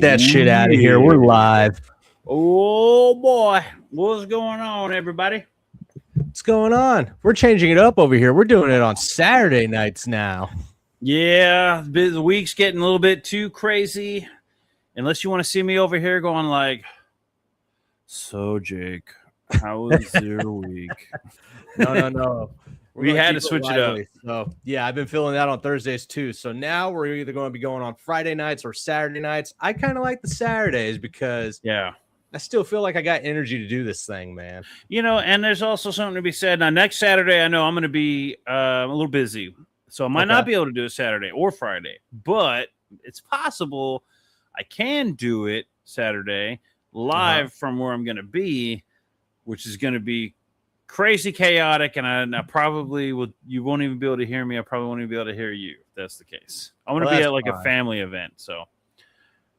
that shit out of here. We're live. Oh boy, what's going on, everybody? What's going on? We're changing it up over here. We're doing it on Saturday nights now. Yeah, the week's getting a little bit too crazy. Unless you want to see me over here going like, so Jake, how was your week? No. We had to switch it up. So yeah, I've been feeling that on Thursdays too. So now we're either going to be going on Friday nights or Saturday nights. I kind of like the Saturdays because I still feel like I got energy to do this thing, man. You know, and there's also something to be said. Now, next Saturday, I know I'm going to be a little busy. So I might not be able to do it Saturday or Friday. But it's possible I can do it Saturday live from where I'm going to be, which is going to be crazy chaotic. And I probably will. You won't even be able to hear me. I probably won't even be able to hear you if that's the case. I'm going to be at like a family event. So,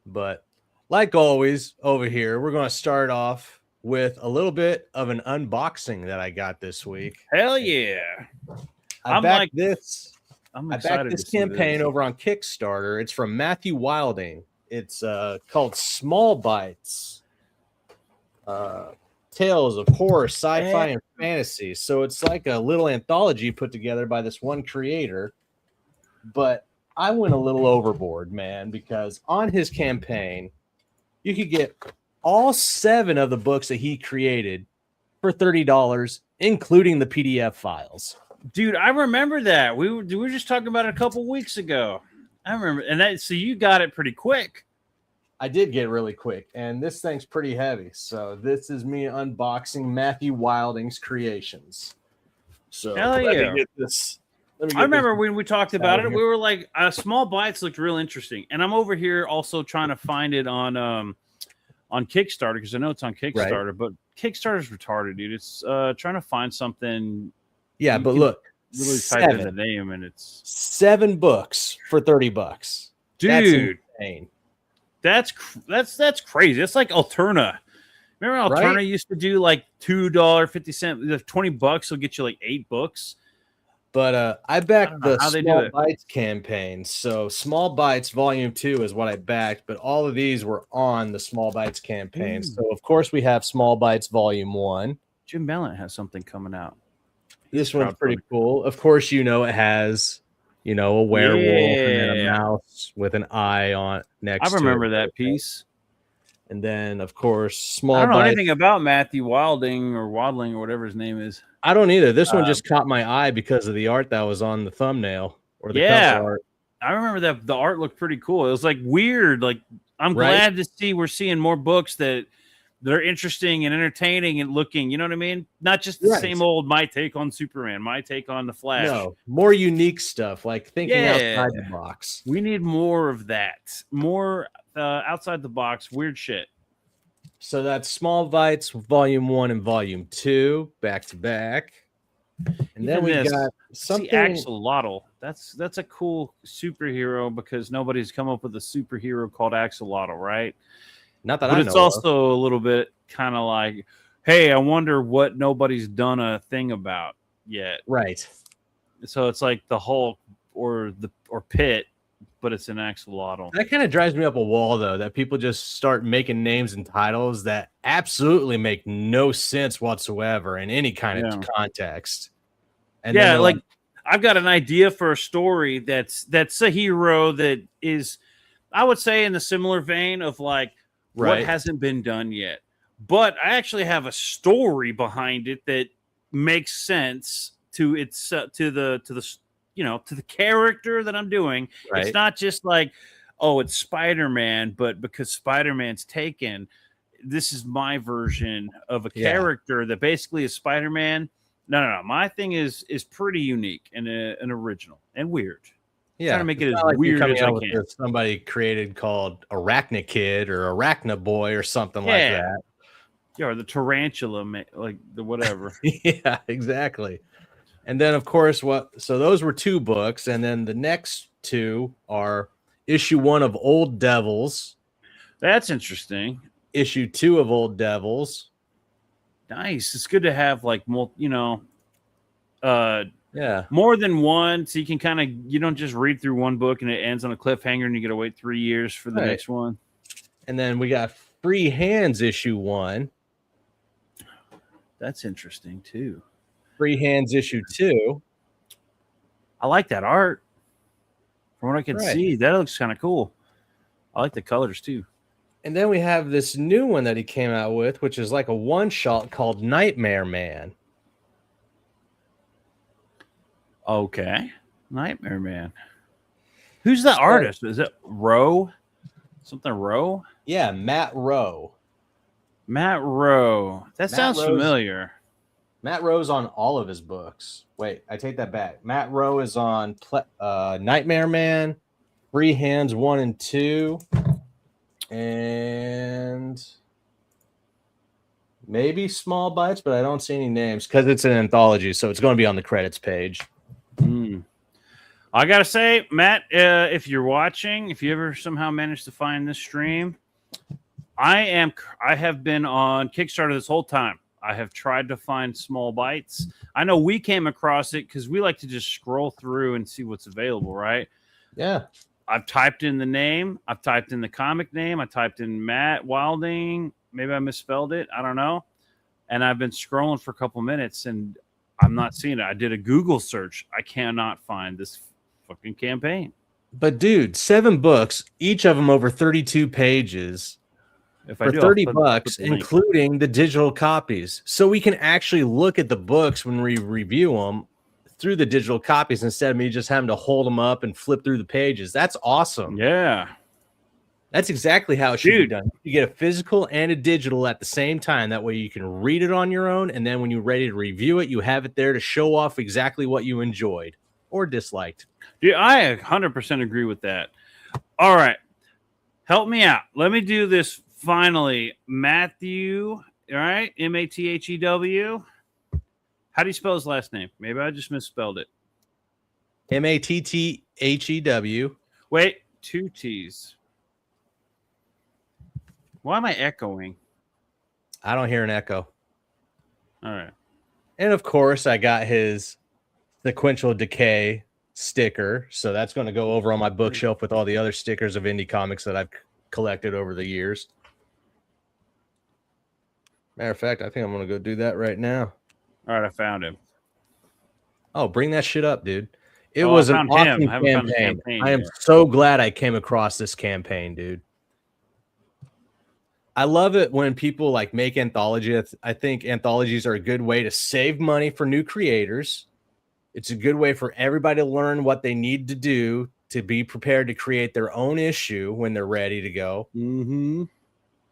but like always over here, we're going to start off with a little bit of an unboxing that I got this week. Hell yeah. I backed this campaign over on Kickstarter. It's from Matthew Wilding. It's called Small Bites. Tales of horror, sci-fi, and fantasy. So it's like a little anthology put together by this one creator. But I went a little overboard, man, because on his campaign, you could get all 7 of the books that he created for $30, including the PDF files. Dude, I remember that. We were just talking about it a couple weeks ago. I remember, and so you got it pretty quick. I did get it really quick, and this thing's pretty heavy. So this is me unboxing Matthew Wilding's creations. So hell yeah. Let me get this. I remember when we talked about it, we were like, Small Bites looked real interesting. And I'm over here also trying to find it on Kickstarter because I know it's on Kickstarter, but Kickstarter's retarded, dude. It's trying to find something. Yeah, but look, really type in the name and it's 7 books for $30. Dude, that's insane. That's crazy. It's like Alterna. Remember Alterna used to do like $2.50, $20 will get you like 8 books. But I backed the Small Bites campaign. So Small Bites Volume 2 is what I backed, but all of these were on the Small Bites campaign. So of course we have Small Bites Volume 1. Jim Ballant has something coming out. This one's pretty cool. Of course, it has, a werewolf and a mouse with an eye on next to it. I remember that piece. And then, of course, Small Bites. I don't know anything about Matthew Wilding or whatever his name is. I don't either. This one just caught my eye because of the art that was on the thumbnail or the cover art. I remember that the art looked pretty cool. It was like weird. Like I'm glad to see we're seeing more books that are interesting and entertaining and looking. You know what I mean? Not just the same old my take on Superman, my take on the Flash. No, more unique stuff like thinking outside the box. We need more of that. More outside the box, weird shit. So that's Small Bites Volume 1 and Volume 2 back to back. And then we got something. Axolotl. That's a cool superhero because nobody's come up with a superhero called Axolotl, right? Not that I know. But it's also a little bit kind of like, hey, I wonder what nobody's done a thing about yet. Right. So it's like the Hulk or Pit, but it's an axolotl. That kind of drives me up a wall, though, that people just start making names and titles that absolutely make no sense whatsoever in any kind of context. And like I've got an idea for a story that's a hero that is, I would say, in the similar vein of like what hasn't been done yet. But I actually have a story behind it that makes sense to its to the character that I'm doing. Right. It's not just like, oh, it's Spider-Man, but because Spider-Man's taken, this is my version of a character that basically is Spider-Man. No. My thing is pretty unique and an original and weird. Yeah, trying to make it as weird as I can. Somebody created called Arachna Kid or Arachna Boy or something like that. Yeah, or the tarantula, like the whatever. Yeah, exactly. And then, of course, so those were 2 books. And then the next 2 are issue 1 of Old Devils. That's interesting. Issue 2 of Old Devils. Nice. It's good to have like, more than one. So you can you don't just read through one book and it ends on a cliffhanger and you got to wait 3 years for the next one. And then we got Free Hands issue 1. That's interesting too. Free Hands issue 2. I like that art. From what I can Right. see, that looks kind of cool. I like the colors too. And then we have this new one that he came out with, which is like a one-shot called Nightmare Man. Okay. Nightmare Man. Who's the artist? Is it Rowe? Something Rowe? Yeah, Matt Rowe. Matt Rowe. That sounds familiar. Matt Rowe's on all of his books. Wait, I take that back. Matt Rowe is on Nightmare Man, Free Hands 1 and 2, and maybe Small Bites, but I don't see any names because it's an anthology, so it's going to be on the credits page. I gotta say, Matt, if you're watching, if you ever somehow manage to find this stream, I have been on Kickstarter this whole time. I have tried to find Small Bites. I know we came across it because we like to just scroll through and see what's available, right? Yeah. I've typed in the name. I've typed in the comic name. I typed in Matt Wilding. Maybe I misspelled it. I don't know. And I've been scrolling for a couple minutes and I'm not seeing it. I did a Google search. I cannot find this fucking campaign. But dude, 7 books, each of them over 32 pages. For $30, including the digital copies. So we can actually look at the books when we review them through the digital copies instead of me just having to hold them up and flip through the pages. That's awesome. Yeah. That's exactly how it should be done. You get a physical and a digital at the same time. That way you can read it on your own. And then when you're ready to review it, you have it there to show off exactly what you enjoyed or disliked. Dude, I 100% agree with that. All right. Help me out. Let me do this. Finally, Matthew, all right, Mathew. How do you spell his last name? Maybe I just misspelled it. Mathew. Wait, 2 T's. Why am I echoing? I don't hear an echo. All right. And of course, I got his Sequential Decay sticker. So that's going to go over on my bookshelf with all the other stickers of indie comics that I've collected over the years. Matter of fact, I think I'm going to go do that right now. All right, I found him. Oh, bring that shit up, dude. It was an awesome campaign. I am so glad I came across this campaign, dude. I love it when people like make anthologies. I think anthologies are a good way to save money for new creators. It's a good way for everybody to learn what they need to do to be prepared to create their own issue when they're ready to go. Mm-hmm.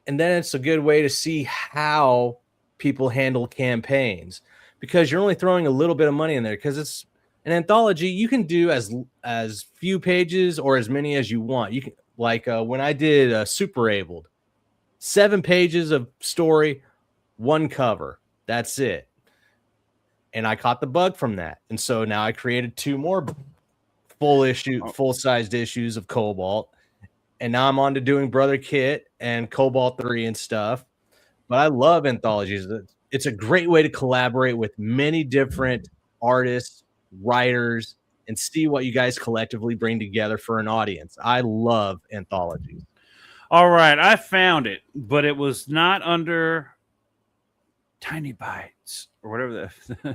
And then it's a good way to see how people handle campaigns because you're only throwing a little bit of money in there because it's an anthology. You can do as few pages or as many as you want. You can like when I did Super Abled, 7 pages of story, 1 cover. That's it. And I caught the bug from that. And so now I created 2 more full-sized issues of Cobalt. And now I'm on to doing Brother Kit and Cobalt 3 and stuff. But I love anthologies. It's a great way to collaborate with many different artists, writers, and see what you guys collectively bring together for an audience. I love anthologies. All right, I found it, but it was not under Tiny Bites or whatever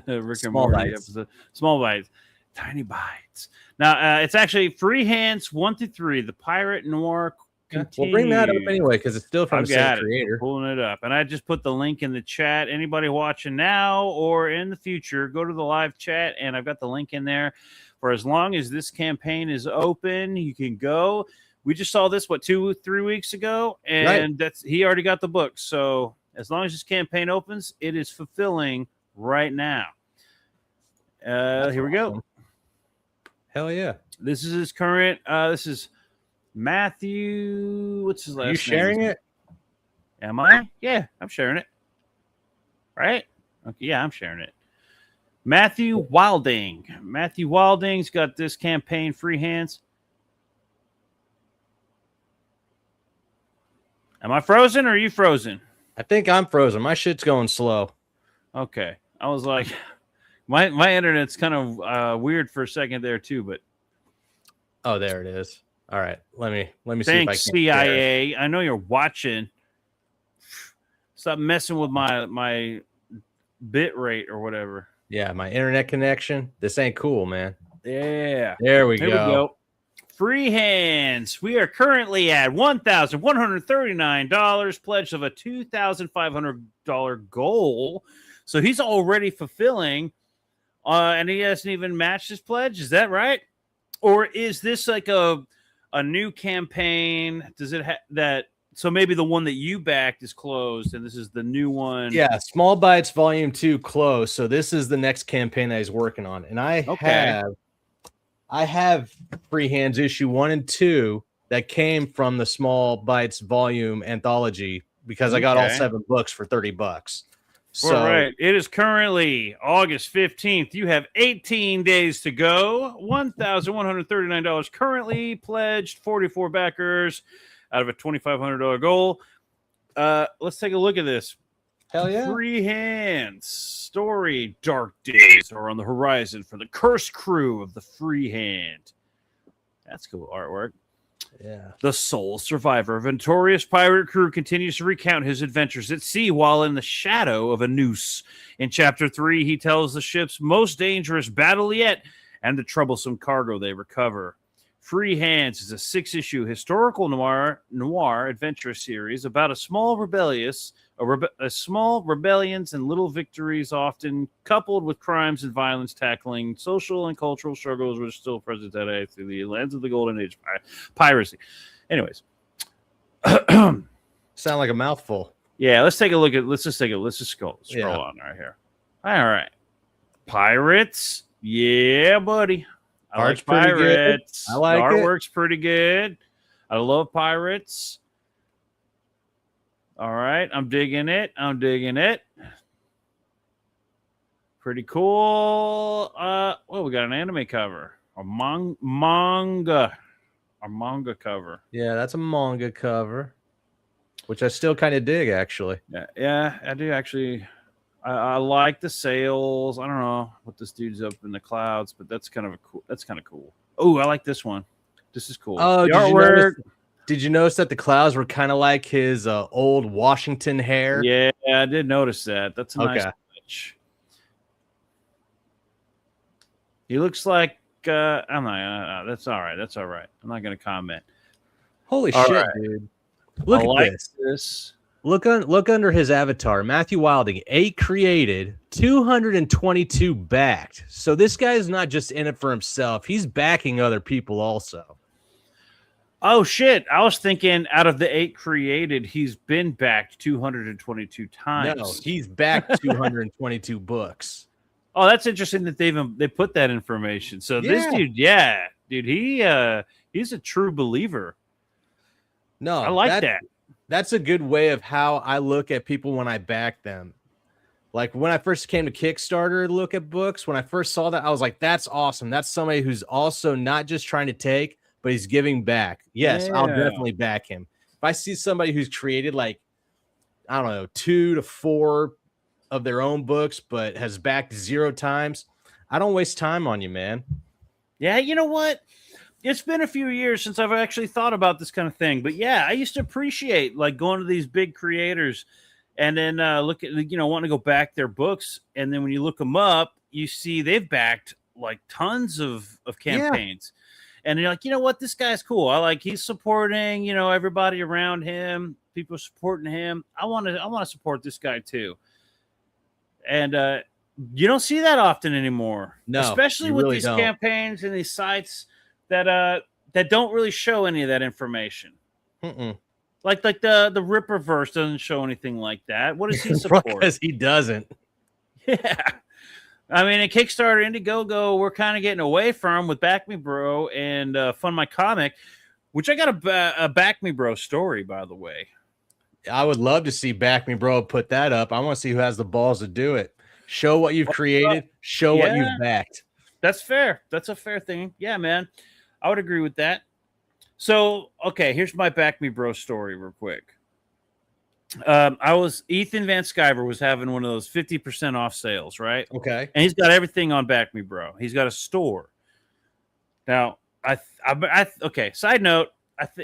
the Rick and Morty episode. Small Bites. Tiny Bites. Now, it's actually Free Hands 1 through 3, the Pirate Noir Continued. We'll bring that up anyway because it's still from the same creator. I'm pulling it up. And I just put the link in the chat. Anybody watching now or in the future, go to the live chat, and I've got the link in there. For as long as this campaign is open, you can go. We just saw this, 2-3 weeks ago, and he already got the book. So as long as this campaign opens, it is fulfilling right now. Here we go. Hell yeah. This is his current. This is Matthew. What's his last name? Are you sharing it? Am I? Yeah, I'm sharing it. Right? Okay, yeah, I'm sharing it. Matthew Wilding. Matthew Wilding's got this campaign, Free Hands. Am I frozen or are you frozen? I think I'm frozen. My shit's going slow. Okay. I was like, my internet's kind of weird for a second there too, but oh, there it is. All right, let me see if I Thanks, can CIA. I know you're watching. Stop messing with my bit rate or whatever. Yeah, my internet connection. This ain't cool, man. Yeah. There we Here go. we go. Free hands. We are currently at $1,139, pledge of a $2,500 goal. So he's already fulfilling, and he hasn't even matched his pledge. Is that right? Or is this like a new campaign? Does it have that? So maybe the one that you backed is closed, and this is the new one. Yeah, Small Bites Volume 2 closed. So this is the next campaign that he's working on, and I have Free Hands issue 1 and 2 that came from the Small Bites Volume anthology because I got all 7 books for $30. So all right, it is currently August 15th. You have 18 days to go. $1,139 currently pledged, 44 backers out of a $2,500 goal. Let's take a look at this. Hell yeah. Free Hands story. Dark days are on the horizon for the cursed crew of the Free Hand. That's cool artwork. Yeah. The sole survivor of a notorious pirate crew continues to recount his adventures at sea while in the shadow of a noose. In Chapter 3, he tells the ship's most dangerous battle yet and the troublesome cargo they recover. Free Hands is a 6-issue historical noir adventure series about a small rebellions and little victories, often coupled with crimes and violence, tackling social and cultural struggles which are still present today through the lens of the golden age piracy. Anyways, sound like a mouthful. Yeah, let's take a look at. Let's just scroll on right here. All right, pirates. Yeah, buddy. I like pirates. I like the artwork's pretty good. I love pirates. All right, I'm digging it. Pretty cool. Well, we got an anime cover, a manga cover. Yeah, that's a manga cover, which I still kind of dig, actually. Yeah, I do actually. I like the sails. I don't know what this dude's up in the clouds, but that's kind of cool. Oh, I like this one. This is cool. Oh, the artwork. Did you notice that the clouds were kind of like his old Washington hair? Yeah, I did notice that. That's a nice touch. He looks like I'm not. That's all right. I'm not going to comment. Holy shit, dude! Look at this. Look under his avatar. Matthew Wilding, 8 created, 222 backed. So this guy's not just in it for himself. He's backing other people also. Oh, shit. I was thinking out of the 8 created, he's been backed 222 times. No, he's backed 222 books. Oh, that's interesting that they put that information. So this dude, he's a true believer. No, I like that. That's a good way of how I look at people when I back them. Like when I first came to Kickstarter to look at books, when I first saw that, I was like, that's awesome. That's somebody who's also not just trying to take, but he's giving back. Yes, I'll definitely back him. If I see somebody who's created like, I don't know, 2 to 4 of their own books, but has backed 0 times, I don't waste time on you, man. Yeah, you know what? It's been a few years since I've actually thought about this kind of thing. But yeah, I used to appreciate like going to these big creators and then look at, wanting to go back their books. And then when you look them up, you see they've backed like tons of campaigns. Yeah. And you're like, you know what? This guy's cool. He's supporting, everybody around him, people supporting him. I want to support this guy too. And you don't see that often anymore. No, especially with these campaigns and these sites that don't really show any of that information. Like the Ripperverse doesn't show anything like that. What does he support? Because he doesn't. Yeah. I mean, in Kickstarter, Indiegogo, we're kind of getting away from with Back Me Bro and Fund My Comic, which I got a Back Me Bro story, by the way. I would love to see Back Me Bro put that up. I want to see who has the balls to do it. Show what you've created. Show what you've backed. That's fair. That's a fair thing. Yeah, man. I would agree with that. So, okay, here's my Back Me Bro story real quick. Ethan Van Sciver was having one of those 50% off sales, right? Okay. And he's got everything on Back Me Bro. He's got a store. Now, Okay. Side note: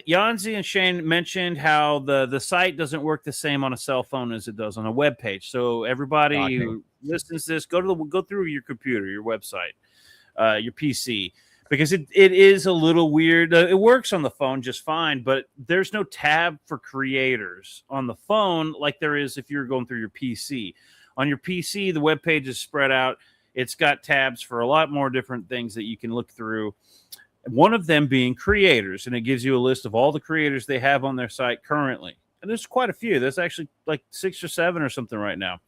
Yanzi and Shane mentioned how the site doesn't work the same on a cell phone as it does on a web page. So everybody who listens to this, go through your computer, your website, your PC, because it is a little weird. It works on the phone just fine, but there's no tab for creators on the phone like there is if you're going through your PC. On your PC, the web page is spread out. It's got tabs for a lot more different things that you can look through. One of them being creators, and it gives you a list of all the creators they have on their site currently. And there's quite a few. There's actually like 6 or 7 or something right now.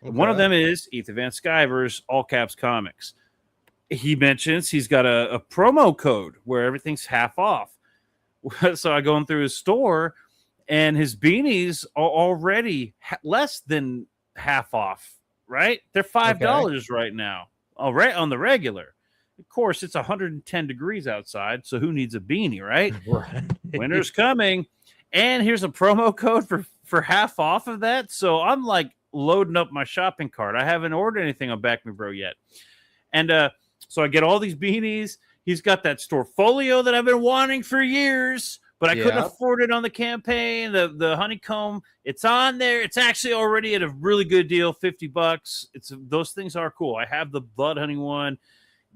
Okay. One of them is Ethan Van Sciver's All Caps Comics. He mentions he's got a promo code where everything's half off. So I go in through his store, and his beanies are already less than half off, right? They're $5 right now, all right, on the regular. Of course, it's 110 degrees outside, so who needs a beanie, right? Right. Winter's coming, and here's a promo code for half off of that. So I'm like loading up my shopping cart. I haven't ordered anything on Back Me Bro yet, and so I get all these beanies. He's got that Storefolio that I've been wanting for years, but I couldn't afford it on the campaign. The honeycomb, it's on there. It's actually already at a really good deal, $50. Those things are cool. I have the Blood Honey one.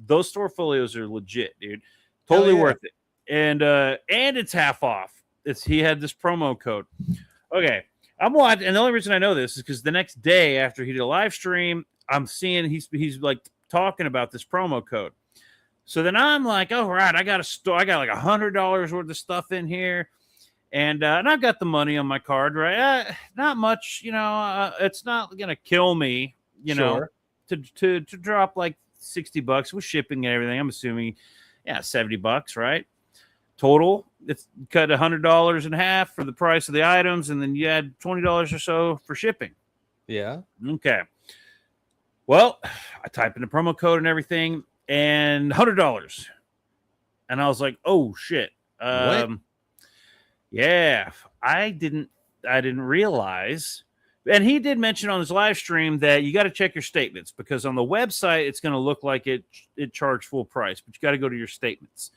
Those Storefolios are legit, dude. Totally worth it. And it's half off. He had this promo code. Okay. I'm watching, and the only reason I know this is because the next day after he did a live stream, I'm seeing he's like talking about this promo code. So then I'm like, oh, right, I got like $100 worth of stuff in here. And I've got the money on my card, right? Not much, it's not going to kill me, know, to drop like $60 with shipping and everything. I'm assuming, $70, right? Total. It's cut $100 in half for the price of the items, and then you add $20 or so for shipping. Yeah. Okay. Well, I type in the promo code and everything, and $100. And I was like, oh shit. What? Yeah, I didn't realize. And he did mention on his live stream that you got to check your statements, because on the website it's going to look like it charged full price, but you got to go to your statements.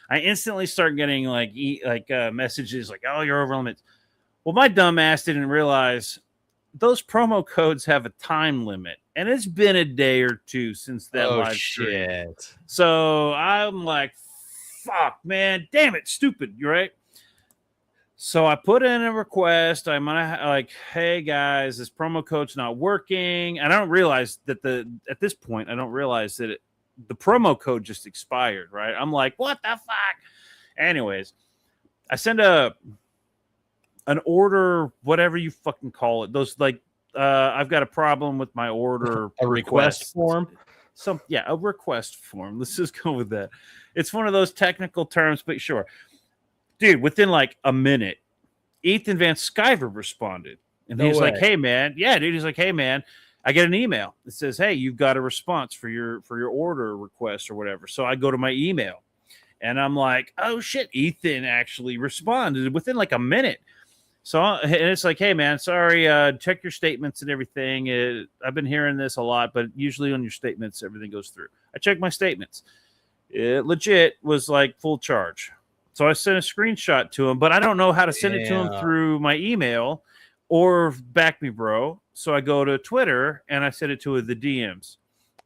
I instantly start getting messages like, "Oh, you're over limits." Well, my dumb ass didn't realize those promo codes have a time limit, and it's been a day or two since that live stream. So I'm like, "Fuck, man, damn it, stupid!" You're right. So I put in a request. I'm like, hey guys, this promo code's not working. And I don't realize that at this point, I don't realize that the promo code just expired, right? I'm like, what the fuck? Anyways, I send an order, whatever you fucking call it. Those I've got a problem with my order. A request form? A request form. Let's just go with that. It's one of those technical terms, but sure. Dude, within like a minute, Ethan Van Sciver responded. And he's like, hey, man. Yeah, dude. He's like, hey, man, I get an email. It says, hey, you've got a response for your order request or whatever. So I go to my email, and I'm like, oh, shit. Ethan actually responded within like a minute. So and it's like, hey, man, sorry. Check your statements and everything. I've been hearing this a lot, but usually on your statements, everything goes through. I checked my statements. It legit was like full charge. So I sent a screenshot to him, but I don't know how to send it to him through my email or Back Me Bro. So I go to Twitter and I send it to the DMs.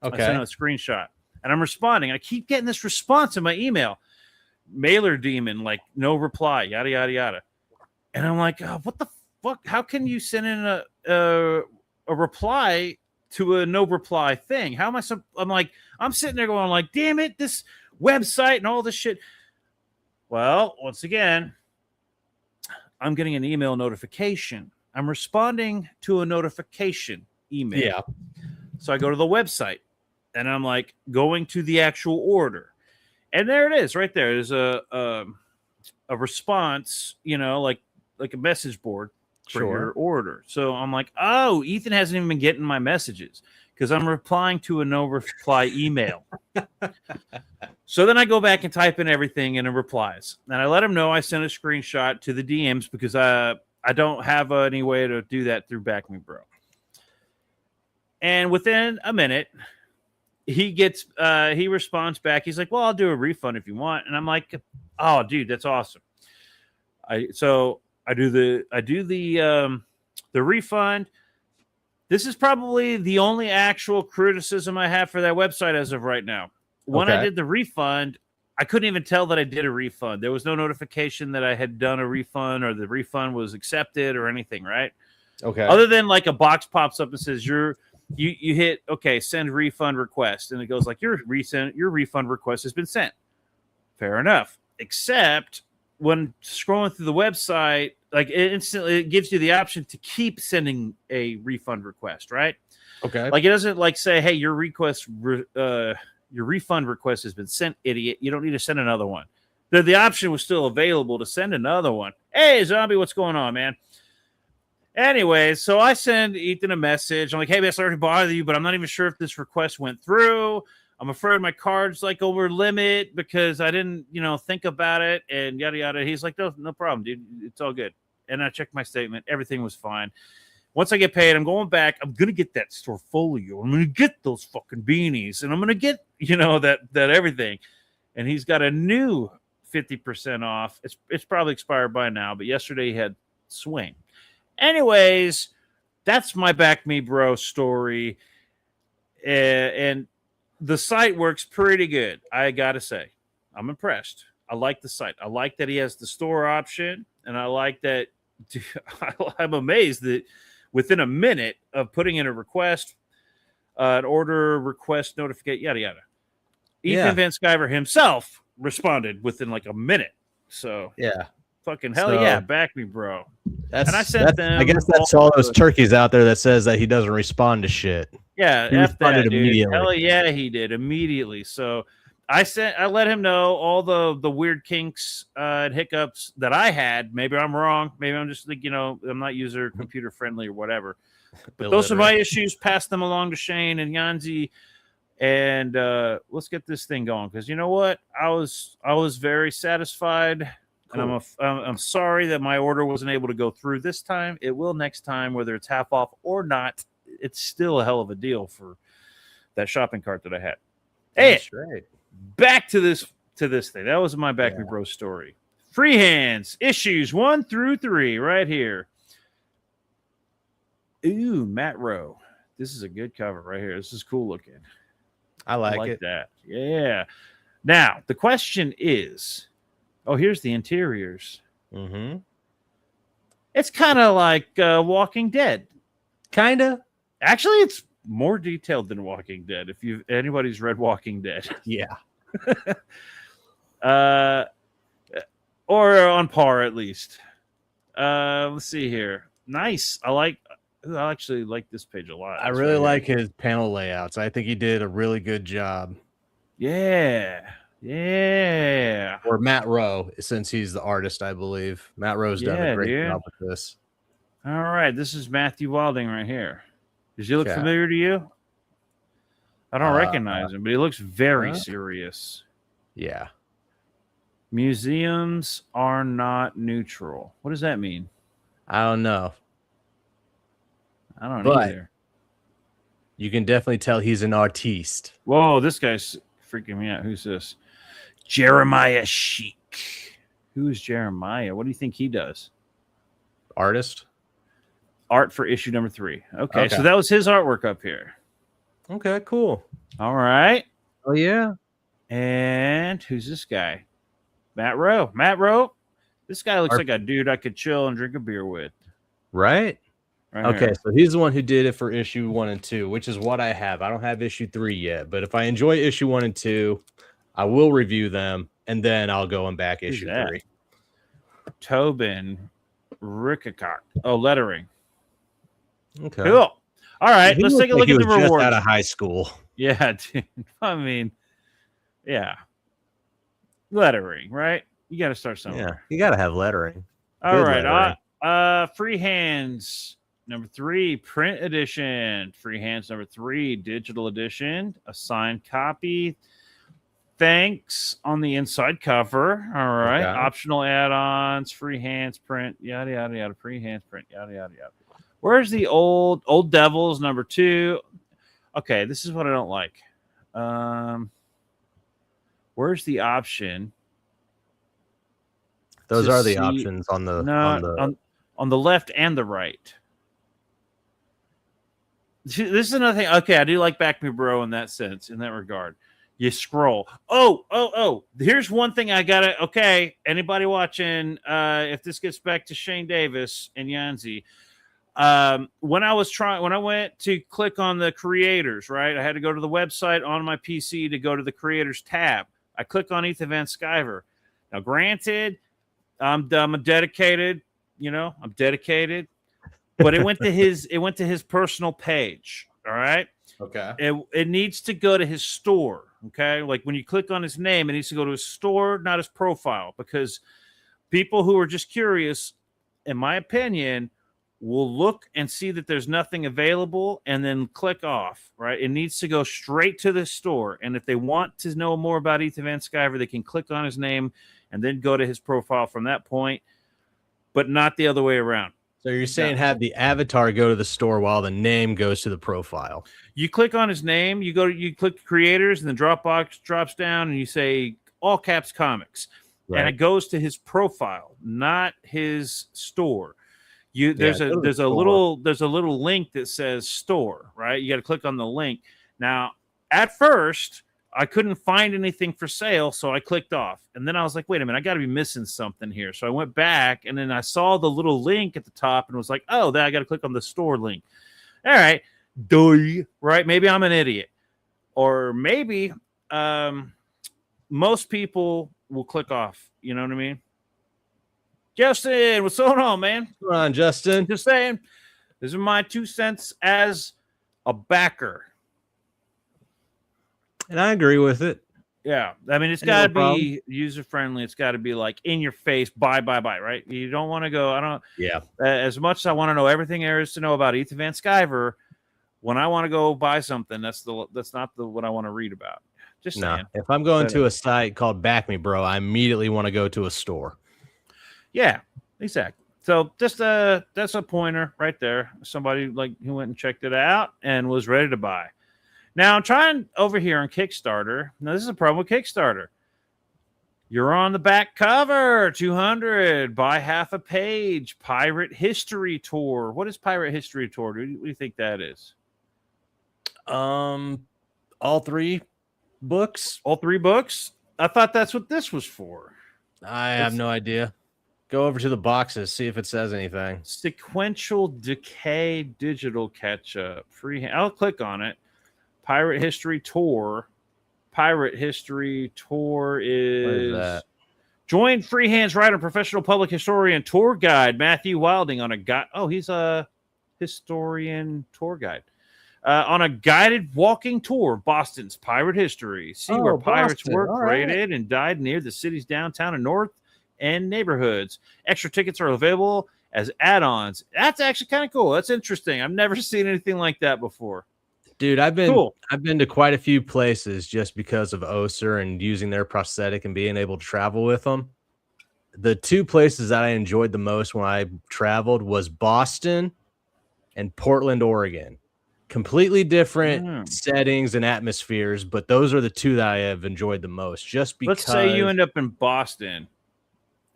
Okay. I sent him a screenshot and I'm responding. I keep getting this response in my email. Mailer demon, like no reply, yada, yada, yada. And I'm like, oh, what the fuck? How can you send in a reply to a no reply thing? How am I? I'm sitting there going like, damn it, this website and all this shit. Well, once again, I'm getting an email notification. I'm responding to a notification email. Yeah. So I go to the website and I'm like going to the actual order. And there it is right there. There's a response, like a message board for your order. So I'm like, oh, Ethan hasn't even been getting my messages because I'm replying to a no reply email. So then I go back and type in everything and it replies. And I let him know I sent a screenshot to the DMs because I don't have any way to do that through Back Me Bro. And within a minute, he responds back. He's like, well, I'll do a refund if you want. And I'm like, oh, dude, that's awesome. I do the refund. This is probably the only actual criticism I have for that website as of right now. When I did the refund, I couldn't even tell that I did a refund. There was no notification that I had done a refund or the refund was accepted or anything, right? Okay. Other than like a box pops up and says you hit send refund request, and it goes like your refund request has been sent. Fair enough. Except when scrolling through the website, like it gives you the option to keep sending a refund request, right? Okay. Like it doesn't like say, hey, your refund request has been sent, idiot. You don't need to send another one. The option was still available to send another one. Hey, Zombie, what's going on, man? Anyway, so I send Ethan a message. I'm like, hey, man, sorry to bother you, but I'm not even sure if this request went through. I'm afraid my card's like over limit because I didn't, think about it and yada, yada. He's like, no problem, dude. It's all good. And I checked my statement. Everything was fine. Once I get paid, I'm going back. I'm going to get that Storefolio. I'm going to get those fucking beanies. And I'm going to get, that everything. And he's got a new 50% off. It's probably expired by now, but yesterday he had swing. Anyways, that's my Back Me Bro story. And the site works pretty good, I got to say. I'm impressed. I like the site. I like that he has the store option. And I like that. I'm amazed that within a minute of putting in a request, an order request notification, yada, yada. Ethan Van Sciver himself responded within like a minute. So, yeah. Fucking hell yeah, Back Me Bro. And I sent them. I guess that's all those turkeys out there that says that he doesn't respond to shit. Yeah, he responded immediately. Hell yeah, he did immediately. So I let him know all the weird kinks and hiccups that I had. Maybe I'm wrong. Maybe I'm just like, I'm not user computer friendly or whatever. But those are my issues. Pass them along to Shane and Yanzi. And let's get this thing going, because you know what? I was very satisfied. Cool. And I'm sorry that my order wasn't able to go through this time. It will next time, whether it's half off or not. It's still a hell of a deal for that shopping cart that I had. That's right. Back to this thing. That was my Back Me Bro story. Free hands, issues 1 through 3, right here. Ooh, Matt Rowe. This is a good cover right here. This is cool looking. I like it. That. Yeah. Now, the question is, here's the interiors. Mm-hmm. It's kind of like Walking Dead. Kind of. Actually, it's more detailed than Walking Dead. If anybody's read Walking Dead. Yeah. Or on par at least. Let's see here. Nice. I actually like this page a lot. I really like his panel layouts. I think he did a really good job. Yeah. Or Matt Rowe, since he's the artist, I believe. Matt Rowe's done a great job with this. All right. This is Matthew Wilding right here. Does he look familiar to you? I don't recognize him, but he looks very serious. Yeah. Museums are not neutral. What does that mean? I don't know. I don't know either. You can definitely tell he's an artiste. Whoa, this guy's freaking me out. Who's this? Jeremiah Sheik. Who is Jeremiah? What do you think he does? Artist. Art for issue number 3. Okay, so that was his artwork up here. Okay, cool. All right. Oh, yeah. And who's this guy? Matt Rowe. Matt Rowe. This guy looks like a dude I could chill and drink a beer with. Right? Okay, so he's the one who did it for issue 1 and 2, which is what I have. I don't have issue 3 yet, but if I enjoy issue 1 and 2, I will review them, and then I'll go and back issue 3. Tobin Rickcock. Oh, lettering. Okay. Cool. All right, let's take a look at the rewards. Just out of high school. Yeah, dude. I mean, yeah. Lettering, right? You got to start somewhere. Yeah, you got to have lettering. All right. Free hands. Number 3, print edition. Free hands number 3, digital edition. A signed copy. Thanks on the inside cover. All right. Okay. Optional add-ons. Free hands print. Yada yada yada. Free hands print. Yada yada yada. Where's the old Devils number 2? Okay, this is what I don't like. Where's the option? Those to are the see- options on the No, on the left and the right. This is another thing. Okay, I do like Back Me Bro in that sense, in that regard. You scroll. Oh. Here's one thing I gotta. Okay, anybody watching? If this gets back to Shane Davis and Yanzi, when I went to click on the creators, right? I had to go to the website on my PC to go to the creators tab. I click on Ethan Van Sciver. Now, granted, I'm dedicated. I'm dedicated. But it went to his personal page. All right. Okay. It needs to go to his store. Okay. Like when you click on his name, it needs to go to his store, not his profile, because people who are just curious, in my opinion, will look and see that there's nothing available and then click off. Right. It needs to go straight to the store. And if they want to know more about Ethan Van Sciver, they can click on his name and then go to his profile from that point, but not the other way around. So you're saying have the avatar go to the store while the name goes to the profile. You click on his name, you click creators, and the Dropbox drops down, and you say all caps comics, right. And it goes to his profile, not his store. There's a little link that says store, right? You got to click on the link. Now, at first, I couldn't find anything for sale, so I clicked off. And then I was like, wait a minute, I got to be missing something here. So I went back, and then I saw the little link at the top and was like, oh, then I got to click on the store link. All right. Right? Maybe I'm an idiot. Or maybe most people will click off. You know what I mean? Justin, what's going on, man? What's going on, Justin? Just saying. These are my 2 cents as a backer. And I agree with it. Yeah. I mean, it's got to be user-friendly. It's got to be like in your face, buy, right? You don't want to go, as much as I want to know everything there is to know about Ethan Van Sciver, when I want to go buy something, that's not what I want to read about. Just saying. If I'm going to a site called Back Me Bro, I immediately want to go to a store. Yeah, exactly. So just that's a pointer right there. Somebody who went and checked it out and was ready to buy. Now, I'm trying over here on Kickstarter. Now, this is a problem with Kickstarter. You're on the back cover, 200, buy half a page, Pirate History Tour. What is Pirate History Tour? What do you think that is? All 3 books. All 3 books? I thought that's what this was for. I have no idea. Go over to the boxes, see if it says anything. Sequential Decay Digital Catch-Up. I'll click on it. Pirate History Tour. Pirate History Tour is that? Join Freehand's writer, professional public historian, tour guide Matthew Wilding on a guide. Oh, he's a historian tour guide on a guided walking tour of Boston's pirate history. See where pirates worked, raided, and died near the city's downtown and north end neighborhoods. Extra tickets are available as add-ons. That's actually kind of cool. That's interesting. I've never seen anything like that before. Dude, I've been to quite a few places just because of Oser and using their prosthetic and being able to travel with them. The 2 places that I enjoyed the most when I traveled was Boston and Portland, Oregon. Completely different settings and atmospheres, but those are the 2 that I have enjoyed the most. Just because. Let's say you end up in Boston,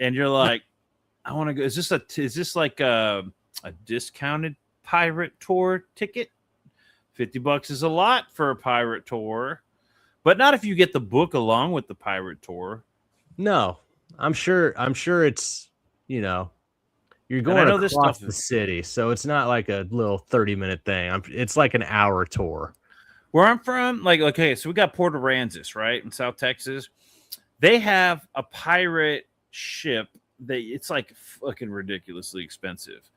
and you're like, I want to go. Is this like a discounted pirate tour ticket? $50 is a lot for a pirate tour, but not if you get the book along with the pirate tour. No, I'm sure it's, you're going across the city, so it's not like a little 30-minute thing. It's like an hour tour. Where I'm from, so we got Port Aransas, right, in South Texas. They have a pirate ship that it's like fucking ridiculously expensive.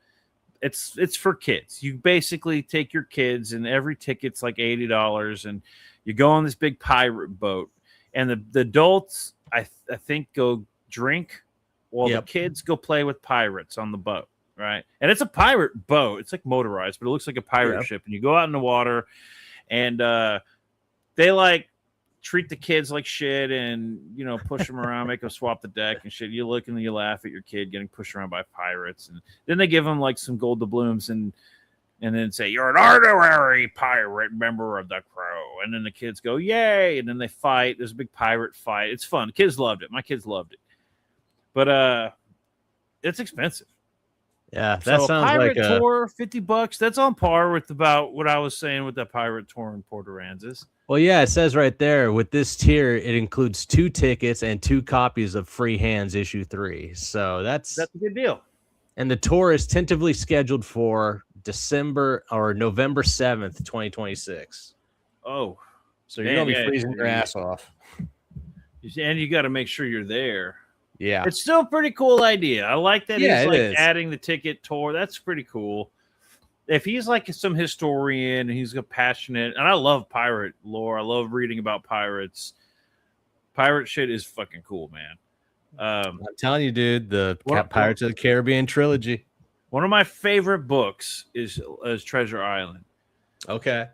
It's for kids. You basically take your kids, and every ticket's like $80, and you go on this big pirate boat, and the adults I think go drink while the kids go play with pirates on the boat, right? And it's a pirate boat. It's like motorized, but it looks like a pirate ship. And you go out in the water, and they treat the kids like shit, and push them around, make them swap the deck and shit. You look and you laugh at your kid getting pushed around by pirates, and then they give them some gold doubloons and and then say, "You're an honorary pirate member of the crew." And then the kids go, "Yay!" And then they fight. There's a big pirate fight. It's fun. Kids loved it. My kids loved it. But it's expensive. Yeah, that So a sounds pirate like a tour, $50. That's on par with about what I was saying with that pirate tour in Port Aransas. well, yeah, it says right there with this tier, it includes 2 tickets and 2 copies of Free Hands issue 3. So that's a good deal. And the tour is tentatively scheduled for December or November 7th, 2026. Oh, so you're gonna be freezing your ass off. And you got to make sure you're there. Yeah, it's still a pretty cool idea. I like that he's like adding the ticket tour. That's pretty cool. If he's like some historian and he's a passionate, and I love pirate lore. I love reading about pirates. Pirate shit is fucking cool, man. I'm telling you, dude, the Pirates of the Caribbean trilogy. One of my favorite books is Treasure Island. Okay.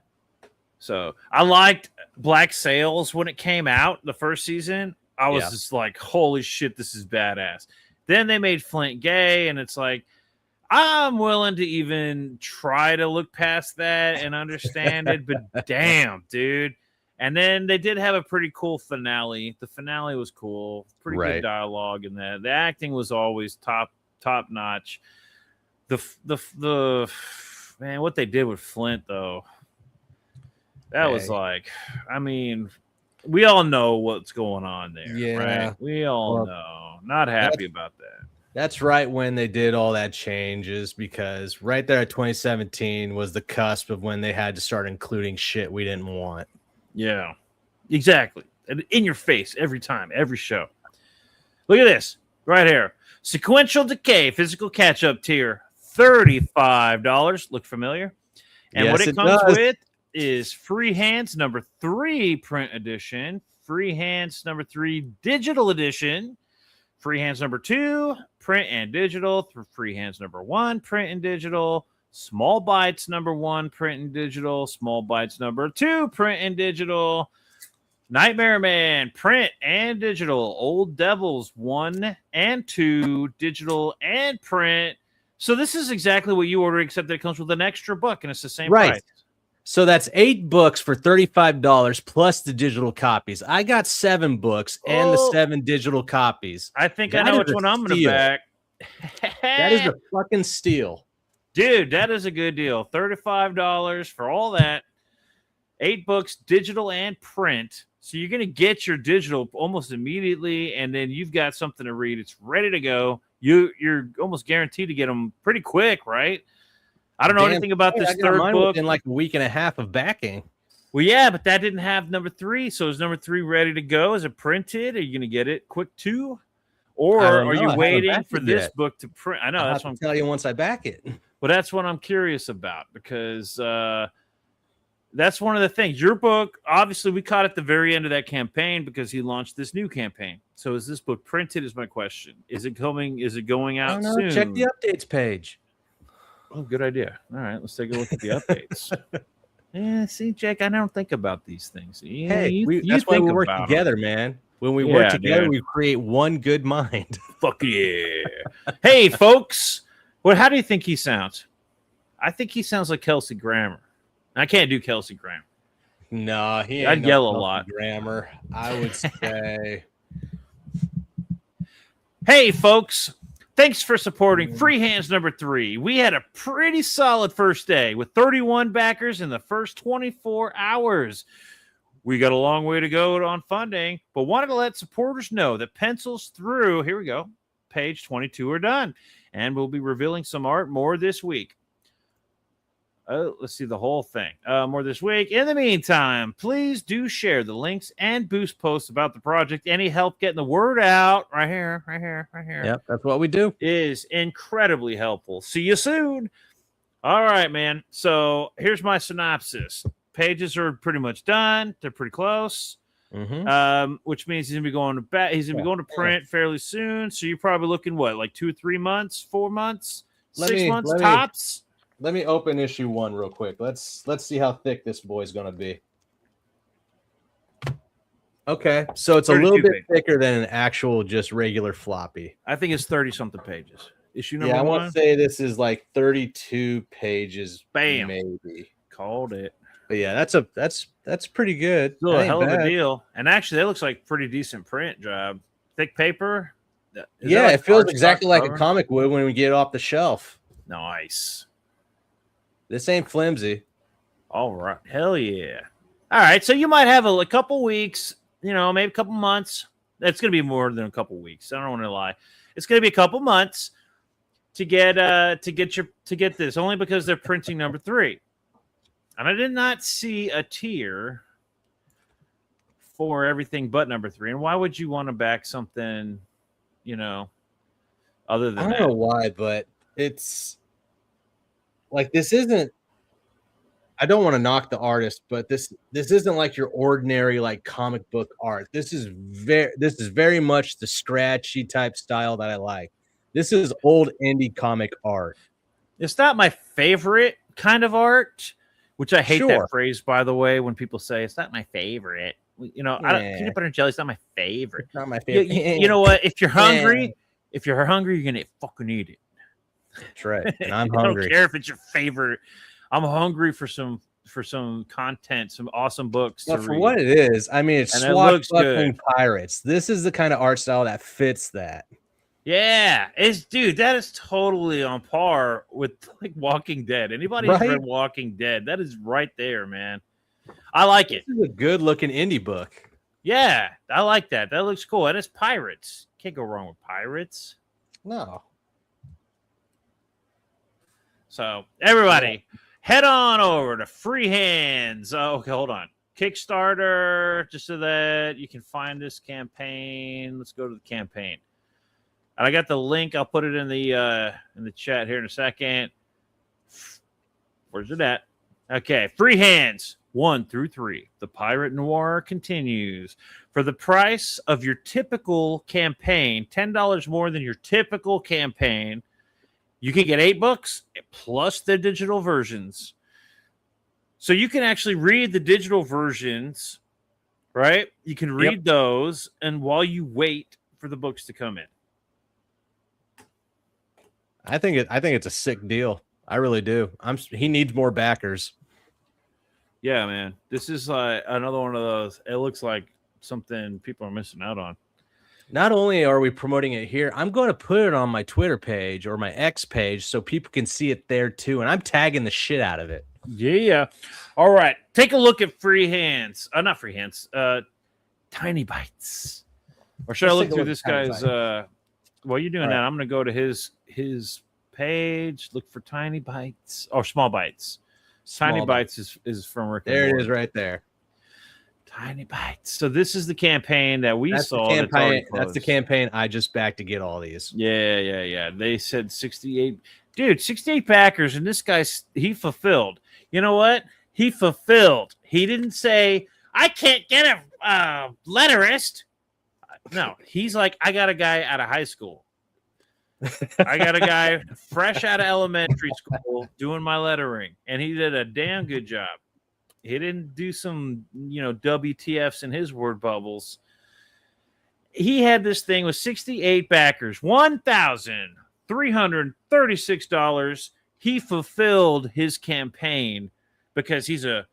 So I liked Black Sails when it came out, the first season. I was just like, holy shit, this is badass. Then they made Flint gay, and it's like, I'm willing to even try to look past that and understand it, but damn, dude. And then they did have a pretty cool finale. The finale was cool. Pretty good dialogue in that. The acting was always top notch. The man, what they did with Flint though, that was like, I mean, we all know what's going on there, right? We all know. Not happy about that. That's right when they did all that changes, because right there at 2017 was the cusp of when they had to start including shit we didn't want. Yeah, exactly. In your face every time, every show. Look at this right here. Sequential Decay Physical Catch-Up tier, $35. Look familiar? And what it comes with is Free Hands number 3 print edition, Free Hands number 3 digital edition, Free Hands number 2 print and digital, Free Hands number 1 print and digital, Small Bites number 1 print and digital, Small Bites number 2 print and digital, Nightmare Man print and digital, Old Devils 1 and 2 digital and print. So this is exactly what you ordered, except that it comes with an extra book and it's the same price. So that's 8 books for $35 plus the digital copies. I got 7 books and the 7 digital copies. I think I know which one I'm going to back. That is a fucking steal. Dude, that is a good deal. $35 for all that. 8 books, digital and print. So you're going to get your digital almost immediately, and then you've got something to read. It's ready to go. You're almost guaranteed to get them pretty quick, right? I don't know anything about this third book. In like a week and a half of backing. Well, yeah, but that didn't have number 3. So is number 3 ready to go? Is it printed? Are you going to get it quick too? Or are you waiting for this book to print? I know that's what I'm tell you once I back it. Well, that's what I'm curious about, because that's one of the things. Your book, obviously, we caught at the very end of that campaign because he launched this new campaign. So is this book printed? Is my question. Is it coming? Is it going out soon? Check the updates page. Oh, good idea. All right, let's take a look at the updates. Yeah, see, Jake, I don't think about these things. Yeah, hey, that's why we work together, man. When we work together, we create one good mind. Fuck yeah. Hey, folks. Well, how do you think he sounds? I think he sounds like Kelsey Grammer. I can't do Kelsey Grammer. No, he ain't. I'd yell a lot. Grammer, I would say. Hey, folks. Thanks for supporting Free Hands number 3. We had a pretty solid first day with 31 backers in the first 24 hours. We got a long way to go on funding, but wanted to let supporters know that pencils through, here we go, page 22 are done, and we'll be revealing some art more this week. Let's see the whole thing. More this week. In the meantime, please do share the links and boost posts about the project. Any help getting the word out right here. Yep, that's what we do. Is incredibly helpful. See you soon. All right, man. So here's my synopsis. Pages are pretty much done. They're pretty close. Which means he's gonna be going to He's gonna be going to print fairly soon. So you're probably looking what, like 2 or 3 months, 4 months, 6 months tops. Let me open issue 1 real quick. Let's see how thick this boy's going to be. Okay, so it's a little bit thicker than an actual just regular floppy. I think it's 30-something pages. issue number I one. want to say this is like 32 pages. Bam. Maybe. Called it. But yeah, that's pretty good. Still a hell of a bad. deal. And actually, that looks like pretty decent print job. Thick paper. Yeah, it feels exactly like a comic would when we get it off the shelf. Nice. This ain't flimsy. All right. Hell yeah. All right. So you might have a couple weeks, maybe a couple months. It's going to be more than a couple weeks. I don't want to lie. It's going to be a couple months to get this, only because they're printing number 3. And I did not see a tier for everything but number 3. And why would you want to back something, other than that? I don't know why, but it's like this isn't. I don't want to knock the artist, but this isn't like your ordinary like comic book art. This is very much the scratchy type style that I like. This is old indie comic art. It's not my favorite kind of art, which I hate that phrase, by the way, when people say it's not my favorite. Peanut butter and jelly is not my favorite. It's not my favorite. You know what? If you're hungry, you're gonna fucking eat it. That's right. And I'm hungry. I don't care if it's your favorite. I'm hungry for some content, some awesome books. But for what it is, I mean, it's swashbuckling pirates. This is the kind of art style that fits that. Yeah, that is totally on par with like Walking Dead. Anybody who's read Walking Dead, that is right there, man. I like it. This is a good looking indie book. Yeah, I like that. That looks cool. And it's pirates. Can't go wrong with pirates. No. So everybody, head on over to Free Hands. Okay, hold on. Kickstarter, just so that you can find this campaign. Let's go to the campaign. And I got the link. I'll put it in the chat here in a second. Where's it at? Okay, Free Hands 1 through 3. The Pirate Noir continues. For the price of your typical campaign, $10 more than your typical campaign, you can get 8 books plus the digital versions. So you can actually read the digital versions, right? You can read those, and while you wait for the books to come in. I think it's a sick deal. I really do. He needs more backers. Yeah, man. This is another one of those. It looks like something people are missing out on. Not only are we promoting it here, I'm going to put it on my Twitter page or my X page so people can see it there too. And I'm tagging the shit out of it. Yeah. All right. Take a look at Free Hands. Not Free Hands. Tiny Bites. Or should I look through this guy's while you're doing that, I'm going to go to his page, look for Tiny Bites or Small Bites. Tiny Bites is from Rick. There it is right there. Tiny Bites. So this is the campaign that we saw. That's the campaign I just backed to get all these. Yeah. They said 68. Dude, 68 backers, and this guy, he fulfilled. You know what? He fulfilled. He didn't say, I can't get a letterist. No, he's like, I got a guy out of high school. I got a guy fresh out of elementary school doing my lettering, and he did a damn good job. He didn't do some, WTFs in his word bubbles. He had this thing with 68 backers, $1,336. He fulfilled his campaign because he's a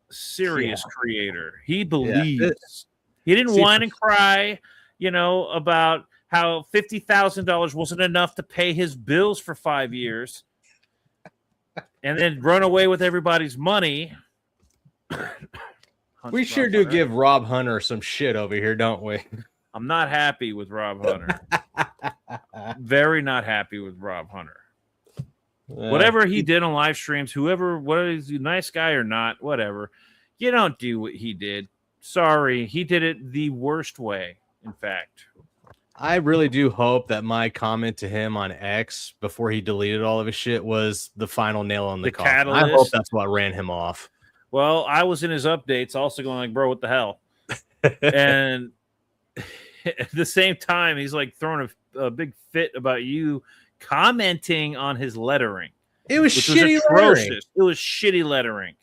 serious creator. He believes. He didn't whine and cry, about how $50,000 wasn't enough to pay his bills for 5 years and then run away with everybody's money. We sure do give Rob Hunter some shit over here, don't we? I'm not happy with Rob Hunter. Very not happy with Rob Hunter. Whatever he did on live streams, whether he's a nice guy or not, whatever, you don't do what he did. Sorry, he did it the worst way, in fact. I really do hope that my comment to him on X before he deleted all of his shit was the final nail on the coffin. Catalyst. I hope that's what ran him off. Well, I was in his updates also going like, bro, what the hell? And at the same time, he's like throwing a big fit about you commenting on his lettering. It was shitty lettering. It was shitty lettering.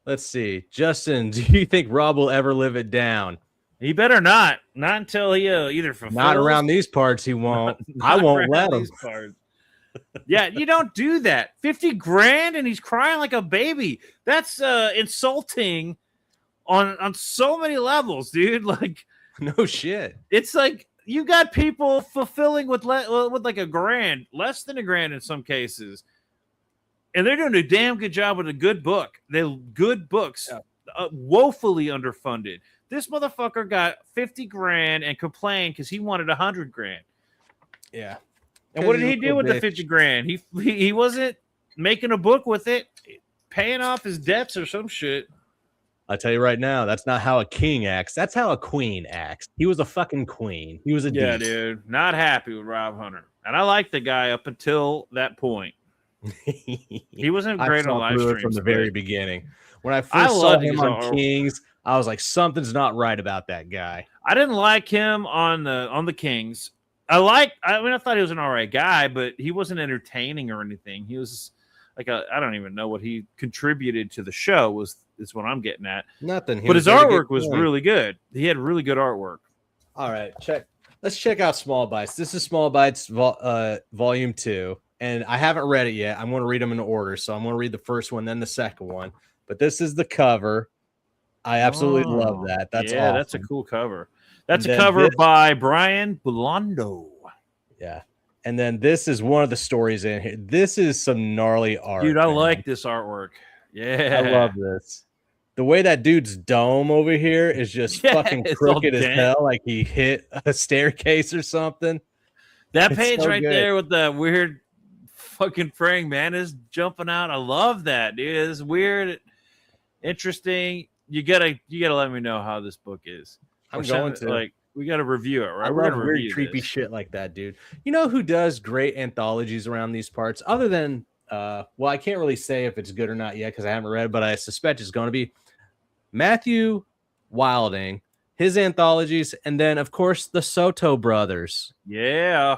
Let's see. Justin, do you think Rob will ever live it down? He better not. Not until he either fulfills. Not around these parts, he won't. I won't let him. Yeah, you don't do that. 50 grand and he's crying like a baby. That's insulting on so many levels, dude. Like, no shit. It's like you got people fulfilling with like a grand, less than a grand in some cases, and they're doing a damn good job with a good book. They're good books, woefully underfunded. This motherfucker got 50 grand and complained because he wanted 100 grand. Yeah. And what did he do with the 50 grand? He wasn't making a book with it, paying off his debts or some shit. I tell you right now, that's not how a king acts. That's how a queen acts. He was a fucking queen. He was a yeah, dude. Not happy with Rob Hunter, and I liked the guy up until that point. He wasn't great on live streams from the very beginning. When I first saw him on Kings, I was like, something's not right about that guy. I didn't like him on the Kings. I thought he was an all right guy, but he wasn't entertaining or anything. He was like I don't even know what he contributed to the show is what I'm getting at. Nothing. But his artwork was really good. He had really good artwork. All right, let's check out Small Bites. This is Small Bites Volume 2, and I haven't read it yet. I'm going to read them in order, so I'm going to read the first one, then the second one. But this is the cover. I absolutely love that. That's awesome. That's a cool cover. That's a cover by Brian Blondo. Yeah. And then this is one of the stories in here. This is some gnarly art. Dude, I like this artwork. Yeah. I love this. The way that dude's dome over here is just fucking crooked as hell, like he hit a staircase or something. That page right there with the weird fucking praying mantis jumping out. I love that, dude. It's weird, interesting. You gotta let me know how this book is. I'm going to we gotta review it, right? I love weird, creepy shit like that, dude. You know who does great anthologies around these parts, other than well, I can't really say if it's good or not yet because I haven't read it, but I suspect it's going to be Matthew Wilding, his anthologies, and then of course the Soto brothers. Yeah,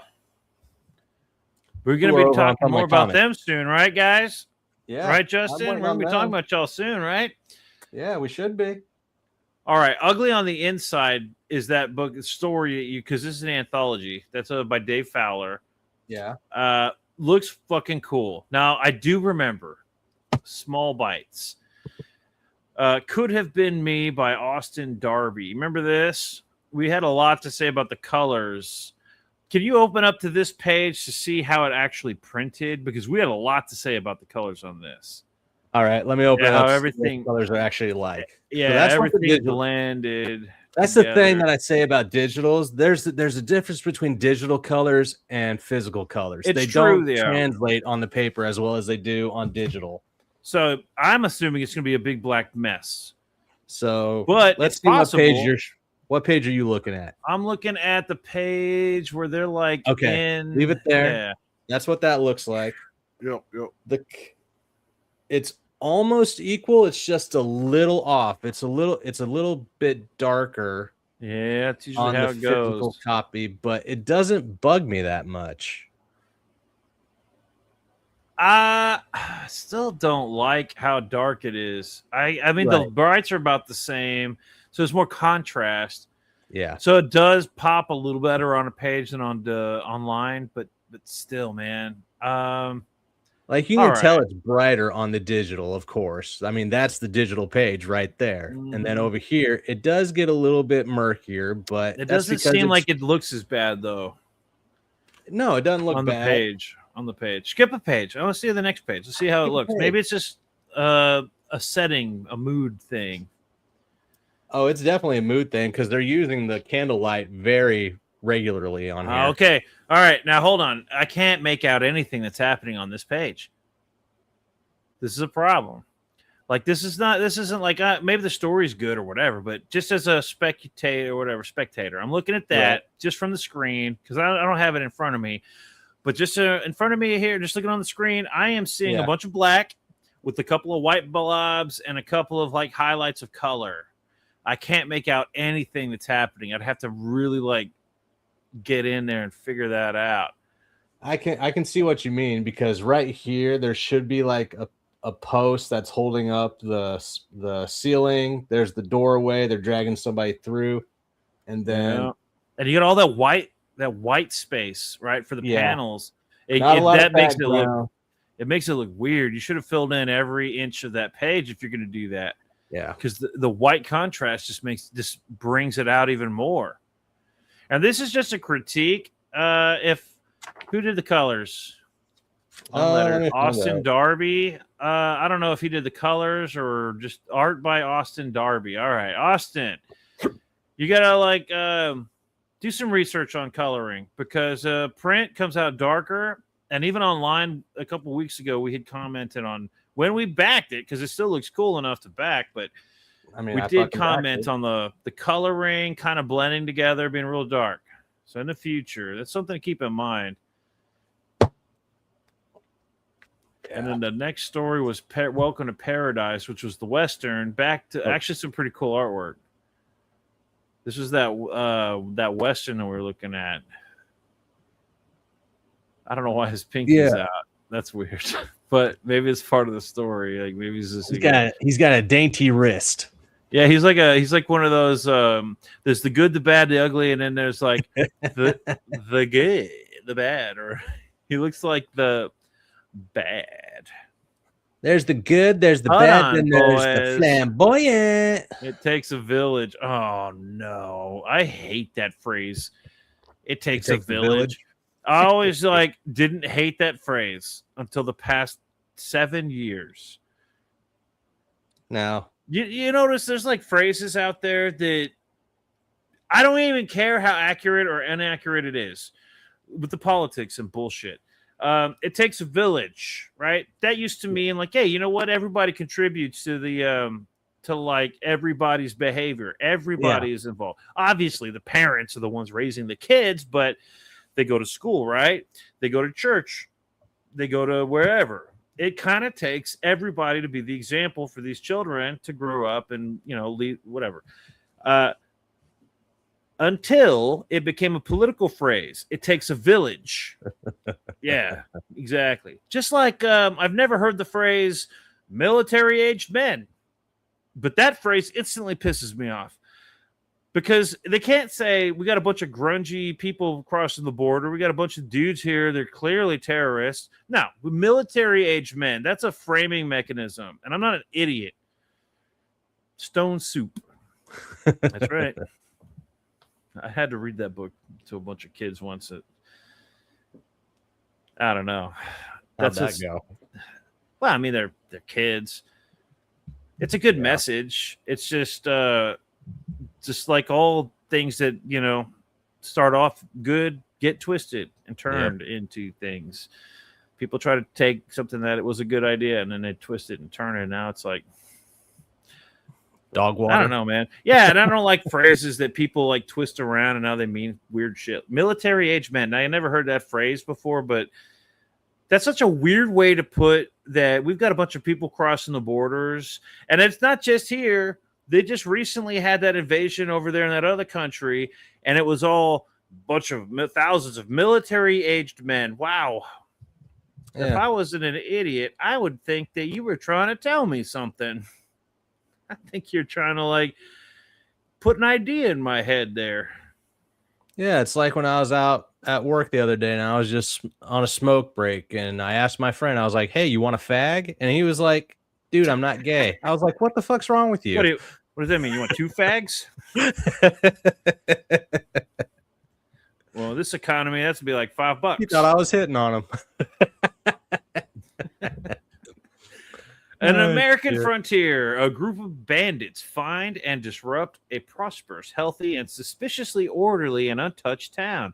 we're gonna be talking more about them soon, right, guys? Yeah, right, Justin. We're gonna be talking about y'all soon, right? Yeah, we should be. All right, Ugly on the Inside is that book story because this is an anthology that's by Dave Fowler. Yeah, looks fucking cool. Now I do remember Small Bites. Could Have Been Me by Austin Darby. Remember this? We had a lot to say about the colors. Can you open up to this page to see how it actually printed? Because we had a lot to say about the colors on this. All right, let me open up. How everything colors are actually like. Yeah, so that's everything blended. That's together. The thing that I say about digitals. There's a difference between digital colors and physical colors. They don't translate on the paper as well as they do on digital. So I'm assuming it's going to be a big black mess. So, but let's see what page are you looking at? I'm looking at the page where they're like, okay, leave it there. Yeah. That's what that looks like. Yep. It's almost equal. It's just a little off. It's a little bit darker. Yeah, it's usually on how the it goes. Physical copy, but it doesn't bug me that much. I still don't like how dark it is. I mean, the brights are about the same, so there's more contrast. Yeah. So it does pop a little better on a page than on the online, but still, man. Like you can tell it's brighter on the digital, of course. I mean, that's the digital page right there. Mm-hmm. And then over here, it does get a little bit murkier, but it doesn't seem like it looks as bad though. No, it doesn't look on bad. The page. On the page. Skip a page. I want to see the next page. Let's see how it looks. Maybe it's just a setting, a mood thing. Oh, it's definitely a mood thing because they're using the candlelight very regularly on here. Okay. All right. Now hold on. I can't make out anything that's happening on this page. This is a problem. Like this isn't like maybe the story's good or whatever, but just as a spectator, I'm looking at that just from the screen because I don't have it in front of me. But just in front of me here, just looking on the screen, I am seeing a bunch of black with a couple of white blobs and a couple of like highlights of color. I can't make out anything that's happening. I'd have to really get in there and figure that out. I can see what you mean because right here there should be like a post that's holding up the ceiling. There's the doorway. They're dragging somebody through. and then and you got all that white space, right, for the panels. That makes it look. It makes it look weird. You should have filled in every inch of that page if you're going to do that. Yeah, because the white contrast just brings it out even more. And this is just a critique. Who did the colors? Austin Darby. I don't know if he did the colors or just art by Austin Darby. All right, Austin, you gotta do some research on coloring because print comes out darker. And even online a couple weeks ago, we had commented on when we backed it because it still looks cool enough to back. But we did comment on the coloring kind of blending together, being real dark. So in the future, that's something to keep in mind. Yeah. And then the next story was Welcome to Paradise, which was the Western. Back to actually some pretty cool artwork. This was that Western that we were looking at. I don't know why his pinky's out. That's weird, but maybe it's part of the story. Like maybe he's got a dainty wrist. Yeah, he's like one of those. There's the good, the bad, the ugly, and then there's like the good, the bad, or he looks like the bad. There's the good, there's the bad, and there's the flamboyant. It takes a village. Oh no, I hate that phrase. It takes a village. I always didn't hate that phrase until the past 7 years. Now you notice there's phrases out there that I don't even care how accurate or inaccurate it is with the politics and bullshit. It takes a village, right? That used to mean hey, you know what? Everybody contributes to the to everybody's behavior. Everybody is involved. Obviously, the parents are the ones raising the kids, but they go to school, right? They go to church. They go to wherever. It kind of takes everybody to be the example for these children to grow up and, lead, whatever. Until it became a political phrase. It takes a village. Yeah, exactly. Just I've never heard the phrase military-aged men. But that phrase instantly pisses me off. Because they can't say we got a bunch of grungy people crossing the border. We got a bunch of dudes here. They're clearly terrorists. No, military-aged men. That's a framing mechanism. And I'm not an idiot. Stone soup. That's right. I had to read that book to a bunch of kids once. I don't know. How'd that go? Well, I mean, they're kids. It's a good message. It's just like all things that, start off good, get twisted and turned into things. People try to take something that it was a good idea and then they twist it and turn it. And now it's like dog water. I don't know, man. Yeah, and I don't like phrases that people twist around and now they mean weird shit. Military-aged men. Now, I never heard that phrase before, but that's such a weird way to put that we've got a bunch of people crossing the borders. And it's not just here. They just recently had that invasion over there in that other country, and it was all bunch of thousands of military-aged men. Wow. Yeah. If I wasn't an idiot, I would think that you were trying to tell me something. I think you're trying to put an idea in my head there. Yeah, it's like when I was out at work the other day and I was just on a smoke break and I asked my friend, I was like, hey, you want a fag? And he was like, dude, I'm not gay. I was like, what the fuck's wrong with you? What does that mean? You want 2 fags? Well, this economy, that's to be like $5. You thought I was hitting on him. An American frontier, a group of bandits find and disrupt a prosperous, healthy, and suspiciously orderly and untouched town.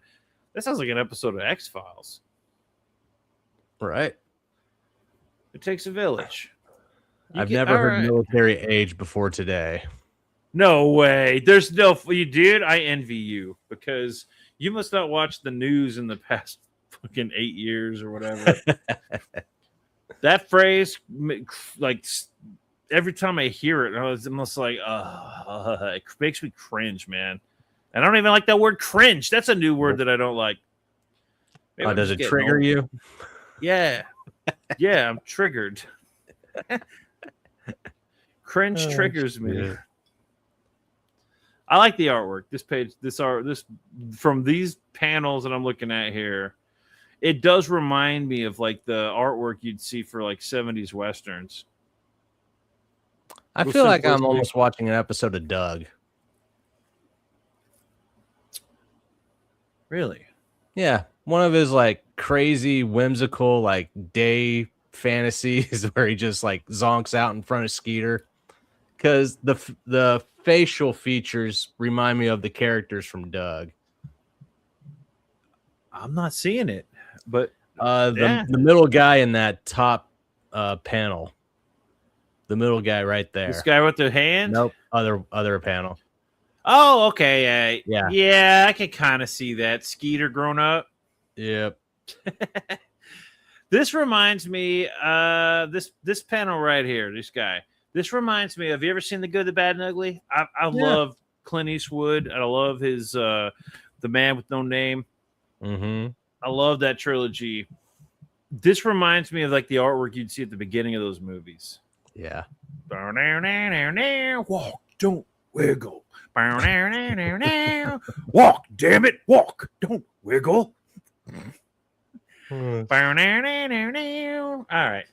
That sounds like an episode of X-Files. Right. It takes a village. I've never heard military age before today. No way. There's no... Dude, I envy you because you must not watch the news in the past fucking 8 years or whatever. That phrase, every time I hear it, I was almost like, it makes me cringe, man. And I don't even like that word cringe. That's a new word that I don't like. Does it trigger you? Yeah. Yeah, I'm triggered. Cringe triggers me. I like the artwork. This page, this from these panels that I'm looking at here, it does remind me of like the artwork you'd see for like 70s westerns. I feel like I'm almost watching an episode of Doug. Really? Yeah, one of his like crazy, whimsical, like day fantasies where he just like zonks out in front of Skeeter. Because the facial features remind me of the characters from Doug. I'm not seeing it, but the middle guy in that top panel, the middle guy right there. This guy with the hand? Nope, other panel. Oh, okay. Yeah. I can kind of see that. Skeeter grown up. Yep. This reminds me, this panel right here, this guy. This reminds me of, have you ever seen The Good, the Bad, and Ugly? I love Clint Eastwood. I love his The Man with No Name. Mm-hmm. I love that trilogy. This reminds me of like the artwork you'd see at the beginning of those movies. Yeah. Walk, don't wiggle. Walk, damn it, walk, don't wiggle. All right.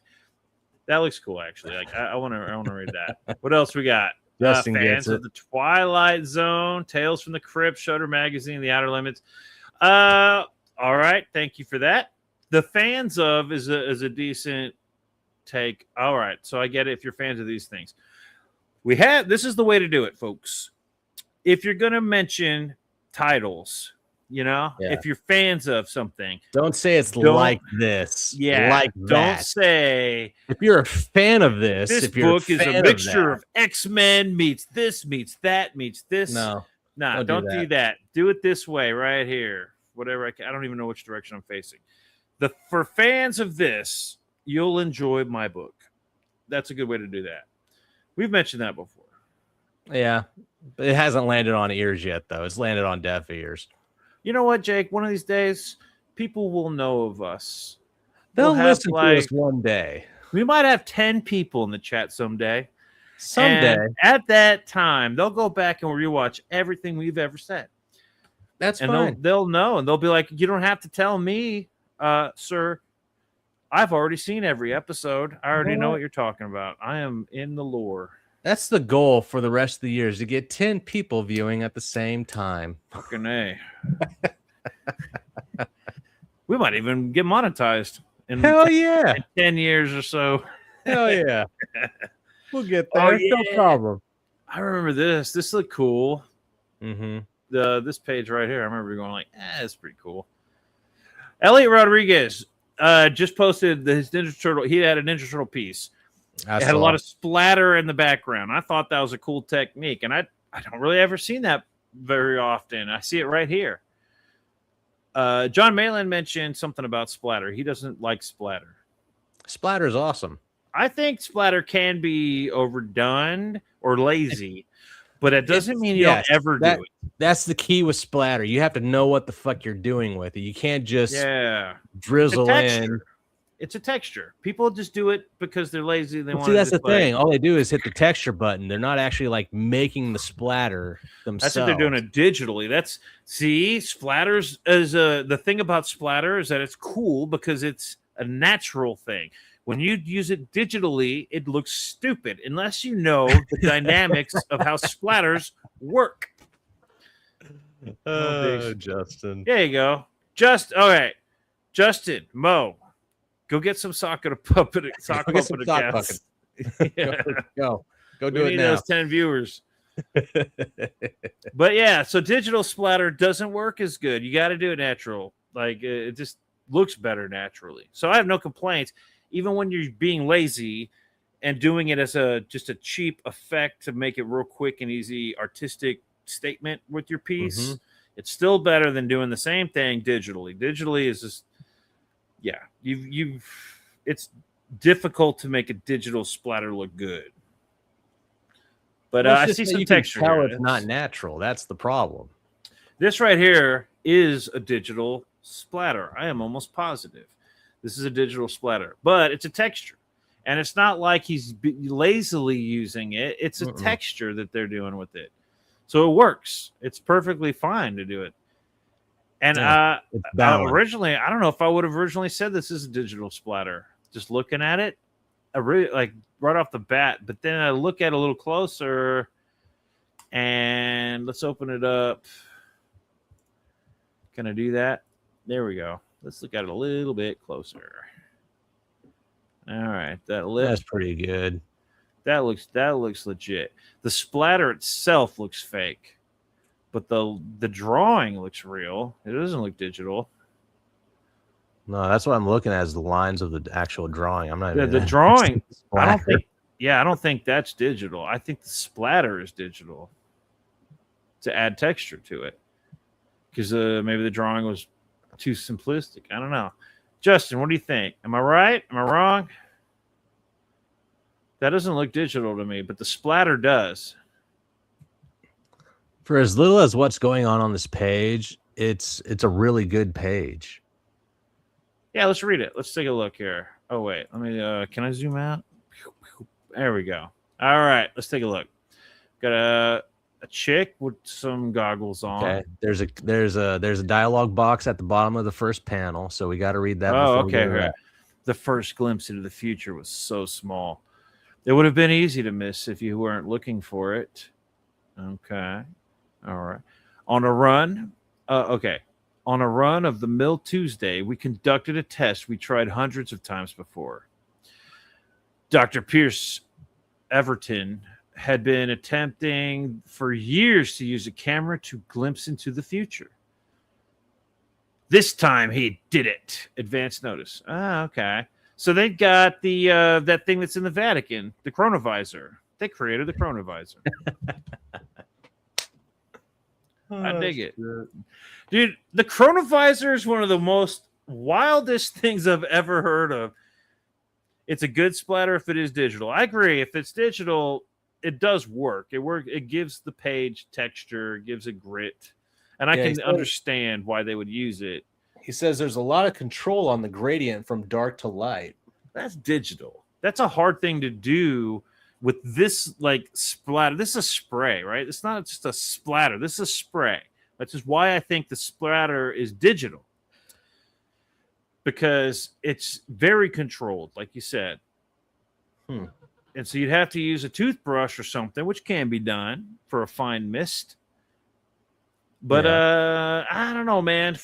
That looks cool, actually. Like I want to read that. What else we got? Fans of the Twilight Zone, Tales from the Crypt, Shutter Magazine, The Outer Limits. All right, thank you for that. The fans of is a decent take. All right, so I get it. If you're fans of these things, this is the way to do it, folks. If you're gonna mention titles, if you're fans of something, don't say it's like this. Yeah, like don't that. say if you're a fan of this. This book is a mixture of X-Men meets this meets that meets this. No, don't do that. Do it this way right here. Whatever I don't even know which direction I'm facing. For fans of this, you'll enjoy my book. That's a good way to do that. We've mentioned that before. Yeah, but it hasn't landed on ears yet, though. It's landed on deaf ears. You know what, Jake? One of these days, people will know of us. They'll listen to us one day. We might have 10 people in the chat someday. Someday. And at that time, they'll go back and rewatch everything we've ever said. That's and fine. They'll know, and they'll be like, you don't have to tell me, sir. I've already seen every episode. I already know what you're talking about. I am in the lore. That's the goal for the rest of the year, is to get 10 people viewing at the same time. Fucking A. We might even get monetized in 10 years or so. Hell yeah. We'll get there. No problem. I remember this. This looked cool. Mm-hmm. This page right here, I remember going like, it's pretty cool. Elliot Rodriguez just posted his Ninja Turtle. He had a Ninja Turtle piece. It had a lot of splatter in the background. I thought that was a cool technique, and I don't really ever seen that very often. I see it right here. John Malin mentioned something about splatter. He doesn't like splatter. Splatter is awesome. I think splatter can be overdone or lazy, but it doesn't mean you don't ever do it. That's the key with splatter. You have to know what the fuck you're doing with it. You can't just drizzle in. It's a texture. People just do it because they're lazy. They want. See, that's the thing. All they do is hit the texture button. They're not actually like making the splatter themselves. That's what they're doing it digitally. Splatters is the thing about splatter is that it's cool because it's a natural thing. When you use it digitally, it looks stupid unless you know the dynamics of how splatters work. Justin. There you go. Okay. Justin, Mo. Go get some sock puppet accounts. Go do it now. Those 10 viewers. But yeah, so digital splatter doesn't work as good. You got to do it natural. Like it just looks better naturally. So I have no complaints, even when you're being lazy and doing it as just a cheap effect to make it real quick and easy artistic statement with your piece. Mm-hmm. It's still better than doing the same thing digitally. Digitally is just. Yeah, it's difficult to make a digital splatter look good. But I see some texture. It's not natural. That's the problem. This right here is a digital splatter. I am almost positive. This is a digital splatter, but it's a texture. And it's not like he's lazily using it. It's a texture that they're doing with it. So it works. It's perfectly fine to do it. And originally, I don't know if I would have originally said this is a digital splatter. Just looking at it, I really like right off the bat. But then I look at it a little closer, and let's open it up. Can I do that? There we go. Let's look at it a little bit closer. All right, that's pretty good. That looks legit. The splatter itself looks fake. But the drawing looks real. It doesn't look digital. No, that's what I'm looking at is the lines of the actual drawing. I'm not. Yeah, the drawing. I don't think that's digital. I think the splatter is digital to add texture to it. Because maybe the drawing was too simplistic. I don't know. Justin, what do you think? Am I right? Am I wrong? That doesn't look digital to me, but the splatter does. For as little as what's going on this page, it's a really good page. Yeah, let's read it. Let's take a look here. Oh, wait. Let me, can I zoom out? There we go. All right, let's take a look. Got a chick with some goggles on. Okay. There's a dialogue box at the bottom of the first panel, so we got to read that. Oh, okay. Right. The first glimpse into the future was so small. It would have been easy to miss if you weren't looking for it. Okay. All right. On a run of the Mill Tuesday, we conducted a test we tried hundreds of times before. Dr. Pierce Everton had been attempting for years to use a camera to glimpse into the future. This time he did it. Advance notice. Okay. So they got the that thing that's in the Vatican, the chronovisor. They created the chronovisor. I dig it. Dude, the chronovisor is one of the most wildest things I've ever heard of. It's a good splatter if it is digital. I agree. If it's digital, it does work. It gives the page texture, gives it grit. And I can understand why they would use it. He says there's a lot of control on the gradient from dark to light. That's digital. That's a hard thing to do with this like splatter. This is a spray, right? It's not just a splatter. This is a spray. That's just why I think the splatter is digital. Because it's very controlled, like you said. And so you'd have to use a toothbrush or something, which can be done for a fine mist. But I don't know, man.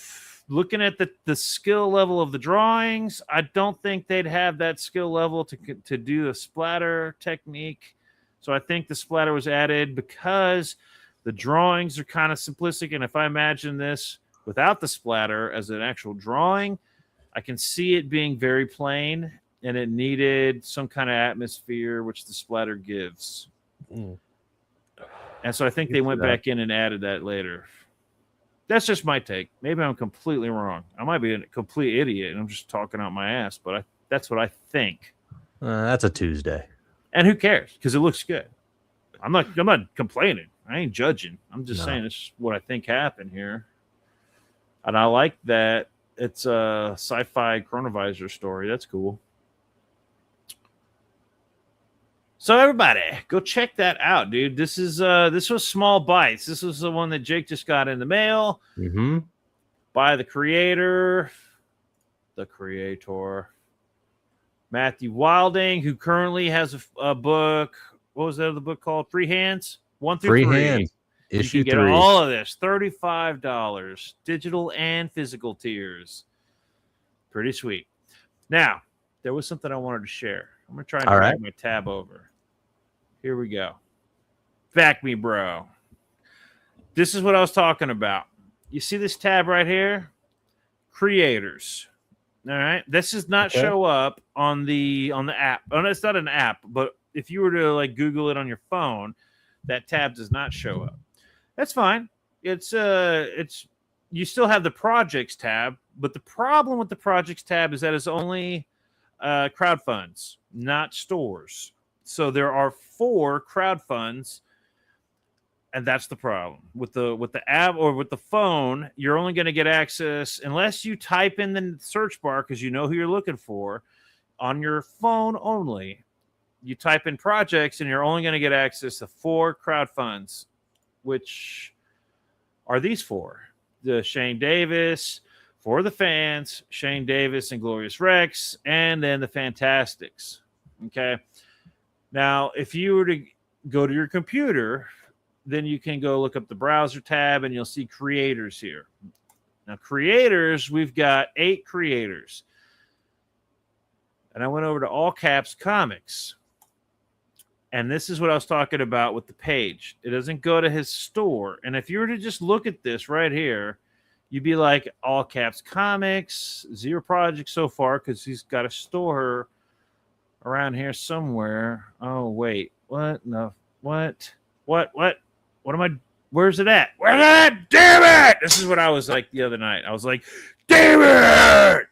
Looking at the skill level of the drawings, I don't think they'd have that skill level to do a splatter technique. So I think the splatter was added because the drawings are kind of simplistic. And if I imagine this without the splatter as an actual drawing, I can see it being very plain, and it needed some kind of atmosphere, which the splatter gives. And so I think they went back in and added that later. That's just my take. Maybe I'm completely wrong. I might be a complete idiot, and I'm just talking out my ass, but that's what I think. That's a Tuesday. And who cares? Because it looks good. I'm not complaining. I ain't judging. I'm just saying it's what I think happened here. And I like that it's a sci-fi chronovisor story. That's cool. So everybody, go check that out, dude. This was Small Bites. This was the one that Jake just got in the mail by the creator, Matthew Wilding, who currently has a book. What was that other book called? Free Hands 1 through 3. Hands. Issue you can 3. Get all of this, $35, digital and physical tiers. Pretty sweet. Now, there was something I wanted to share. I'm going to try and drag my tab over. Here we go. Back me, bro. This is what I was talking about. You see this tab right here? Creators. All right. This does not show up on the app. Oh, no, it's not an app, but if you were to like Google it on your phone, that tab does not show up. That's fine. It's you still have the projects tab, but the problem with the projects tab is that it's only crowd funds, not stores. So there are 4 crowd funds, and that's the problem with the app or with the phone. You're only going to get access unless you type in the search bar because you know who you're looking for on your phone only. You type in projects, and you're only going to get access to 4 crowd funds which are these four. The Shane Davis, For the Fans, Shane Davis and Glorious Rex, and then the Fantastics. Okay. Now, if you were to go to your computer, then you can go look up the browser tab and you'll see creators here. Now, creators, we've got 8 creators. And I went over to All Caps Comics. And this is what I was talking about with the page. It doesn't go to his store. And if you were to just look at this right here, you'd be like, All Caps Comics, 0 projects so far, because he's got a store around here somewhere. Oh, wait. What? No. What? What am I? Where's it at? Where's it at? Damn it! This is what I was like the other night. I was like, damn it!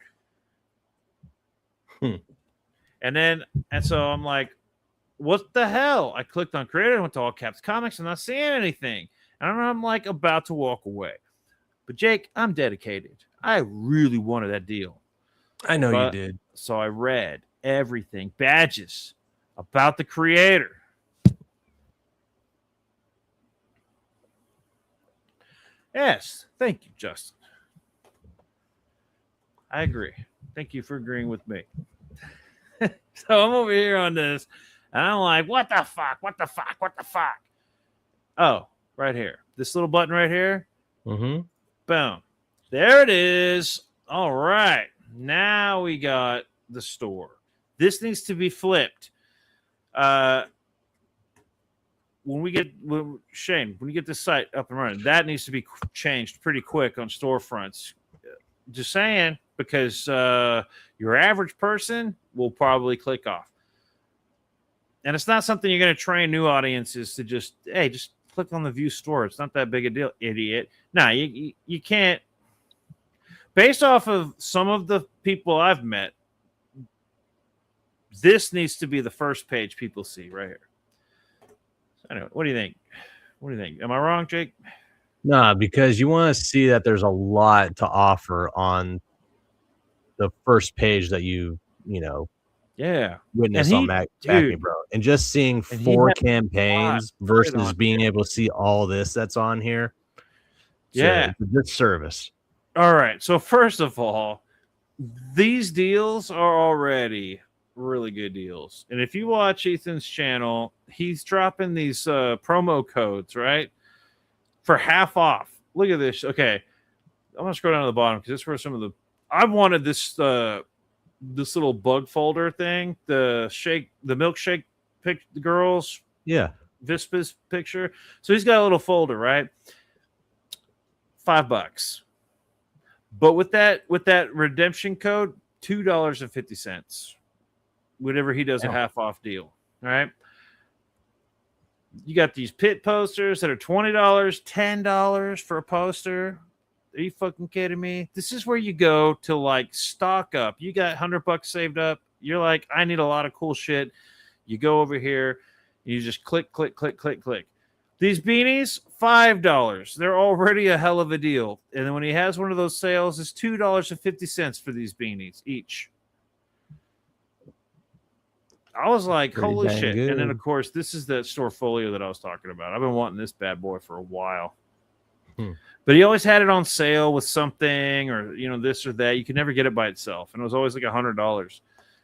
And so I'm like, what the hell? I clicked on creator and went to All Caps Comics. I'm not seeing anything. And I'm like about to walk away. But Jake, I'm dedicated. I really wanted that deal. I know you did. So I read everything, badges about the creator. Yes, thank you, Justin. I agree. Thank you for agreeing with me. So I'm over here on this, and I'm like, what the fuck? What the fuck? What the fuck? Oh, right here. This little button right here. Mm-hmm. Boom. There it is. All right. Now we got the store. This needs to be flipped. Shane, when you get this site up and running, that needs to be changed pretty quick on storefronts. Just saying, because your average person will probably click off. And it's not something you're going to train new audiences to just click on the view store. It's not that big a deal, idiot. No, you can't. Based off of some of the people I've met, this needs to be the first page people see right here. Anyway, what do you think? What do you think? Am I wrong, Jake? No, because you want to see that there's a lot to offer on the first page that you witness on Back Me Bro. And just seeing 4 campaigns versus being able to see all this that's on here. Yeah. It's a good service. All right. So first of all, these deals are already really good deals. And if you watch Ethan's channel, he's dropping these promo codes, right? For half off. Look at this. Okay. I'm going to scroll down to the bottom because this is where some of the... I wanted this this little bug folder thing, the milkshake pic, the girls. Yeah. Vispa's picture. So he's got a little folder, right? $5. But with that redemption code, $2.50. Whenever he does a half off deal. All right. You got these pit posters that are $20, $10 for a poster. Are you fucking kidding me? This is where you go to like stock up. You got $100 saved up. You're like, I need a lot of cool shit. You go over here. You just click. These beanies, $5. They're already a hell of a deal. And then when he has one of those sales, it's $2.50 for these beanies each. I was like, holy shit. Good. And then, of course, this is the store folio that I was talking about. I've been wanting this bad boy for a while. But he always had it on sale with something or, this or that. You could never get it by itself. And it was always like $100.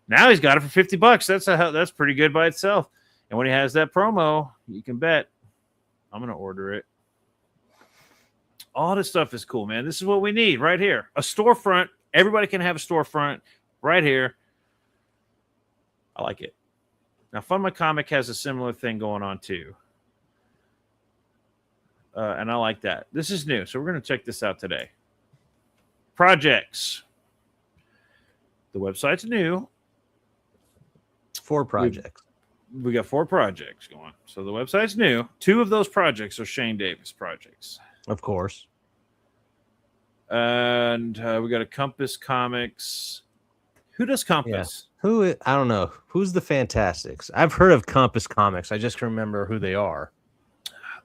Now he's got it for $50. That's pretty good by itself. And when he has that promo, you can bet I'm going to order it. All this stuff is cool, man. This is what we need right here. A storefront. Everybody can have a storefront right here. I like it. Now, Fund My Comic has a similar thing going on, too. And I like that. This is new, so we're going to check this out today. Projects. The website's new. 4 projects. We got 4 projects going. So the website's new. 2 of those projects are Shane Davis projects. Of course. And we got a Compass Comics. Who does Compass? Yeah. I don't know. Who's the Fantastics? I've heard of Compass Comics. I just remember who they are.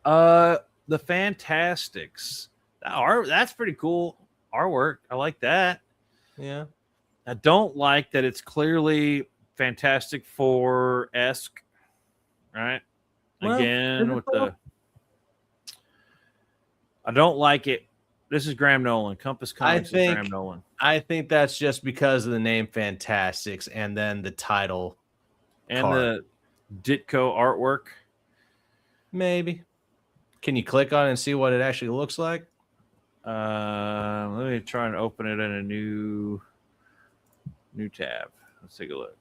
The Fantastics. That's pretty cool artwork. I like that. Yeah. I don't like that it's clearly Fantastic Four-esque, right? Well, again with the I don't like it. This is Graham Nolan. Compass Comics is Graham Nolan. I think that's just because of the name Fantastics and then the title and card. the Ditko artwork. Maybe. Can you click on it and see what it actually looks like? Let me try and open it in a new tab. Let's take a look.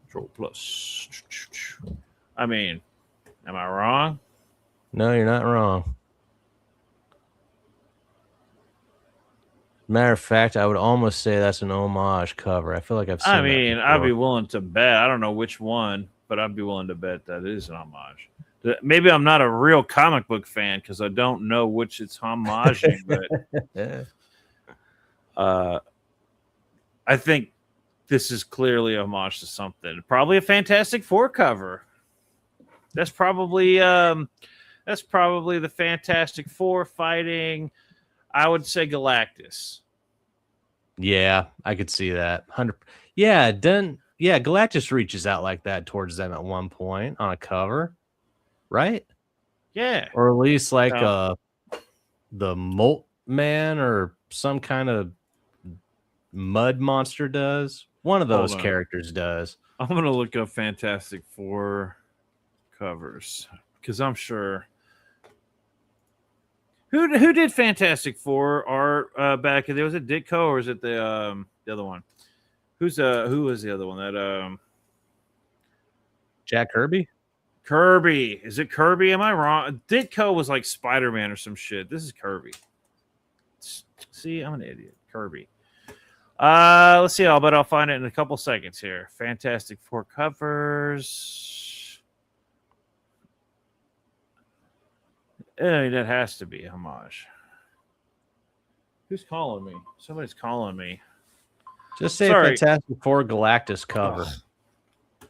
Control plus. I mean, am I wrong? No, you're not wrong. Matter of fact, I would almost say that's an homage cover. I feel like I've seen I mean, I'd be willing to bet. I don't know which one, but I'd be willing to bet that is an homage. Maybe I'm not a real comic book fan because I don't know which it's homaging, but I think this is clearly a homage to something. Probably a Fantastic Four cover. That's probably the Fantastic Four fighting, I would say, Galactus. Yeah, I could see that. 100. Yeah, Galactus reaches out like that towards them at one point on a cover, right? Yeah, or at least like the Molt Man or some kind of mud monster does. One of those characters does. I'm gonna look up Fantastic Four covers because I'm sure. Who did Fantastic Four art back? There was it Ditko or is it the other one? Who was the other one? That Jack Kirby? Kirby. Is it Kirby? Am I wrong? Ditko was like Spider-Man or some shit. This is Kirby. See, I'm an idiot. Kirby. Let's see. I'll find it in a couple seconds here. Fantastic Four covers. That has to be a homage. Who's calling me? Somebody's calling me. Just say Fantastic Four Galactus cover.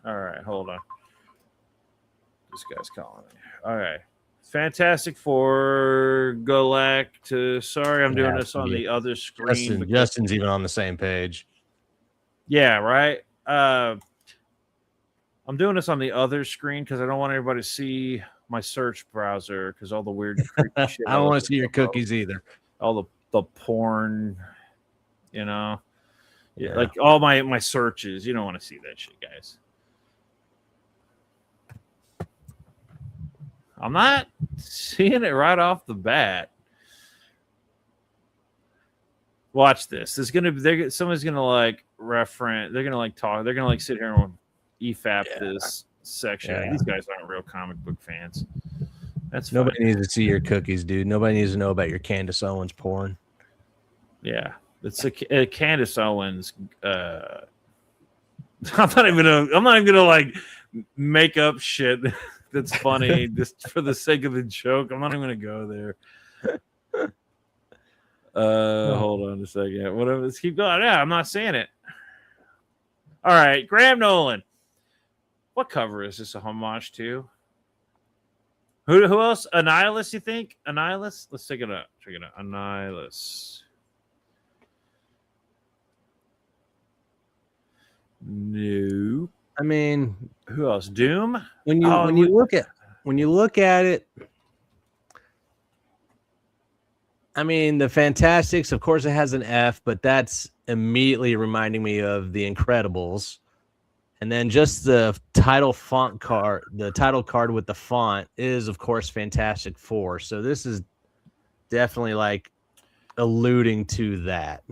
All right, hold on. This guy's calling me. All right. Fantastic Four Galactus. Sorry, I'm doing this on the other screen. Justin's even on the same page. Yeah, right. I'm doing this on the other screen because I don't want everybody to see my search browser because all the weird creepy shit. I don't want to see your cookies either. All the porn, yeah. Like all my searches. You don't want to see that shit, guys. I'm not seeing it right off the bat. Watch this. Somebody's gonna like reference. They're gonna like talk. They're gonna like sit here and EFAP this section. Yeah. These guys aren't real comic book fans. That's fine. Nobody needs to see your cookies, dude. Nobody needs to know about your Candace Owens porn. Yeah, it's a Candace Owens. I'm not even gonna like make up shit that's funny just for the sake of the joke. I'm not even gonna go there. Hold on a second. Whatever. Let's keep going. Yeah, I'm not saying it. All right, Graham Nolan. What cover is this a homage to? Who else? Annihilus, you think? Annihilus? Let's check it out. Annihilus. No. I mean, who else? Doom? When you look at it, I mean, the Fantastics, of course, it has an F, but that's immediately reminding me of the Incredibles. And then just the title card with the font is, of course, Fantastic Four. So this is definitely like alluding to that.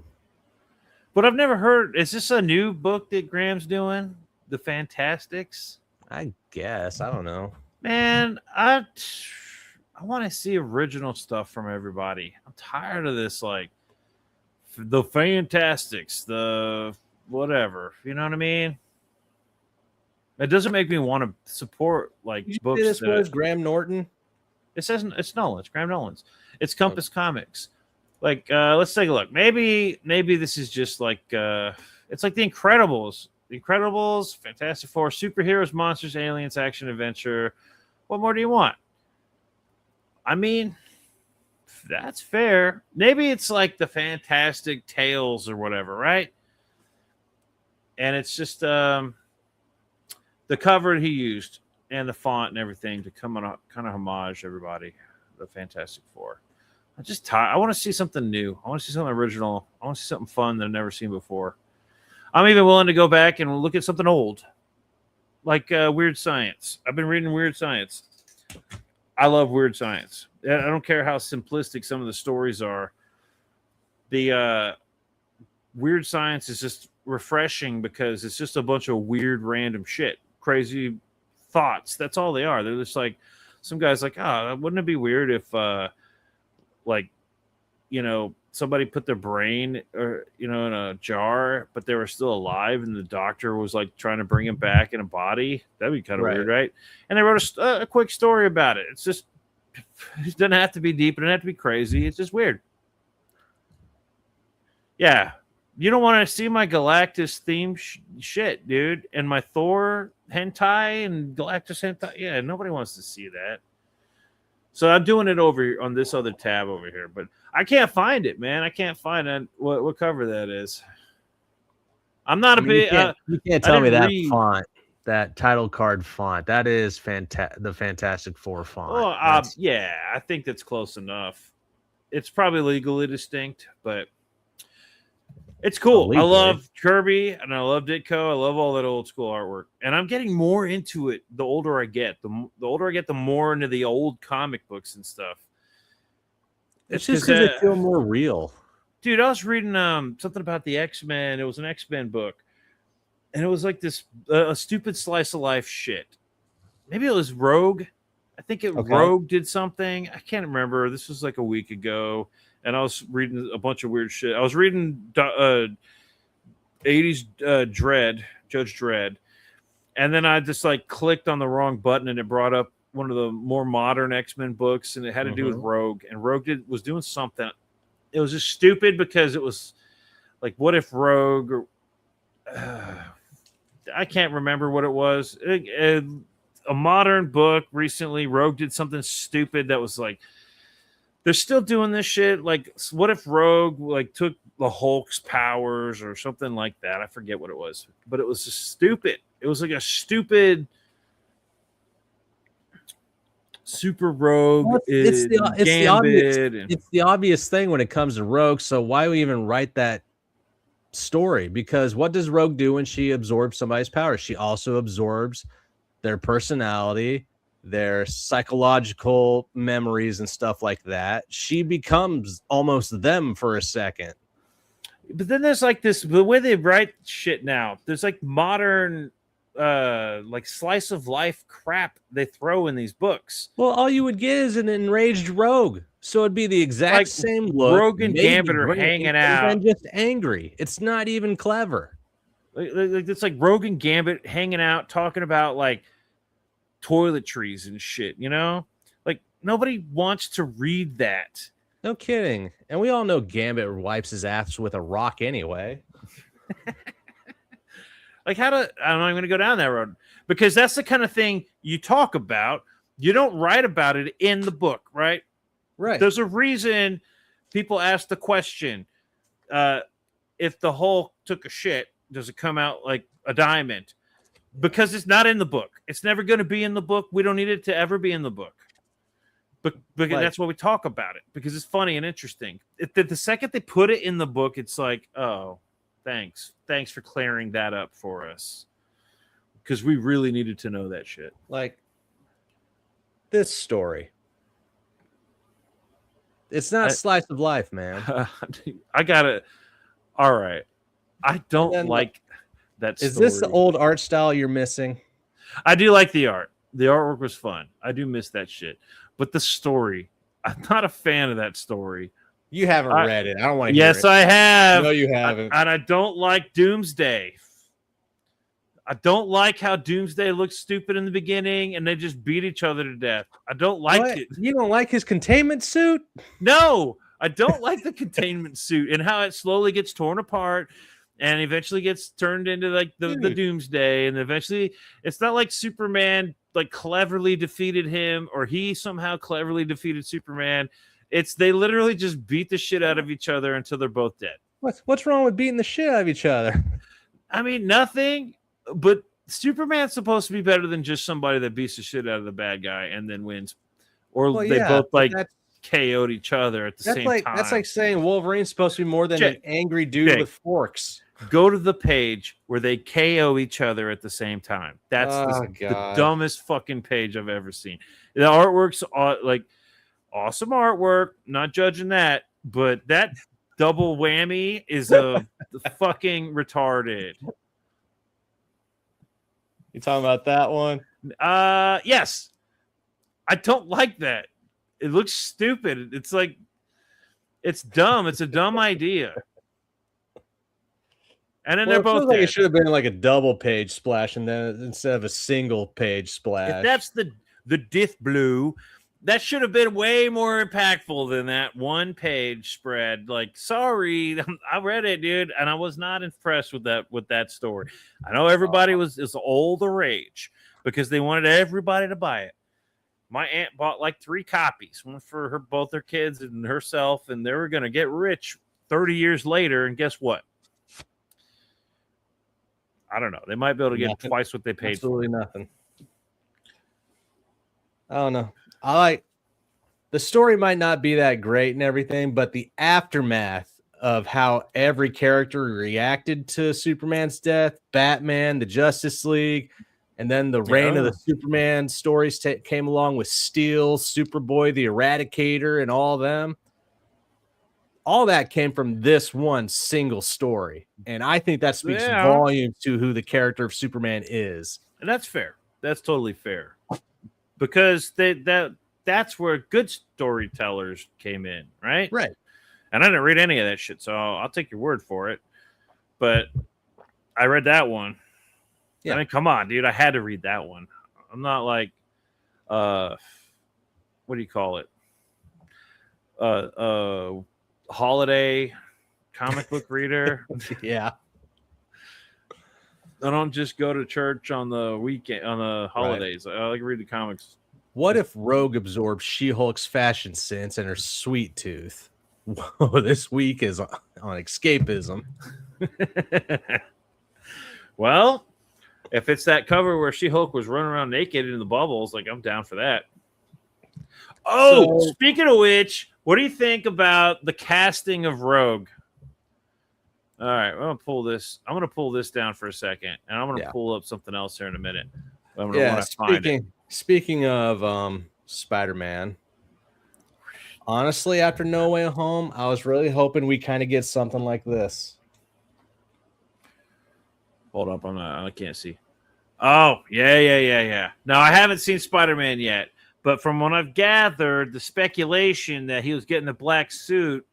But I've never heard. Is this a new book that Graham's doing? The Fantastics? I guess. I don't know. Man, I want to see original stuff from everybody. I'm tired of this, like, the Fantastics, the whatever. You know what I mean? It doesn't make me want to support like books. This was Graham Norton. It says it's Nolan. It's Graham Nolan's. It's Compass Comics. Like, let's take a look. Maybe this is just like it's like the Incredibles. The Incredibles, Fantastic Four, superheroes, monsters, aliens, action, adventure. What more do you want? I mean, that's fair. Maybe it's like the Fantastic Tales or whatever, right? And it's just the cover he used and the font and everything to come on kind of homage everybody. the Fantastic Four. I want to see something new. I want to see something original. I want to see something fun that I've never seen before. I'm even willing to go back and look at something old, like Weird Science. I've been reading Weird Science. I love Weird Science. I don't care how simplistic some of the stories are. The Weird Science is just refreshing because it's just a bunch of weird, random shit, crazy thoughts. That's all they are. They're just like, some guy's like, oh, wouldn't it be weird if, somebody put their brain, in a jar, but they were still alive, and the doctor was like trying to bring him back in a body? That'd be kind of weird, right? And they wrote a quick story about it. It's just, it doesn't have to be deep. It doesn't have to be crazy. It's just weird. Yeah. You don't want to see my Galactus theme shit, dude. And my Thor hentai and Galactus hentai. Yeah, nobody wants to see that. So I'm doing it over on this other tab over here, but I can't find it, man. I can't find it. What cover that is. I'm not a big. You can't tell me that font, that title card font. That is the Fantastic Four font. Oh, yeah, I think that's close enough. It's probably legally distinct, but it's cool. I love Kirby and I love Ditko. I love all that old school artwork, and I'm getting more into it the older I get. The older I get, the more into the old comic books and stuff. It's just because they feel more real. Dude, I was reading something about the X-Men. It was an X-Men book, and it was like this a stupid slice of life shit. Maybe it was Rogue. I think Rogue did something. I can't remember. This was like a week ago. And I was reading a bunch of weird shit. I was reading 80s Dredd, Judge Dredd. And then I just like clicked on the wrong button and it brought up one of the more modern X-Men books. And it had to do with Rogue. And Rogue was doing something. It was just stupid because it was like, what if Rogue... I can't remember what it was. A modern book recently, Rogue did something stupid that was like, they're still doing this shit. Like, what if Rogue like took the Hulk's powers or something like that? I forget what it was, but it was just stupid. It was like a stupid Super Rogue. Well, it's the obvious thing when it comes to Rogue. So why we even write that story? Because what does Rogue do when she absorbs somebody's power? She also absorbs their personality, their psychological memories and stuff like that. She becomes almost them for a second. But then there's like this, the way they write shit now, there's like modern like slice of life crap they throw in these books. Well, all you would get is an enraged Rogue. So it'd be the exact same look. Rogue and Gambit are hanging out. And just angry. It's not even clever. It's like Rogue and Gambit hanging out, talking about like toiletries and shit, like nobody wants to read that. No kidding. And we all know Gambit wipes his ass with a rock anyway. Like I'm not going to go down that road because that's the kind of thing you talk about. You don't write about it in the book, right? Right. There's a reason people ask the question, if the Hulk took a shit, does it come out like a diamond? Because it's not in the book. It's never going to be in the book. We don't need it to ever be in the book. But that's why we talk about it, because it's funny and interesting. The second they put it in the book, it's like, oh, thanks. Thanks for clearing that up for us. Because we really needed to know that shit. Like this story. It's not slice of life, man. I got it. All right. I don't like... Is this the old art style you're missing? I do like the art. The artwork was fun. I do miss that shit. But the story, I'm not a fan of that story. You haven't read it. I don't want to hear it. Yes, I have. No, you haven't. And I don't like Doomsday. I don't like how Doomsday looks stupid in the beginning and they just beat each other to death. I don't like it. You don't like his containment suit? No, I don't like the containment suit and how it slowly gets torn apart. And eventually gets turned into like the Doomsday, and eventually it's not like Superman like cleverly defeated him, or he somehow cleverly defeated Superman. It's they literally just beat the shit out of each other until they're both dead. What's wrong with beating the shit out of each other? I mean, nothing. But Superman's supposed to be better than just somebody that beats the shit out of the bad guy and then wins. or they both like KO'd each other at the same time. That's like saying Wolverine's supposed to be more than an angry dude with forks. Go to the page where they KO each other at the same time. That's the dumbest fucking page I've ever seen. The artwork's like awesome artwork. Not judging that, but that double whammy is a fucking retarded. You talking about that one? Yes. I don't like that. It looks stupid. It's like, it's dumb. It's a dumb idea. And then they're both. Like it should have been like a double page splash, and then instead of a single page splash. If that's the Dith Blue, that should have been way more impactful than that one page spread. Like, sorry, I read it, dude, and I was not impressed with that story. I know everybody was all the rage because they wanted everybody to buy it. My aunt bought like 3 copies, one for both her kids and herself, and they were going to get rich 30 years later. And guess what? I don't know. They might be able to get twice what they paid. Absolutely nothing. I don't know. I like the story might not be that great and everything, but the aftermath of how every character reacted to Superman's death, Batman, the Justice League, and then the reign of the Superman stories came along with Steel, Superboy, the Eradicator, and all of them. All that came from this one single story. And I think that speaks volumes to who the character of Superman is. And that's fair. That's totally fair. Because that's where good storytellers came in, right? Right. And I didn't read any of that shit, so I'll take your word for it. But I read that one. Yeah. I mean, come on, dude. I had to read that one. I'm not like, what do you call it? Holiday comic book reader. Yeah. I don't just go to church on the weekend, on the holidays. Right. I like to read the comics. What if Rogue absorbed She-Hulk's fashion sense and her sweet tooth? Whoa, this week is on escapism. Well, if it's that cover where She-Hulk was running around naked in the bubbles, like, I'm down for that. Oh, so, speaking of which, what do you think about the casting of Rogue? All right, I'm gonna pull this down for a second, and I'm gonna pull up something else here in a minute. I'm gonna want to find it. Speaking of Spider-Man, honestly, after No Way Home, I was really hoping we kind of get something like this. Hold up, I can't see. Oh, yeah. No, I haven't seen Spider-Man yet, but from what I've gathered, the speculation that he was getting the black suit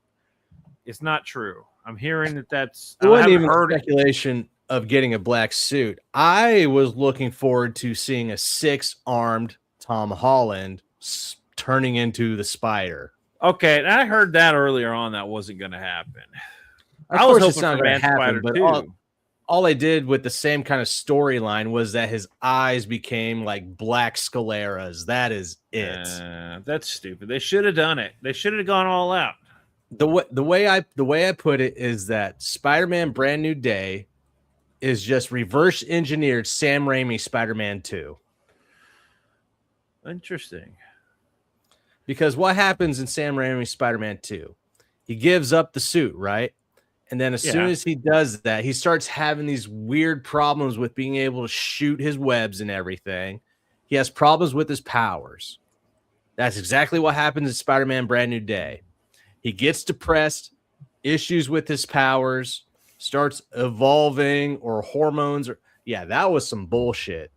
is not true. I'm hearing that's. It wasn't even speculation of getting a black suit. I was looking forward to seeing a 6-armed Tom Holland turning into the Spider. Okay, and I heard that earlier on. That wasn't going to happen. I was hoping for Man Spider too. All I did with the same kind of storyline was that his eyes became like black scleras. That is it. That's stupid. They should have done it. They should have gone all out. The way I put it is that Spider-Man Brand New Day is just reverse engineered Sam Raimi Spider-Man 2. Interesting. Because what happens in Sam Raimi Spider-Man 2? He gives up the suit, right? And then as soon as he does that, he starts having these weird problems with being able to shoot his webs and everything. He has problems with his powers. That's exactly what happens in Spider-Man Brand New Day. He gets depressed, issues with his powers, starts evolving or hormones. That was some bullshit.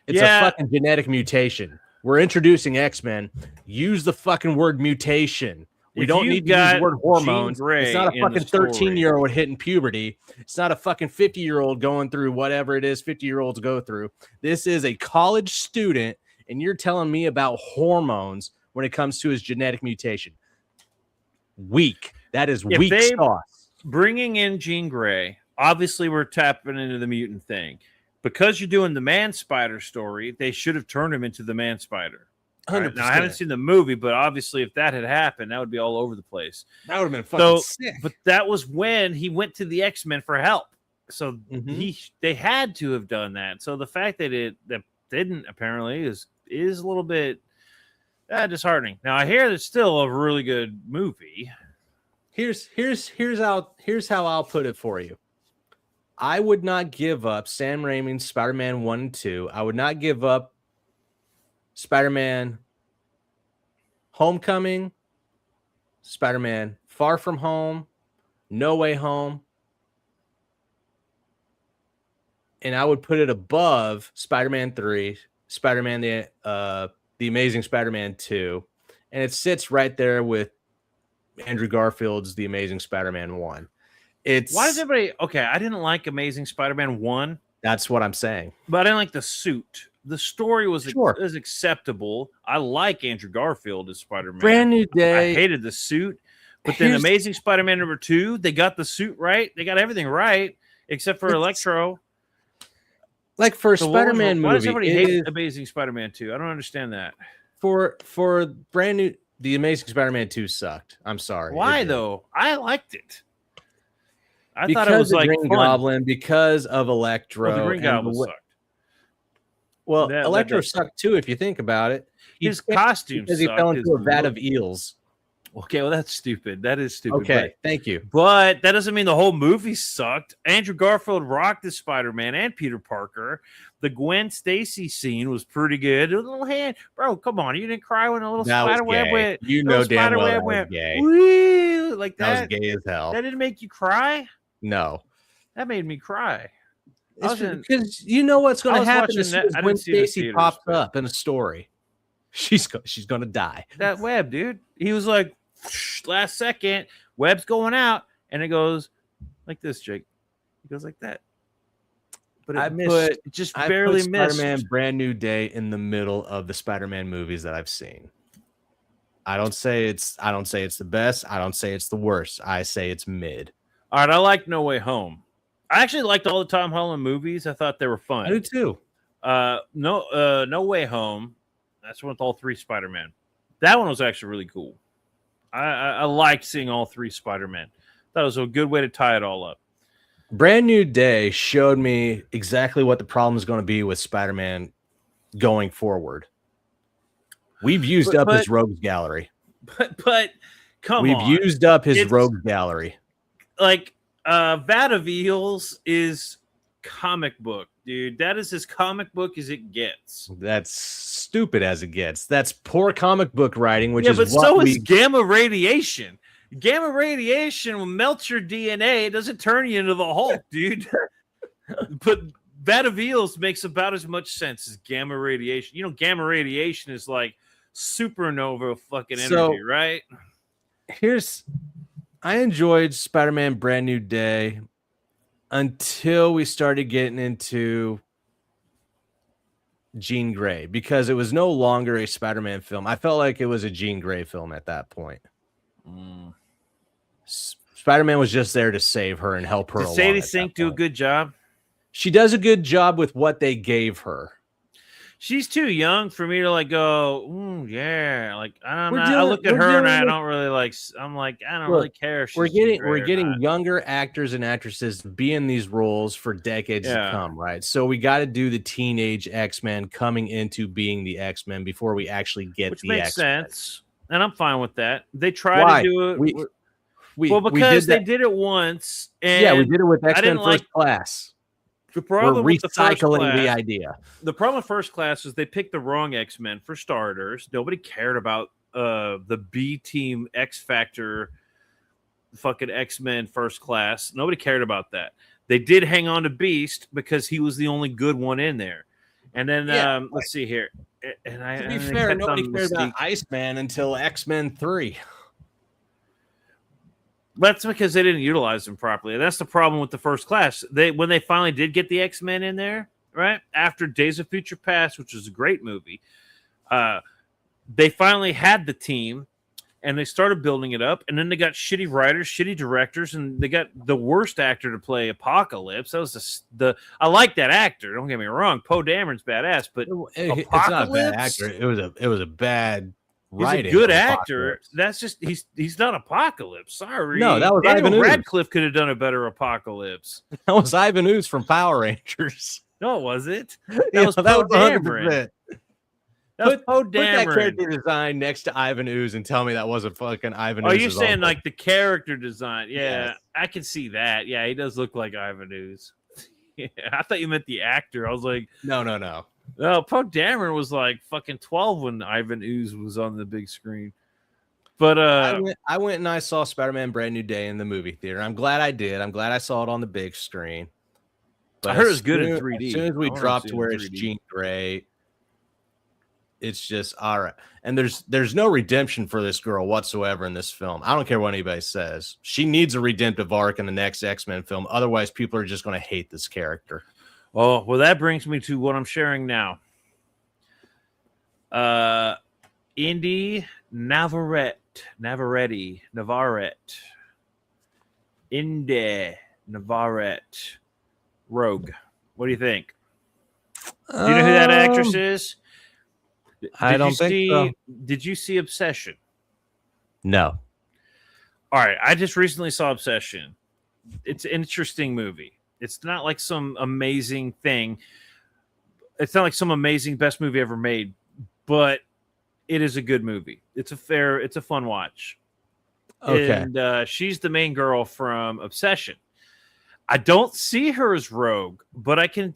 It's a fucking genetic mutation. We're introducing X-Men. Use the fucking word mutation. We don't need to use the word hormones. It's not a fucking 13-year-old hitting puberty. It's not a fucking 50-year-old going through whatever it is 50-year-olds go through. This is a college student, and you're telling me about hormones when it comes to his genetic mutation. Weak. That is weak sauce. Bringing in Jean Grey, obviously we're tapping into the mutant thing. Because you're doing the Man Spider story, they should have turned him into the Man Spider. 100%. Now, I haven't seen the movie, but obviously if that had happened, that would be all over the place. That would have been fucking sick. But that was when he went to the X-Men for help. So they had to have done that. So the fact that that didn't apparently is a little bit disheartening. Now I hear it's still a really good movie. Here's how I'll put it for you. I would not give up Sam Raimi's Spider-Man 1 and 2. I would not give up Spider-Man Homecoming, Spider-Man Far From Home, No Way Home. And I would put it above Spider-Man 3, Spider-Man the Amazing Spider-Man 2. And it sits right there with Andrew Garfield's The Amazing Spider-Man 1. Why does everybody... Okay, I didn't like Amazing Spider-Man 1. That's what I'm saying. But I didn't like the suit. The story was acceptable. I like Andrew Garfield as Spider-Man. Brand New Day. I hated the suit. But then Amazing Spider-Man number 2, they got the suit right. They got everything right, except for Electro. Like for a Spider-Man movie. Why does everybody hate Amazing Spider-Man 2? I don't understand that. For brand new... The Amazing Spider-Man 2 sucked. I'm sorry. Why, though? I liked it. I thought it was like Green Goblin, because of Electro. Well, the Green Goblin sucked. Well, Electro sucked too, if you think about it. His costume because he fell into a vat of eels. Okay, well, that's stupid. That is stupid. Okay, thank you. But that doesn't mean the whole movie sucked. Andrew Garfield rocked as Spider-Man and Peter Parker. The Gwen Stacy scene was pretty good. A little hand, bro. Come on, you didn't cry when a little spider web went. You know damn well that was gay. Woo, like that. That was gay as hell. That didn't make you cry. No, that made me cry. Because you know what's going to happen as soon as Gwen Stacy pops up in a story. She's going to die. That web, dude. He was like, last second, web's going out, and it goes like this, Jake. It goes like that. But it just barely missed. Spider-Man Brand New Day in the middle of the Spider-Man movies that I've seen. I don't say it's the best. I don't say it's the worst. I say it's mid. All right, I like No Way Home. I actually liked all the Tom Holland movies. I thought they were fun. I do too. No Way Home. That's one with all 3 Spider-Man. That one was actually really cool. I liked seeing all 3 Spider-Man. That was a good way to tie it all up. Brand New Day showed me exactly what the problem is going to be with Spider-Man going forward. We've used up his rogues gallery. But come on. We've used up his rogues gallery. Like, Vat of Eels is comic book, dude. That is as comic book as it gets. That's stupid as it gets. That's poor comic book writing, which is but so is gamma radiation. Gamma radiation will melt your DNA. It doesn't turn you into the Hulk, dude. But Vat of Eels makes about as much sense as gamma radiation. You know, gamma radiation is like supernova fucking energy, right? I enjoyed Spider-Man Brand New Day until we started getting into Jean Grey, because it was no longer a Spider-Man film. I felt like it was a Jean Grey film at that point. Spider-Man was just there to save her and help her along. Did Sadie Sink do a good job? She does a good job with what they gave her. She's too young for me to like go, yeah. Like I look at her and I don't really like. I'm like, I don't really care. If we're getting younger actors and actresses to be in these roles for decades to come, right? So we got to do the teenage X-Men coming into being the X-Men before we actually get which the makes X-Men. sense, and I'm fine with that. They try to do it. Because they did it once, and we did it with X-Men First Class. The problem We're recycling the idea. The problem with First Class is they picked the wrong X-Men for starters. Nobody cared about the B Team X Factor fucking X-Men First Class. Nobody cared about that. They did hang on to Beast because he was the only good one in there. And then let's see here. And to be fair, nobody cared about Iceman until X-Men 3. That's because they didn't utilize them properly. That's the problem with the First Class. When they finally did get the X-Men in there, right after Days of Future Past, which was a great movie, they finally had the team, and they started building it up. And then they got shitty writers, shitty directors, and they got the worst actor to play Apocalypse. That was I like that actor. Don't get me wrong, Poe Dameron's badass, but it's not a bad actor. It was a bad. He's a good actor. That's just he's not Apocalypse. Sorry. No, that was Daniel Ivan Radcliffe could have done a better Apocalypse. That was Ivan Ooze from Power Rangers. No, it wasn't. That was Poe Dameron. That's Poe Put that Dameron. character design next to Ivan Ooze and tell me that wasn't fucking Ivan Ooze. Oh, you're saying like the character design? Yeah, Yes. I can see that. Yeah, he does look like Ivan Ooze. Yeah, I thought you meant the actor. I was like, no. No, Poe Dameron was like fucking 12 when Ivan Ooze was on the big screen. But I went and I saw Spider-Man Brand New Day in the movie theater. I'm glad I did. I'm glad I saw it on the big screen. But I heard it was good in 3D. As soon as we I dropped see to it where in it's 3D. Jean Grey, it's just all right. And there's no redemption for this girl whatsoever in this film. I don't care what anybody says. She needs a redemptive arc in the next X-Men film. Otherwise, people are just going to hate this character. Oh, well, that brings me to what I'm sharing now. Indy Navarrete. Indy Navarrete. Rogue. What do you think? Do you know who that actress is? I don't think so. Did you see Obsession? No. All right. I just recently saw Obsession. It's an interesting movie. It's not like some amazing thing. It's not like some amazing best movie ever made, but it is a good movie. It's a fun watch. Okay. And she's the main girl from Obsession. I don't see her as Rogue, but I can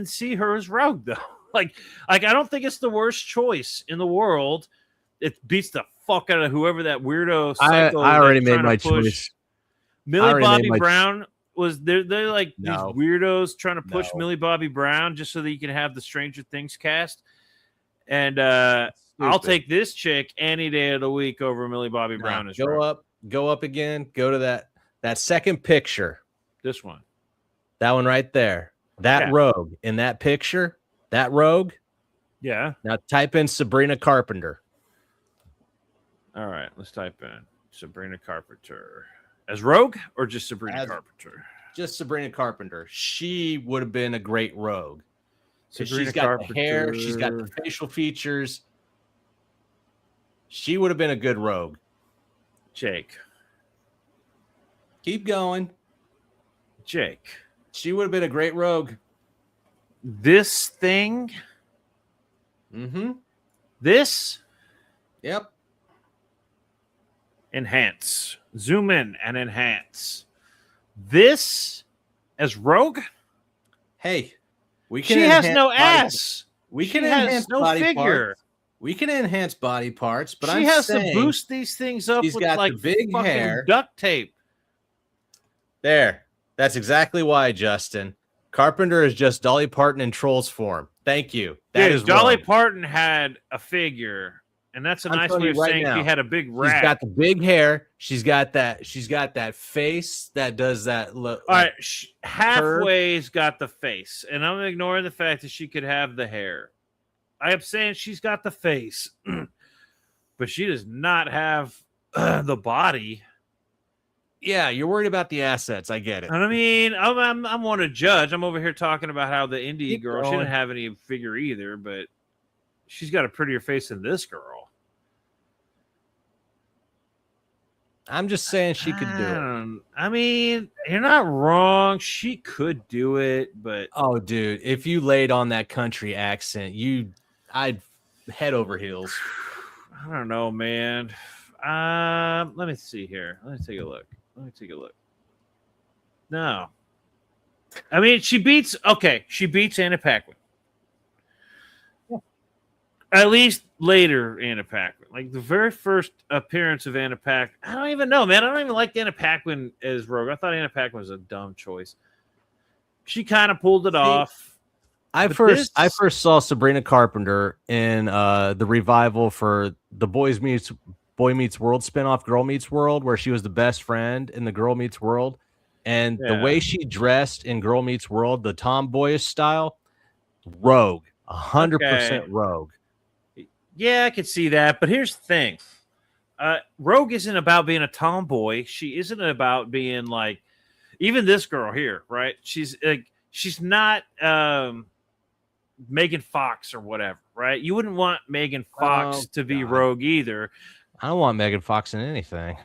see her as Rogue though. Like I don't think it's the worst choice in the world. It beats the fuck out of whoever that weirdo psycho. I already made my choice. Millie Bobby Brown was they're like these No. weirdos trying to push No. Millie Bobby Brown just so that you can have the Stranger Things cast. And I'll take this chick any day of the week over Millie Bobby Brown. As Rogue. Go up again. Go to that second picture. This one. That one right there. That Rogue in that picture. That Rogue. Yeah. Now type in Sabrina Carpenter. All right, let's type in Sabrina Carpenter as Rogue or just Sabrina Carpenter. Just Sabrina Carpenter. She would have been a great Rogue. Sabrina She's got Carpenter. the hair. She's got the facial features. She would have been a good Rogue. Jake. Keep going. Jake. She would have been a great Rogue. This thing. Mm-hmm. This. Yep. Enhance. Zoom in and enhance. This as Rogue. Hey, we can. She has no ass. We can she enhance has no body figure. Parts. We can enhance body parts, but she I'm has saying to boost these things up she's with got like the big fucking hair. duct tape. That's exactly why, Justin. Carpenter is just Dolly Parton in Trolls form. Thank you. That is Dolly wrong. Parton had a figure, and that's a I'm nice telling way you of right saying now, she had a big rack. She's got the big hair. She's got that face that does that look. All right, halfway's got the face, and I'm ignoring the fact that she could have the hair. I am saying she's got the face, but she does not have the body. Yeah, you're worried about the assets. I get it. And I mean, I'm one to judge. I'm over here talking about how the indie Keep girl, she going. didn't have any figure either, but she's got a prettier face than this girl. I'm just saying she could do it. I mean, you're not wrong. She could do it, but Oh, dude, if you laid on that country accent, I'd head over heels. I don't know, man. Let me see here. Let me take a look. No. I mean, she beats Anna Paquin. At least later Anna Paquin. Like the very first appearance of Anna Paquin. I don't even know, man. I don't even like Anna Paquin as Rogue. I thought Anna Paquin was a dumb choice. She kind of pulled it off. I first saw Sabrina Carpenter in the revival for the Boy Meets World spinoff, Girl Meets World, where she was the best friend in the Girl Meets World. And the way she dressed in Girl Meets World, the tomboyish style, Rogue, 100% Rogue. Yeah, I could see that. But here's the thing. Rogue isn't about being a tomboy. She isn't about being like, even this girl here, right? She's not Megan Fox or whatever, right? You wouldn't want Megan Fox to be Rogue either. I don't want Megan Fox in anything.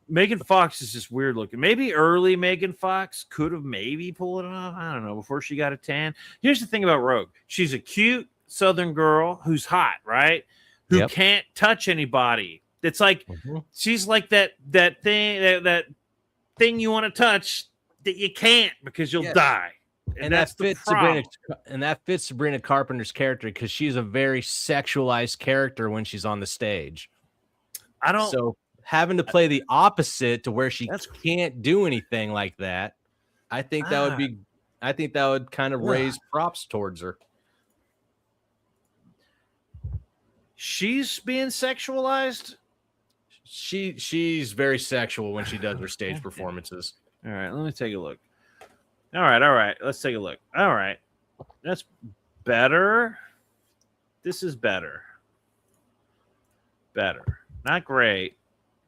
Megan Fox is just weird looking. Maybe early Megan Fox could have maybe pulled it off. I don't know, before she got a tan. Here's the thing about Rogue. She's a cute Southern girl who's hot, right? Who can't touch anybody. It's like she's like that thing you want to touch that you can't because you'll die. And that's the problem. That fits Sabrina Carpenter's character because she's a very sexualized character when she's on the stage. So having to play the opposite to where she can't do anything like that, I think that would kind of raise props towards her. She's being sexualized. She's very sexual when she does her stage performances. All right, let me take a look. All right. Let's take a look. All right. That's better. This is better. Better. Not great.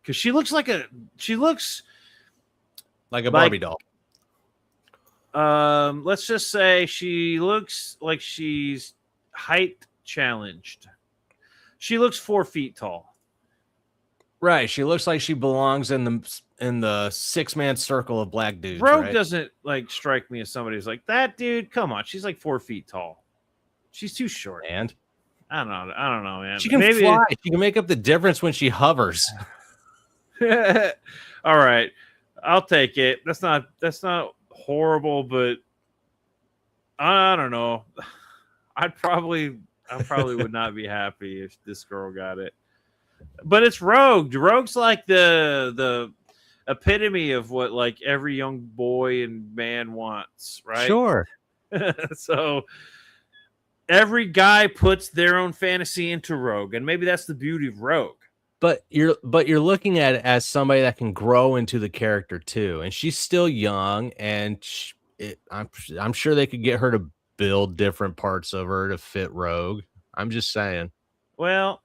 Because she looks like a Barbie doll. Let's just say she looks like she's height challenged. She looks 4 feet tall. Right. She looks like she belongs in the 6-man circle of black dudes. Rogue doesn't like strike me as somebody who's like, that dude, come on. She's like 4 feet tall. She's too short. And I don't know, man. She can fly. She can make up the difference when she hovers. All right. I'll take it. That's not horrible, but I don't know. I probably would not be happy if this girl got it. But it's Rogue. Rogue's like the epitome of what like every young boy and man wants, right? Sure. So every guy puts their own fantasy into Rogue, and maybe that's the beauty of Rogue. But you're looking at it as somebody that can grow into the character too, and she's still young, and I'm sure they could get her to build different parts of her to fit Rogue. I'm just saying. Well,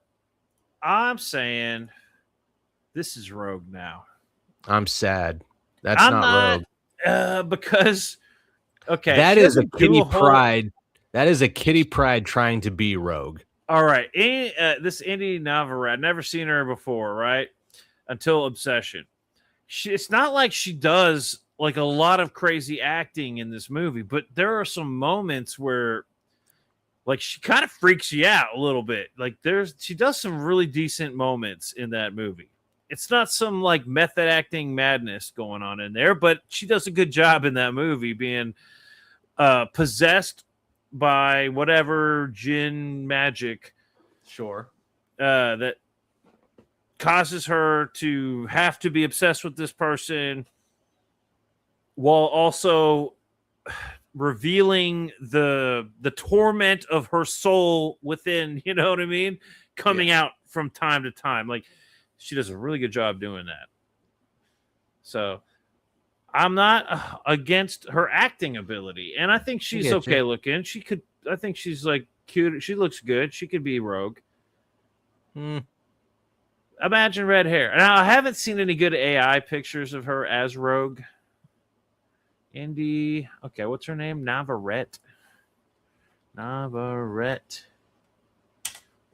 I'm saying this is Rogue now. I'm sad. That's not Rogue. Because that is a Kitty Pryde. That is a Kitty Pryde trying to be Rogue. All right. This Indy Navarrete, I've never seen her before, right? Until Obsession. It's not like she does like a lot of crazy acting in this movie, but there are some moments where like she kind of freaks you out a little bit. Like she does some really decent moments in that movie. It's not some like method acting madness going on in there, but she does a good job in that movie being possessed by whatever jinn magic, that causes her to have to be obsessed with this person while also revealing the torment of her soul within, you know what I mean, coming out from time to time. Like she does a really good job doing that. So I'm not against her acting ability, and I think she's okay looking. I think she's like cute. She looks good. She could be Rogue. Imagine red hair. Now I haven't seen any good AI pictures of her as Rogue. Indy. Okay, what's her name? Navarrete.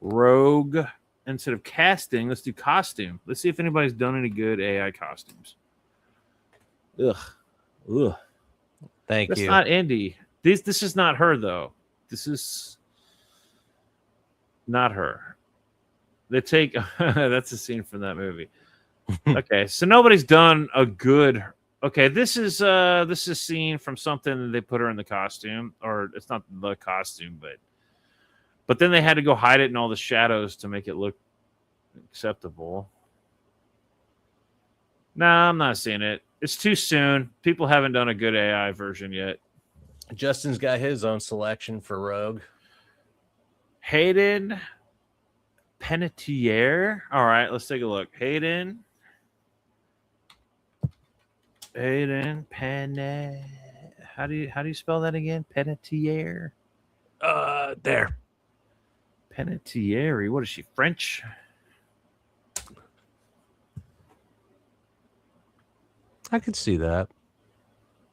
Rogue. Instead of casting, let's do costume. Let's see if anybody's done any good AI costumes. Ugh. Thank you. That's not Indy. This is not her though. This is not her. They take that's a scene from that movie. Okay, so nobody's done a good. Okay, this is scene from something they put her in the costume, or it's not the costume, but then they had to go hide it in all the shadows to make it look acceptable. Nah, I'm not seeing it. It's too soon. People haven't done a good AI version yet. Justin's got his own selection for Rogue. Hayden Panettiere. All right, let's take a look. Hayden Panettiere. How do you spell that again? Panettiere. There. Panettiere. What is she? French? I could see that.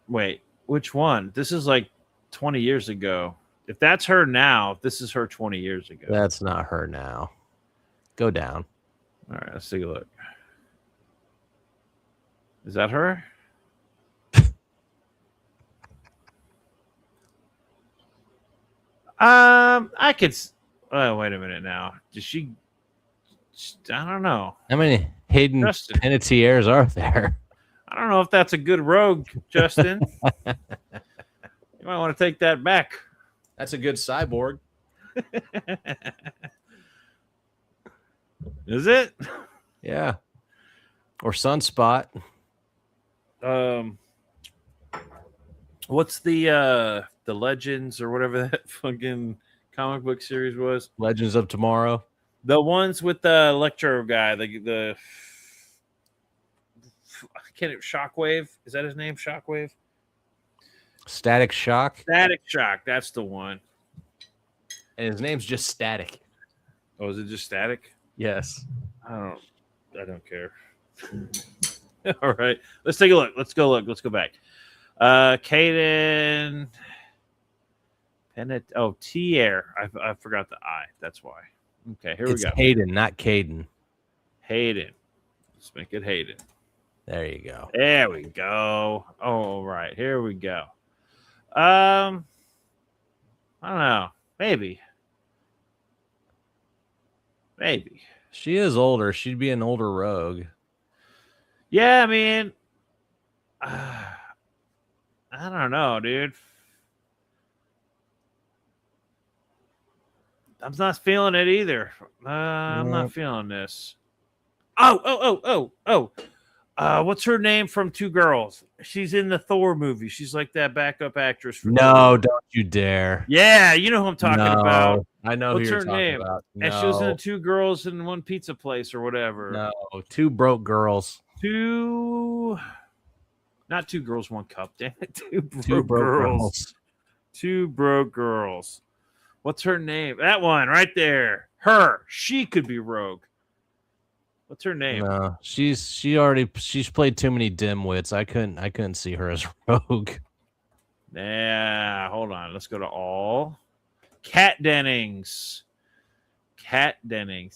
Wait, which one? This is like 20 years ago. If that's her now, this is her 20 years ago. That's not her now. Go down. All right, let's take a look. Is that her? I could. Oh, wait a minute now. Does she? I don't know. How many Hayden Justin. Panettiers are there? I don't know if that's a good rogue, Justin. You might want to take that back. That's a good cyborg. Is it? Yeah. Or Sunspot. What's the Legends or whatever that fucking comic book series was? Legends of Tomorrow. The ones with the Electro guy, the Shockwave. Is that his name? Shockwave? Static Shock. Static Shock. That's the one. And his name's just Static. Oh, is it just Static? Yes. I don't care. All right. Let's take a look. Let's go back. Caden. Tier. I forgot the I. That's why. Okay, here we go. Hayden, not Caden. Hayden. Let's make it Hayden. There you go. There we go. All right, here we go. I don't know. Maybe. She is older. She'd be an older rogue. Yeah, I mean, I don't know, dude. I'm not feeling it either. I'm not feeling this. Oh. What's her name from Two Girls? She's in the Thor movie. She's like that backup actress. For No, don't you dare. Yeah, you know who I'm talking about. I know What's who you're her talking name? about. And she was in the Two Girls in One Pizza Place or whatever. No, Two Broke Girls. Not Two Girls, One Cup. Damn it. Two broke girls. Two broke girls. What's her name? That one right there. Her. She could be rogue. What's her name? No, she's played too many dimwits. I couldn't see her as rogue. Yeah, hold on. Let's go to all. Kat Dennings.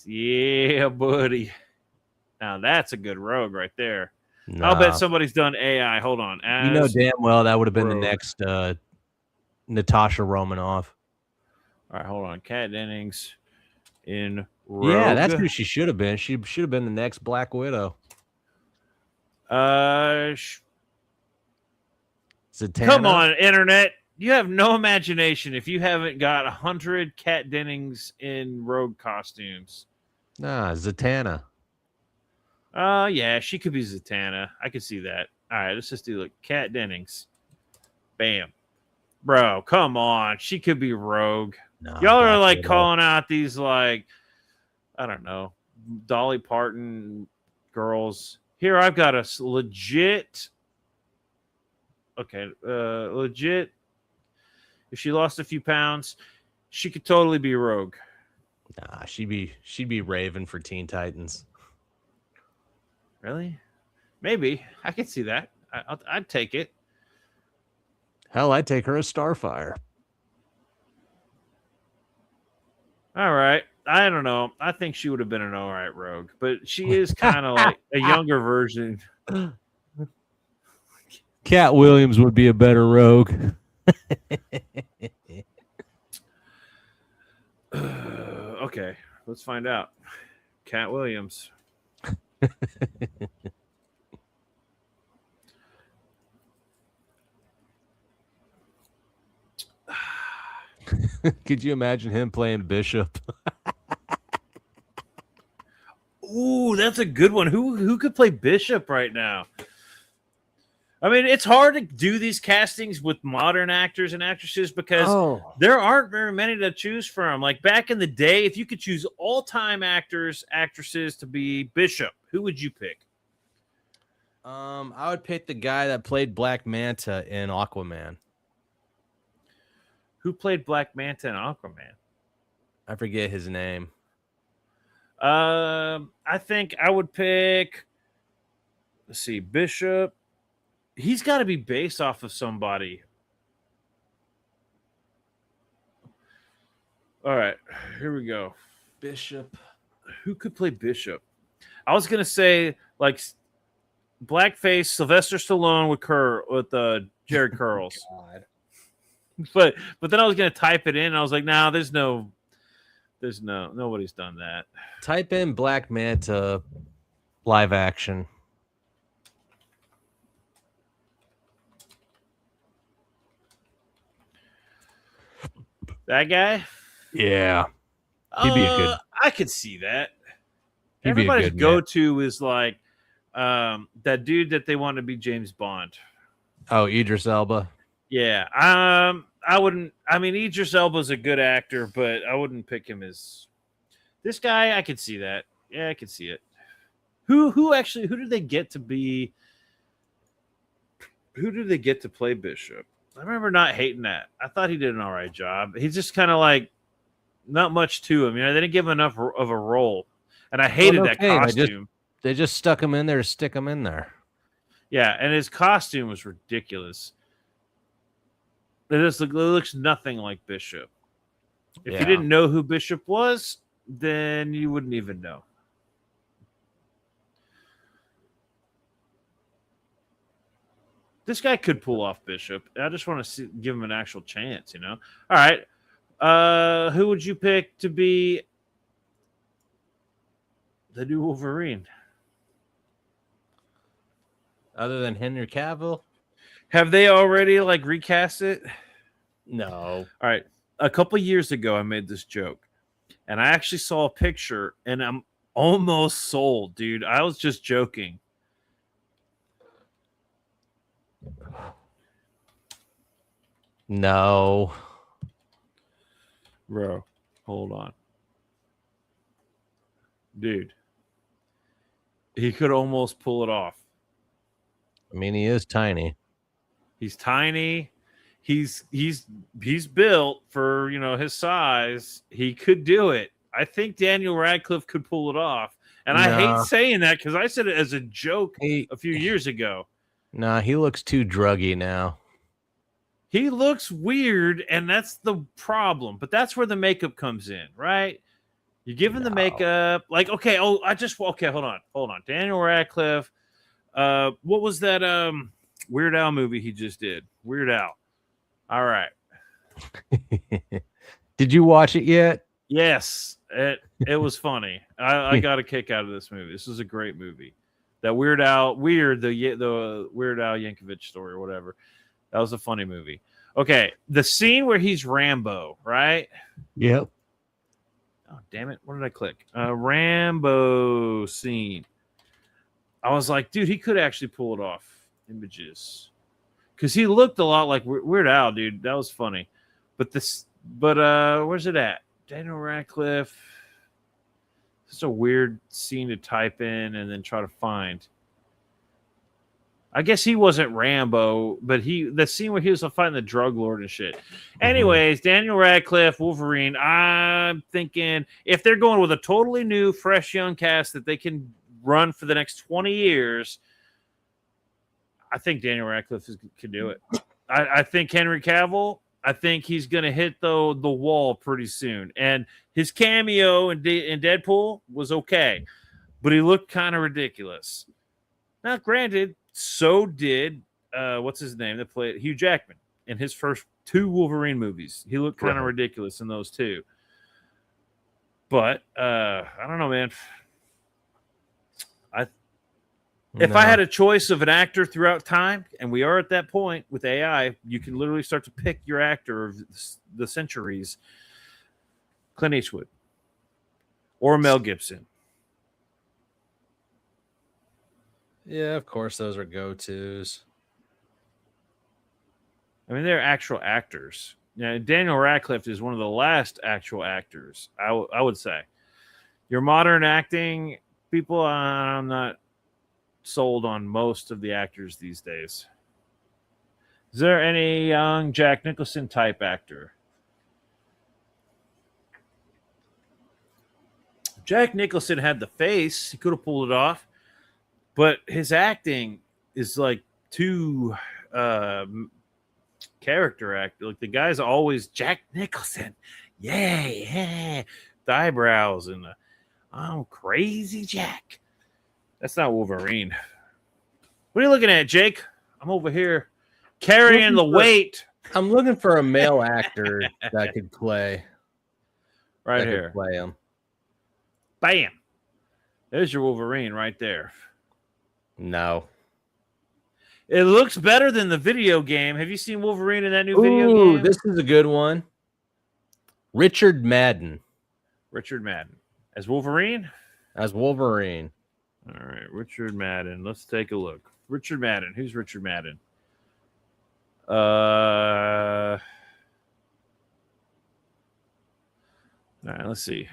Yeah, buddy. Now that's a good rogue right there. I'll bet somebody's done AI. Hold on. You know damn well that would have been the next Natasha Romanoff. All right, hold on. Kat Dennings in rogue. Yeah, that's who she should have been. She should have been the next Black Widow. Zatanna? Come on, internet. You have no imagination if you haven't got 100 Kat Dennings in rogue costumes. Nah, Zatanna. Yeah, she could be Zatanna. I could see that. All right, let's just do Kat Dennings. Bam. Bro, come on. She could be rogue. No, Y'all are like calling out these I don't know, Dolly Parton girls. Here, I've got a legit. Okay, legit. If she lost a few pounds, she could totally be rogue. Nah, she'd be Raven for Teen Titans. Really? Maybe. I could see that. I'd take it. Hell, I'd take her as Starfire. All right. I don't know. I think she would have been an all right rogue, but she is kind of like a younger version. Cat Williams would be a better rogue. Okay, let's find out. Cat Williams. Could you imagine him playing Bishop? Ooh, that's a good one. Who could play Bishop right now? I mean, it's hard to do these castings with modern actors and actresses because there aren't very many to choose from. Like back in the day, if you could choose all-time actors, actresses to be Bishop, who would you pick? I would pick the guy that played Black Manta in Aquaman. Who played Black Manta in Aquaman? I forget his name. I think I would pick. Let's see, Bishop. He's got to be based off of somebody. All right, here we go. Bishop. Who could play Bishop? I was gonna say like blackface Sylvester Stallone with Jared Curls. God. but then I was gonna type it in, and I was like, nah, nobody's done that. Type in Black Manta live action. That guy? Yeah. He'd be a good. I could see that. He'd be a Everybody's good go-to is like that dude that they want to be James Bond. Oh, Idris Elba. Yeah. I wouldn't. I mean, Idris Elba's a good actor, but I wouldn't pick him as this guy. I could see that. Yeah, I could see it. Who did they get to be? Who did they get to play Bishop? I remember not hating that. I thought he did an all right job. He's just kind of like not much to him. You know, they didn't give him enough of a role, and I hated that costume. They just stuck him in there to stick him in there. Yeah, and his costume was ridiculous. It looks nothing like Bishop. If you didn't know who Bishop was, then you wouldn't even know. This guy could pull off Bishop. I just want to give him an actual chance, you know? All right. Who would you pick to be the new Wolverine? Other than Henry Cavill? Have they already like recast it? No. All right. A couple years ago, I made this joke, and I actually saw a picture, and I'm almost sold, dude. I was just joking. No. Bro, hold on. Dude. He could almost pull it off. I mean, he is tiny. He's tiny. He's built for, you know, his size. He could do it. I think Daniel Radcliffe could pull it off. And I hate saying that because I said it as a joke a few years ago. Nah, he looks too druggy now. He looks weird, and that's the problem. But that's where the makeup comes in, right? You give him the makeup. Like, okay, hold on. Daniel Radcliffe. What was that Weird Al movie he just did? Weird Al. All right. Did you watch it yet? Yes. It was funny. I got a kick out of this movie. This was a great movie. That the Weird Al Yankovic story or whatever. That was a funny movie. Okay, the scene where he's Rambo, right? Yep. Oh, damn it. What did I click? Rambo scene. I was like, dude, he could actually pull it off. Images. Because he looked a lot like Weird Al, dude. That was funny. But where's it at? Daniel Radcliffe. It's a weird scene to type in and then try to find. I guess he wasn't Rambo, but the scene where he was fighting the drug lord and shit. Anyways, Daniel Radcliffe, Wolverine. I'm thinking if they're going with a totally new, fresh, young cast that they can run for the next 20 years, I think Daniel Radcliffe can do it. I think Henry Cavill, I think he's going to hit the wall pretty soon. And his cameo in Deadpool was okay, but he looked kind of ridiculous. Now, granted, so did what's his name that played Hugh Jackman in his first 2 Wolverine movies. He looked kind of ridiculous in those 2. But I don't know, man. If I had a choice of an actor throughout time, and we are at that point with AI, you can literally start to pick your actor of the centuries. Clint Eastwood or Mel Gibson. Yeah, of course, those are go-tos. I mean, they're actual actors. Now, Daniel Radcliffe is one of the last actual actors, I would say. Your modern acting people, I'm not sold on most of the actors these days. Is there any young Jack Nicholson type actor? Jack Nicholson had the face. He could have pulled it off. But his acting is like too character actor. Like the guy's always Jack Nicholson. Yeah. The eyebrows and I'm crazy Jack. That's not Wolverine. What are you looking at, Jake? I'm over here carrying the weight. I'm looking for a male actor that could play. Right here. Play him. Bam. There's your Wolverine right there. No. It looks better than the video game. Have you seen Wolverine in that new video game? This is a good one. Richard Madden. Richard Madden. As Wolverine? As Wolverine. All right, Richard Madden. Let's take a look. Richard Madden. Who's Richard Madden? All right, let's see.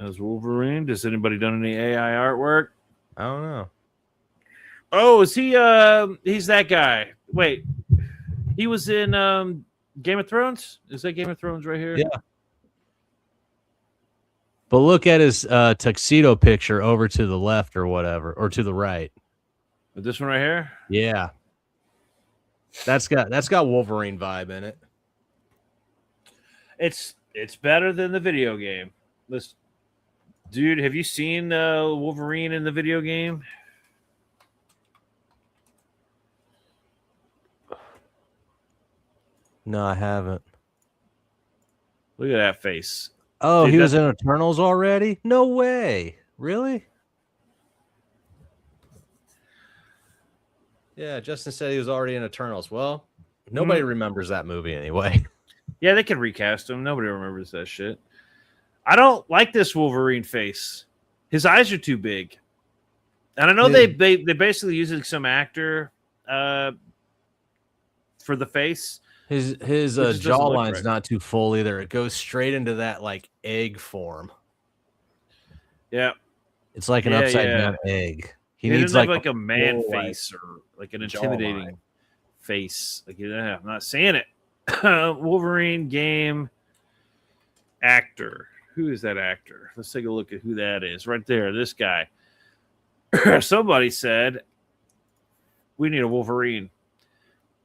As Wolverine, does anybody done any AI artwork? I don't know. Oh, is he he's that guy. Wait. He was in Game of Thrones? Is that Game of Thrones right here? Yeah. But look at his tuxedo picture over to the left or whatever, or to the right. This one right here? Yeah. That's got Wolverine vibe in it. It's better than the video game. Dude, have you seen Wolverine in the video game? No, I haven't. Look at that face. Oh, Dude, he was in Eternals already? No way. Really? Yeah, Justin said he was already in Eternals. Well, nobody remembers that movie anyway. Yeah, they can recast him. Nobody remembers that shit. I don't like this Wolverine face. His eyes are too big. And I know they basically using some actor for the face. His jawline's not too full either. It goes straight into that like egg form. Yeah. It's like an upside down egg. He needs like a man face or like an intimidating face. Like, yeah, I'm not saying it. Wolverine game actor. Who is that actor? Let's take a look at who that is. Right there, this guy. Somebody said, we need a Wolverine.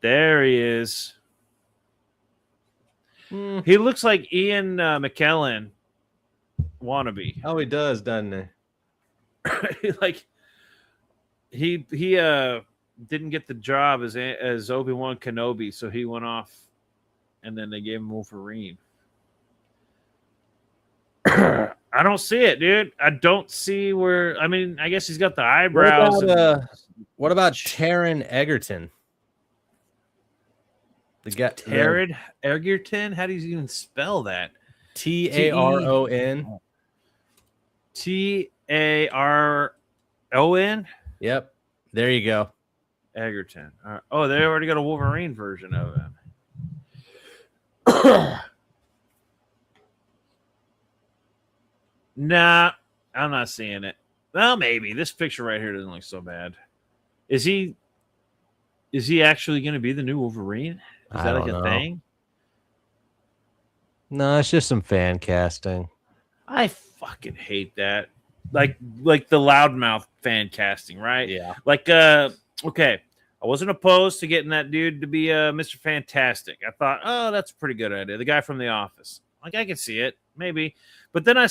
There he is. He looks like Ian McKellen wannabe. Oh, he does, doesn't he? Like he didn't get the job as Obi-Wan Kenobi, so he went off, and then they gave him Wolverine. I don't see it, dude. I don't see where. I mean, I guess he's got the eyebrows. What about Taron Egerton? The guy, Taron Egerton? How do you even spell that? Taron. Taron? Yep. There you go. Egerton. Oh, they already got a Wolverine version of him. Nah, I'm not seeing it. Well, maybe. This picture right here doesn't look so bad. Is he actually going to be the new Wolverine? Is that like a thing? No, it's just some fan casting. I fucking hate that. Like the loudmouth fan casting, right? Yeah. Like, okay, I wasn't opposed to getting that dude to be Mr. Fantastic. I thought, oh, that's a pretty good idea. The guy from The Office. Like, I can see it, maybe. But then I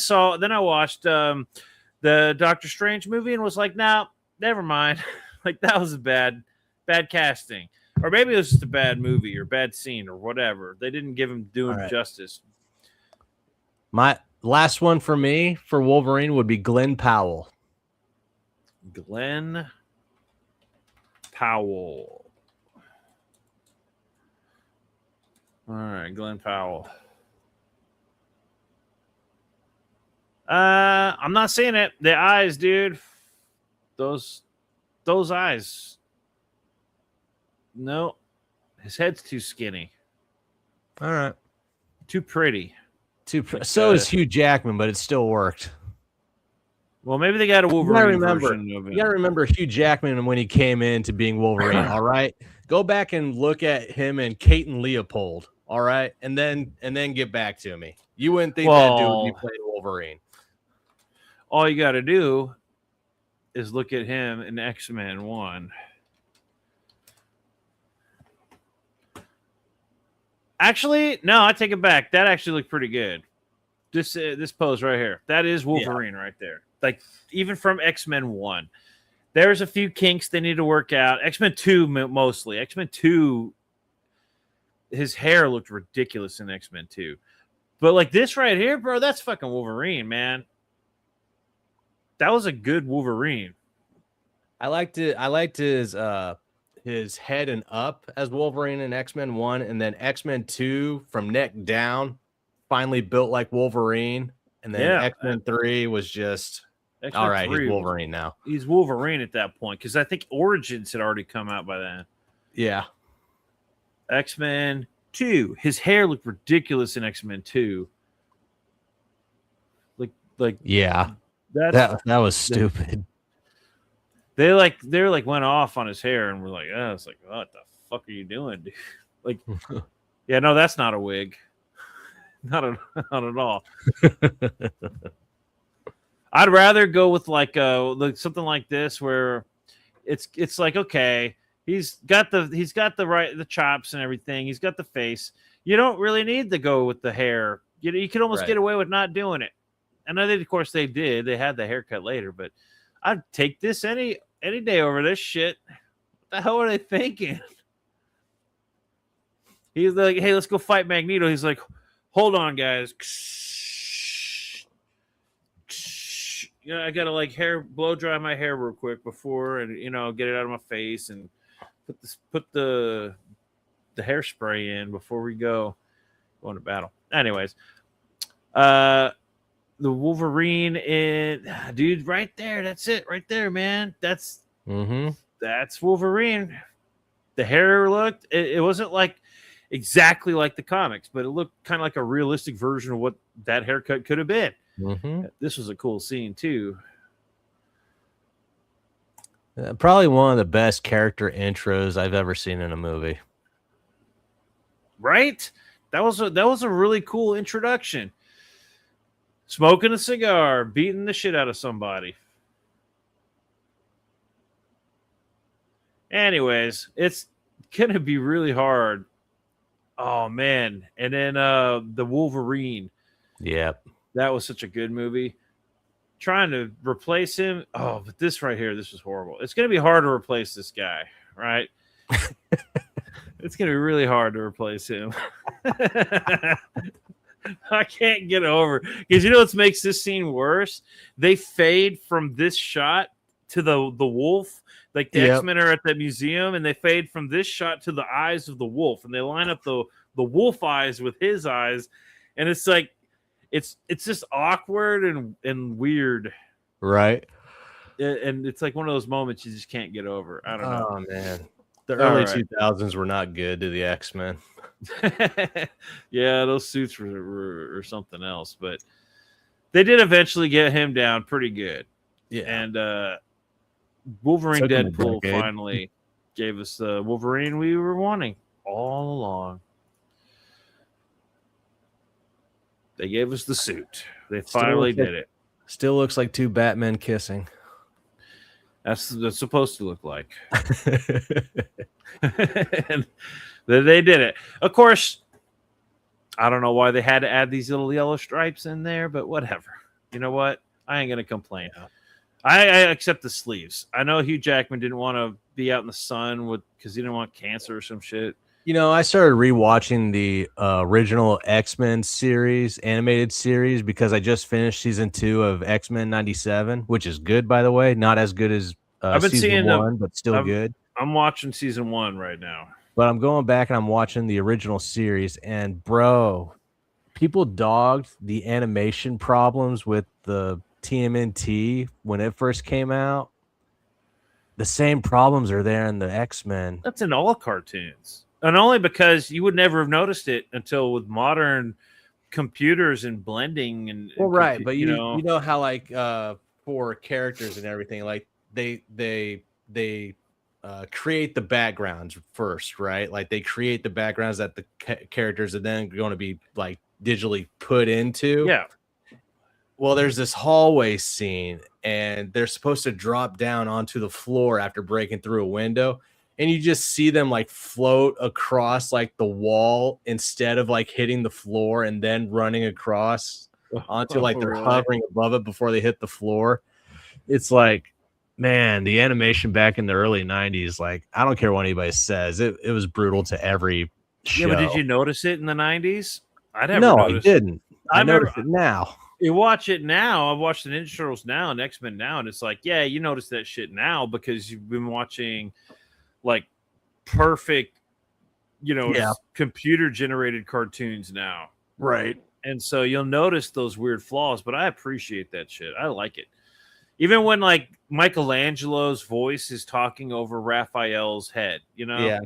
watched the Doctor Strange movie and was like, nah, never mind. Like, that was a bad casting. Or maybe it was just a bad movie or bad scene or whatever. They didn't give him justice. My last one for me for Wolverine would be Glenn Powell. Glenn Powell. All right, Glenn Powell. I'm not seeing it. The eyes, dude. Those eyes. No. His head's too skinny. All right. Too pretty. So is Hugh Jackman, but it still worked. Well, maybe they got a Wolverine version of it. You got to remember Hugh Jackman when he came into being Wolverine, all right? Go back and look at him and Kate and Leopold, all right? And then get back to me. You wouldn't think that dude would be playing Wolverine. All you got to do is look at him in X-Men 1. Actually, no, I take it back. That actually looked pretty good. This pose right here. That is Wolverine right there. Like, even from X-Men 1. There's a few kinks they need to work out. X-Men 2 mostly. X-Men 2 his hair looked ridiculous in X-Men 2. But like this right here, bro, that's fucking Wolverine, man. That was a good Wolverine. I liked his head and up as Wolverine in X-Men 1, and then X-Men 2 from neck down finally built like Wolverine, and then X-Men 3 was just X-Men all right, he's Wolverine now. He's Wolverine at that point, because I think Origins had already come out by then. Yeah. X-Men 2. His hair looked ridiculous in X-Men 2. Like yeah. That was stupid. They went off on his hair and were like, oh, it's like, what the fuck are you doing, dude? Like, yeah, no, that's not a wig. Not at all. I'd rather go with like something like this where it's like, okay, he's got the chops and everything. He's got the face. You don't really need to go with the hair. You can almost get away with not doing it. And I think, of course, they did. They had the haircut later, but I'd take this any day over this shit. What the hell are they thinking? He's like, hey, let's go fight Magneto. He's like, hold on, guys. I gotta like blow dry my hair real quick before, and get it out of my face and put the hairspray in before we go to battle. Anyways, the Wolverine dude right there. That's it right there, man. That's Wolverine. The hair looked, it wasn't like exactly like the comics, but it looked kind of like a realistic version of what that haircut could have been. This was a cool scene too. Probably one of the best character intros I've ever seen in a movie. Right? That was a really cool introduction. Smoking a cigar, beating the shit out of somebody. Anyways, it's gonna be really hard. Oh man. And then the Wolverine. Yep. That was such a good movie. Trying to replace him. Oh, but this right here, this was horrible. It's gonna be hard to replace this guy, right? It's gonna be really hard to replace him. I can't get over, because what makes this scene worse? They fade from this shot to the wolf. Like the X-Men are at the museum, and they fade from this shot to the eyes of the wolf, and they line up the wolf eyes with his eyes, and it's like it's just awkward and weird, right? And it's like one of those moments you just can't get over. I don't know. Oh man, the early 2000s were not good to the X-Men. Yeah, those suits were something else, but they did eventually get him down pretty good. Yeah, and Wolverine Deadpool finally gave us the Wolverine we were wanting all along. They gave us the suit. They finally did it. Still looks like two Batmen kissing. That's supposed to look like. And they did it. Of course, I don't know why they had to add these little yellow stripes in there, but whatever. You know what? I ain't gonna complain. I accept the sleeves. I know Hugh Jackman didn't want to be out in the sun because he didn't want cancer or some shit. I started rewatching the original X-Men series, animated series, because I just finished season 2 of X-Men 97, which is good, by the way. Not as good as I've been season 1, but still good. I'm watching season 1 right now. But I'm going back and I'm watching the original series, and bro, people dogged the animation problems with the TMNT when it first came out. The same problems are there in the X-Men. That's in all cartoons. And only because you would never have noticed it until with modern computers and blending and right, but you know how like for characters and everything, like they create the backgrounds first, right? Like they create the backgrounds that the characters are then going to be like digitally put into. Yeah. Well, there's this hallway scene, and they're supposed to drop down onto the floor after breaking through a window, and you just see them like float across like the wall instead of like hitting the floor and then running across onto like they're hovering above it before they hit the floor. It's like, man, the animation back in the early 90s, like I don't care what anybody says, it was brutal to every show. Yeah, but did you notice it in the 90s? I never No, noticed. I didn't. I noticed it now. You watch it now. I've watched the Ninja Turtles now and X-Men now, and it's like, yeah, you notice that shit now because you've been watching like perfect, computer generated cartoons now. Right. And so you'll notice those weird flaws, but I appreciate that shit. I like it. Even when like Michelangelo's voice is talking over Raphael's head, Yeah.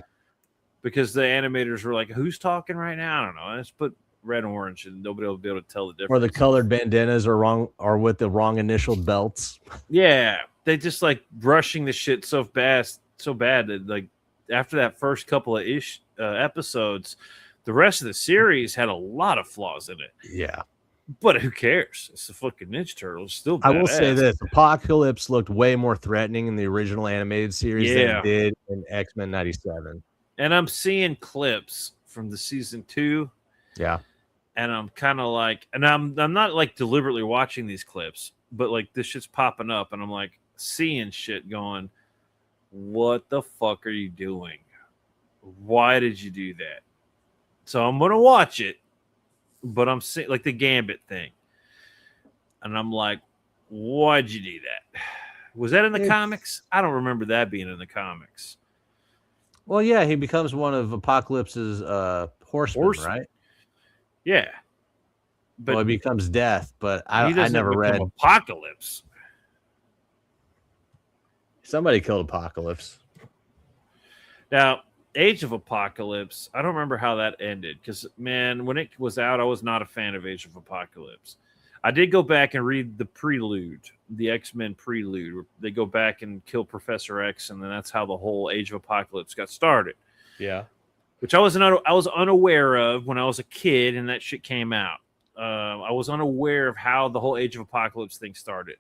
Because the animators were like, who's talking right now? I don't know. Let's put red and orange and nobody will be able to tell the difference. Or the colored bandanas are wrong or with the wrong initial belts. Yeah. They just like rushing the shit so bad that like after that first couple of episodes, the rest of the series had a lot of flaws in it. Yeah. But who cares? It's the fucking Ninja Turtles. Still badass. I will say this. Apocalypse looked way more threatening in the original animated series than it did in X-Men 97. And I'm seeing clips from the season 2. Yeah. And I'm kind of like, and I'm not like deliberately watching these clips, but like this shit's popping up and I'm like seeing shit going, what the fuck are you doing? Why did you do that? So I'm going to watch it, but I'm seeing like the Gambit thing. And I'm like, why'd you do that? Was that in the comics? I don't remember that being in the comics. Well, yeah, he becomes one of Apocalypse's horsemen, right? Yeah. But he becomes Death, but I never read Apocalypse. Somebody killed Apocalypse. Now, Age of Apocalypse, I don't remember how that ended because, man, when it was out, I was not a fan of Age of Apocalypse. I did go back and read the prelude, the X-Men prelude, where they go back and kill Professor X, and then that's how the whole Age of Apocalypse got started. Yeah. Which I was unaware of when I was a kid and that shit came out. I was unaware of how the whole Age of Apocalypse thing started.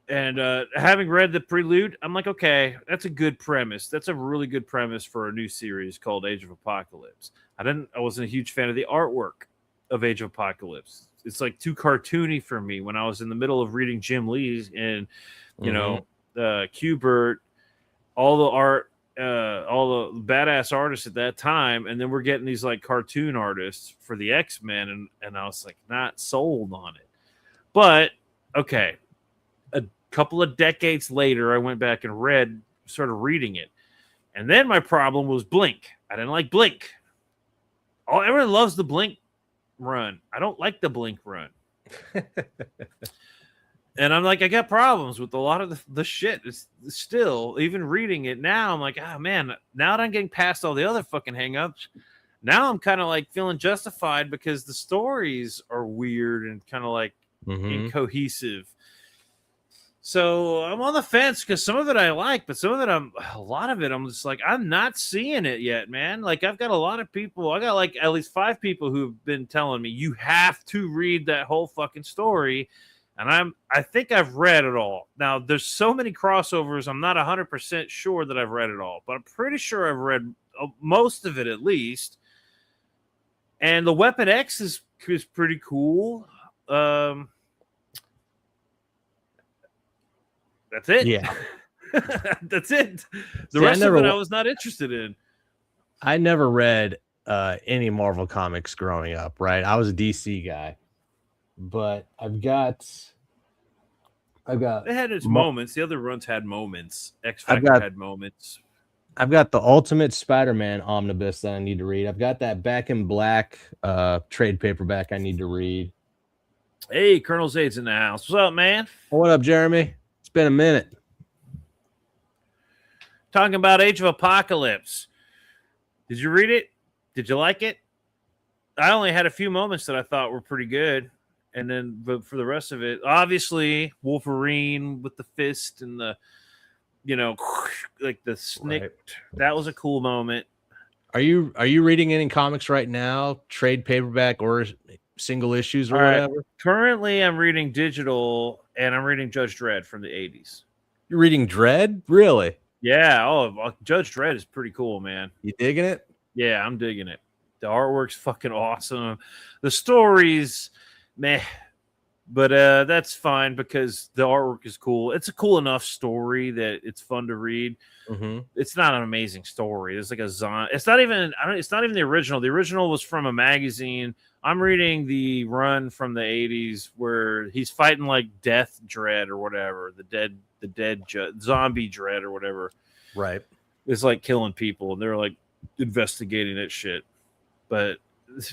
And having read the prelude, I'm like, okay, that's a good premise. That's a really good premise for a new series called Age of Apocalypse. I wasn't a huge fan of the artwork of Age of Apocalypse. It's like too cartoony for me when I was in the middle of reading Jim Lee's and, Kubert, all the art, all the badass artists at that time. And then we're getting these like cartoon artists for the X-Men. And I was like, not sold on it. But, okay. A couple of decades later, I went back and started reading it. And then my problem was Blink. I didn't like Blink. Everyone loves the Blink run. I don't like the Blink run. And I'm like, I got problems with a lot of the shit. It's still, even reading it now, I'm like, oh man, now that I'm getting past all the other fucking hangups, now I'm kind of like feeling justified because the stories are weird and kind of like incohesive. So I'm on the fence because some of it I like, but some of it a lot of it I'm just like, I'm not seeing it yet, man. Like I've got a lot of people, I got like at least 5 people who've been telling me you have to read that whole fucking story. And I think I've read it all. Now there's so many crossovers, I'm not 100% sure that I've read it all, but I'm pretty sure I've read most of it at least. And the Weapon X is pretty cool. That's it. Yeah. That's it. The rest of it I was not interested in. I never read any Marvel comics growing up, right? I was a DC guy. But I've got it had its moments. The other runs had moments. X Factor had moments. I've got the Ultimate Spider-Man omnibus that I need to read. I've got that Back in Black trade paperback I need to read. Hey, Colonel Zade's in the house. What's up, man? What up, Jeremy? It's been a minute. Talking about Age of Apocalypse. Did you read it? Did you like it? I only had a few moments that I thought were pretty good. And then, but for the rest of it, obviously Wolverine with the fist and the, like the snick. Right. That was a cool moment. Are you reading any comics right now? Trade paperback or single issues or whatever? Right. Currently, I'm reading digital, and I'm reading Judge Dredd from the 80s. You're reading Dredd? Really? Yeah. Oh, Judge Dredd is pretty cool, man. You digging it? Yeah, I'm digging it. The artwork's fucking awesome. The stories, meh. But that's fine because the artwork is cool. It's a cool enough story that it's fun to read. Mm-hmm. It's not an amazing story. It's like a It's not even. It's not even the original. The original was from a magazine. I'm reading the run from the '80s where he's fighting like Death Dread or whatever. The dead zombie dread or whatever. Right. It's like killing people, and they're like investigating that shit. But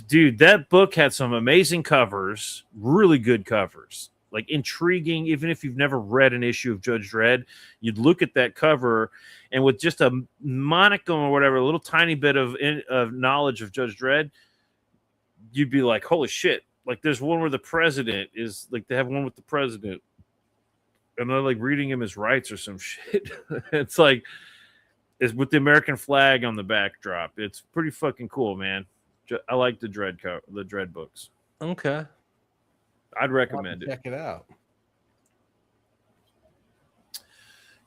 dude, that book had some amazing covers, really good covers, like intriguing. Even if you've never read an issue of Judge Dredd, you'd look at that cover, and with just a monicum or whatever, a little tiny bit of knowledge of Judge Dredd, you'd be like, holy shit. Like there's one where the president is like, they have one with the president, and they're like reading him his rights or some shit. It's like, it's with the American flag on the backdrop. It's pretty fucking cool, man. I like the Dredd books. Okay. I'd recommend it. Check it out.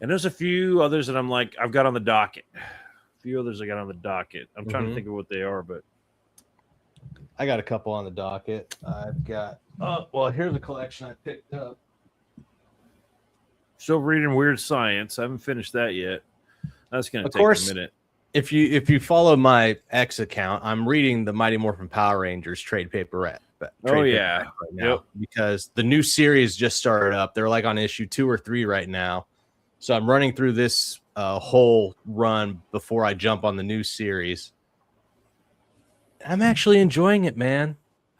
And there's a few others that I'm like, I've got on the docket. A few others I got on the docket. I'm trying to think of what they are, but I got a couple on the docket. I've got, well, here's a collection I picked up. Still reading Weird Science. I haven't finished that yet. That's going to take a minute. If you follow my X account, I'm reading the Mighty Morphin Power Rangers trade paperette. Right now, because the new series just started up. They're like on issue 2 or 3 right now. So I'm running through this whole run before I jump on the new series. I'm actually enjoying it, man.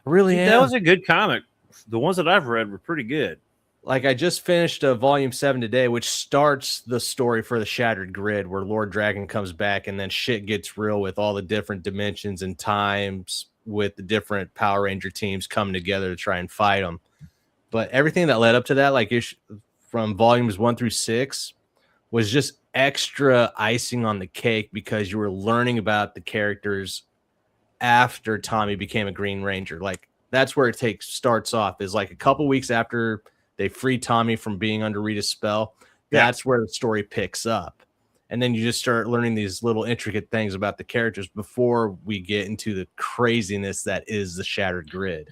I really am. That was a good comic. The ones that I've read were pretty good. Like I just finished volume 7 today, which starts the story for the Shattered Grid, where Lord Dragon comes back and then shit gets real with all the different dimensions and times with the different Power Ranger teams coming together to try and fight them. But everything that led up to that, like from volumes 1 through 6, was just extra icing on the cake because you were learning about the characters after Tommy became a Green Ranger. Like that's where it starts off, is like a couple weeks after they free Tommy from being under Rita's spell. That's where the story picks up. And then you just start learning these little intricate things about the characters before we get into the craziness that is the Shattered Grid.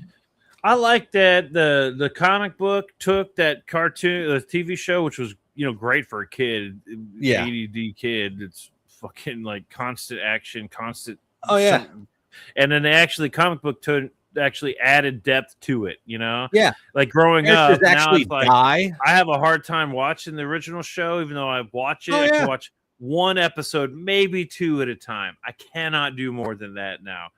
I like that the comic book took that cartoon, the TV show, which was, great for a kid. Yeah. ADD kid. It's fucking like constant action, constant. Oh, yeah. And then comic book actually added depth to it, Yeah. Like growing up, actually now it's like, die. I have a hard time watching the original show, even though I watch it. I can watch one episode, maybe 2 at a time. I cannot do more than that now.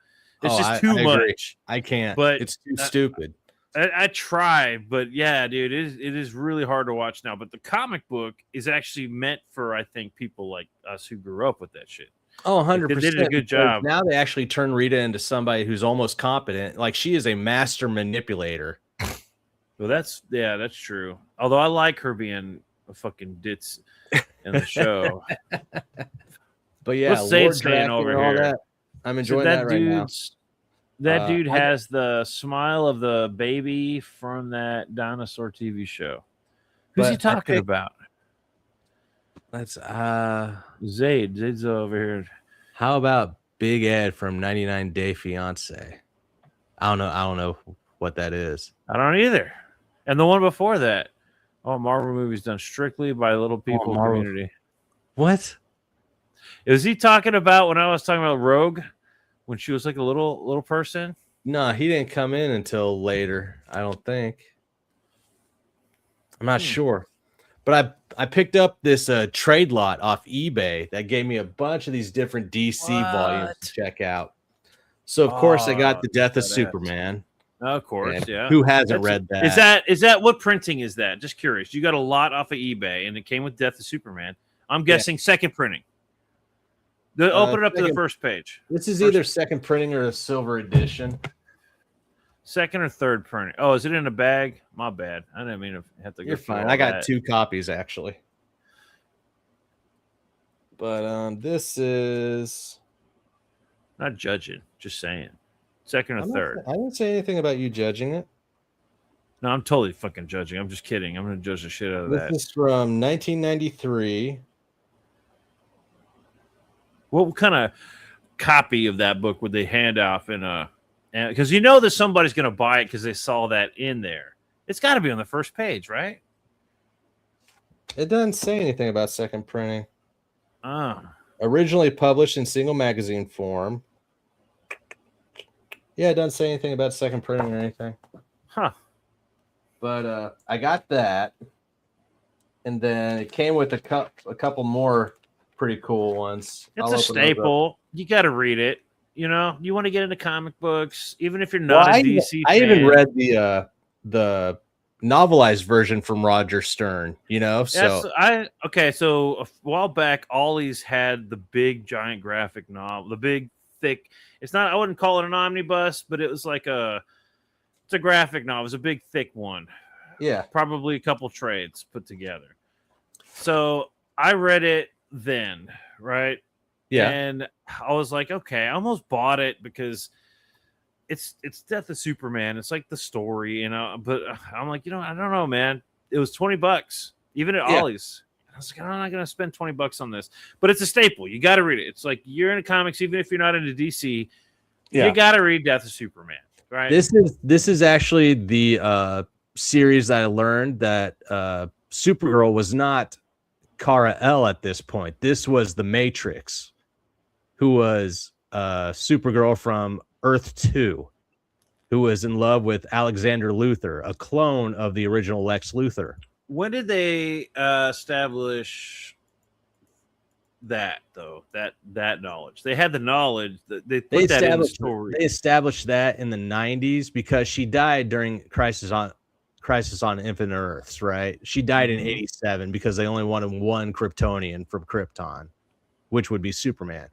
It's just too much. I can't. But it's too stupid. I try, but yeah, dude, it is really hard to watch now. But the comic book is actually meant for, I think, people like us who grew up with that shit. Oh, 100%. They did a good job. Now they actually turn Rita into somebody who's almost competent. Like she is a master manipulator. Well, that's true. Although I like her being a fucking ditz in the show. But yeah, Lord Dragon over here. That, I'm enjoying that right now. That dude has the smile of the baby from that dinosaur TV show. Who's he talking about? That's Zayd. Zayd's over here. How about Big Ed from 99 Day Fiance? I don't know what that is. I don't either. And the one before that. Oh, Marvel movies done strictly by little people community. What? Is he talking about when I was talking about Rogue? When she was like a little person? No, he didn't come in until later, I don't think. I'm not sure. But I picked up this trade lot off eBay that gave me a bunch of these different DC volumes to check out. So, of course, I got The Death of Superman. Of course, and yeah. Who hasn't read that? Is that what printing is that? Just curious. You got a lot off of eBay, and it came with Death of Superman. I'm guessing second printing. Open it up to the first page. This is either second printing or a silver edition. Second or third printing. Oh, is it in a bag? My bad. I didn't mean to have to go. You're fine. I got 2 copies actually. But this is not judging, just saying. Second or third. I didn't say anything about you judging it. No, I'm totally fucking judging. I'm just kidding. I'm gonna judge the shit out of that. This is from 1993. What kind of copy of that book would they hand off in a? Because that somebody's going to buy it because they saw that in there. It's got to be on the first page, right? It doesn't say anything about second printing. Oh. Originally published in single magazine form. Yeah, it doesn't say anything about second printing or anything. Huh. But I got that. And then it came with a couple more pretty cool ones. It's a staple. You got to read it. You know, you want to get into comic books, even if you're not a DC I fan. even read the novelized version from Roger Stern, you know? So so a while back, Ollie's had the big giant graphic novel, the big thick. I wouldn't call it an omnibus, but it was like it's a graphic novel. It was a big thick one. Yeah. Probably a couple trades put together. So I read it then, right? Yeah. And I was like, okay, I almost bought it because it's Death of Superman. It's like the story, you know. But I'm like, I don't know, man. It was $20, even at Ollie's. I was like, I'm not gonna spend $20 on this. But it's a staple. You got to read it. It's like you're into comics, even if you're not into DC. You got to read Death of Superman, right? This is actually the series that I learned that Supergirl was not Kara El at this point. This was the Matrix, who was Supergirl from Earth 2, who was in love with Alexander Luthor, a clone of the original Lex Luthor. When did they establish that, though? That knowledge. They had the knowledge that they put that in the story. They established that in the 90s because she died during Crisis on Infinite Earths, right? She died in 87 because they only wanted one Kryptonian from Krypton, which would be Superman.